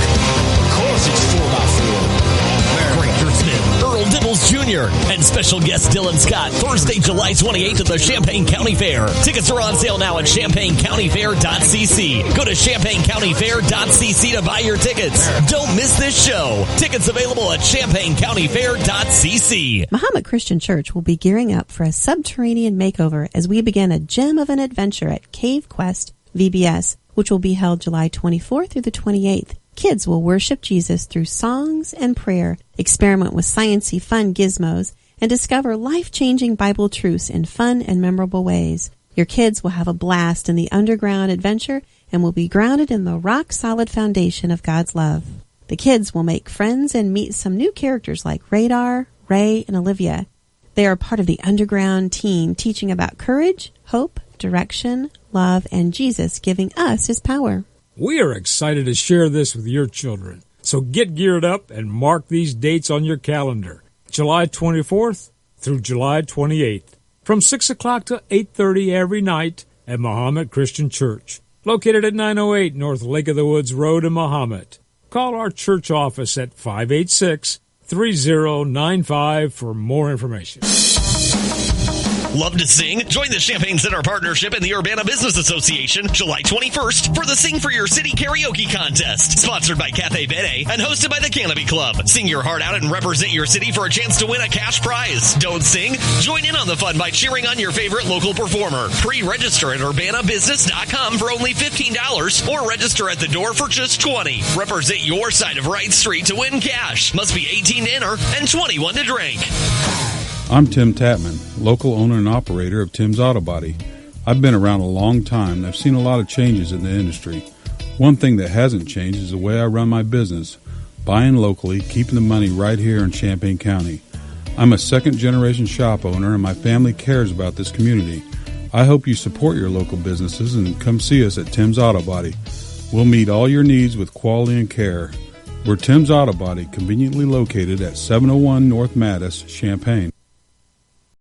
Of course it's 4x4. Granger Smith, Earl Dibbles Jr., and special guest Dylan Scott, Thursday, July 28th at the Champaign County Fair. Tickets are on sale now at champaigncountyfair.cc. Go to champaigncountyfair.cc to buy your tickets. Don't miss this show. Tickets available at champaigncountyfair.cc. Mahomet Christian Church will be gearing up for a subterranean makeover as we begin a gem of an adventure at Cave Quest VBS, which will be held July 24th through the 28th. Kids will worship Jesus through songs and prayer, experiment with sciencey fun gizmos, and discover life-changing Bible truths in fun and memorable ways. Your kids will have a blast in the underground adventure and will be grounded in the rock-solid foundation of God's love. The kids will make friends and meet some new characters like Radar, Ray, and Olivia. They are part of the underground team teaching about courage, hope, direction, love, and Jesus giving us his power. We are excited to share this with your children. So get geared up and mark these dates on your calendar. July 24th through July 28th. From 6 o'clock to 8:30 every night at Mahomet Christian Church. Located at 908 North Lake of the Woods Road in Mahomet. Call our church office at 586-3095 for more information. Love to sing? Join the Champaign Center Partnership and the Urbana Business Association July 21st for the Sing for Your City Karaoke Contest. Sponsored by Cathay Bede and hosted by the Canopy Club. Sing your heart out and represent your city for a chance to win a cash prize. Don't sing? Join in on the fun by cheering on your favorite local performer. Pre-register at urbanabusiness.com for only $15 or register at the door for just $20. Represent your side of Wright Street to win cash. Must be 18 to enter and 21 to drink. I'm Tim Tatman, local owner and operator of Tim's Auto Body. I've been around a long time and I've seen a lot of changes in the industry. One thing that hasn't changed is the way I run my business, buying locally, keeping the money right here in Champaign County. I'm a second-generation shop owner and my family cares about this community. I hope you support your local businesses and come see us at Tim's Auto Body. We'll meet all your needs with quality and care. We're Tim's Auto Body, conveniently located at 701 North Mattis, Champaign.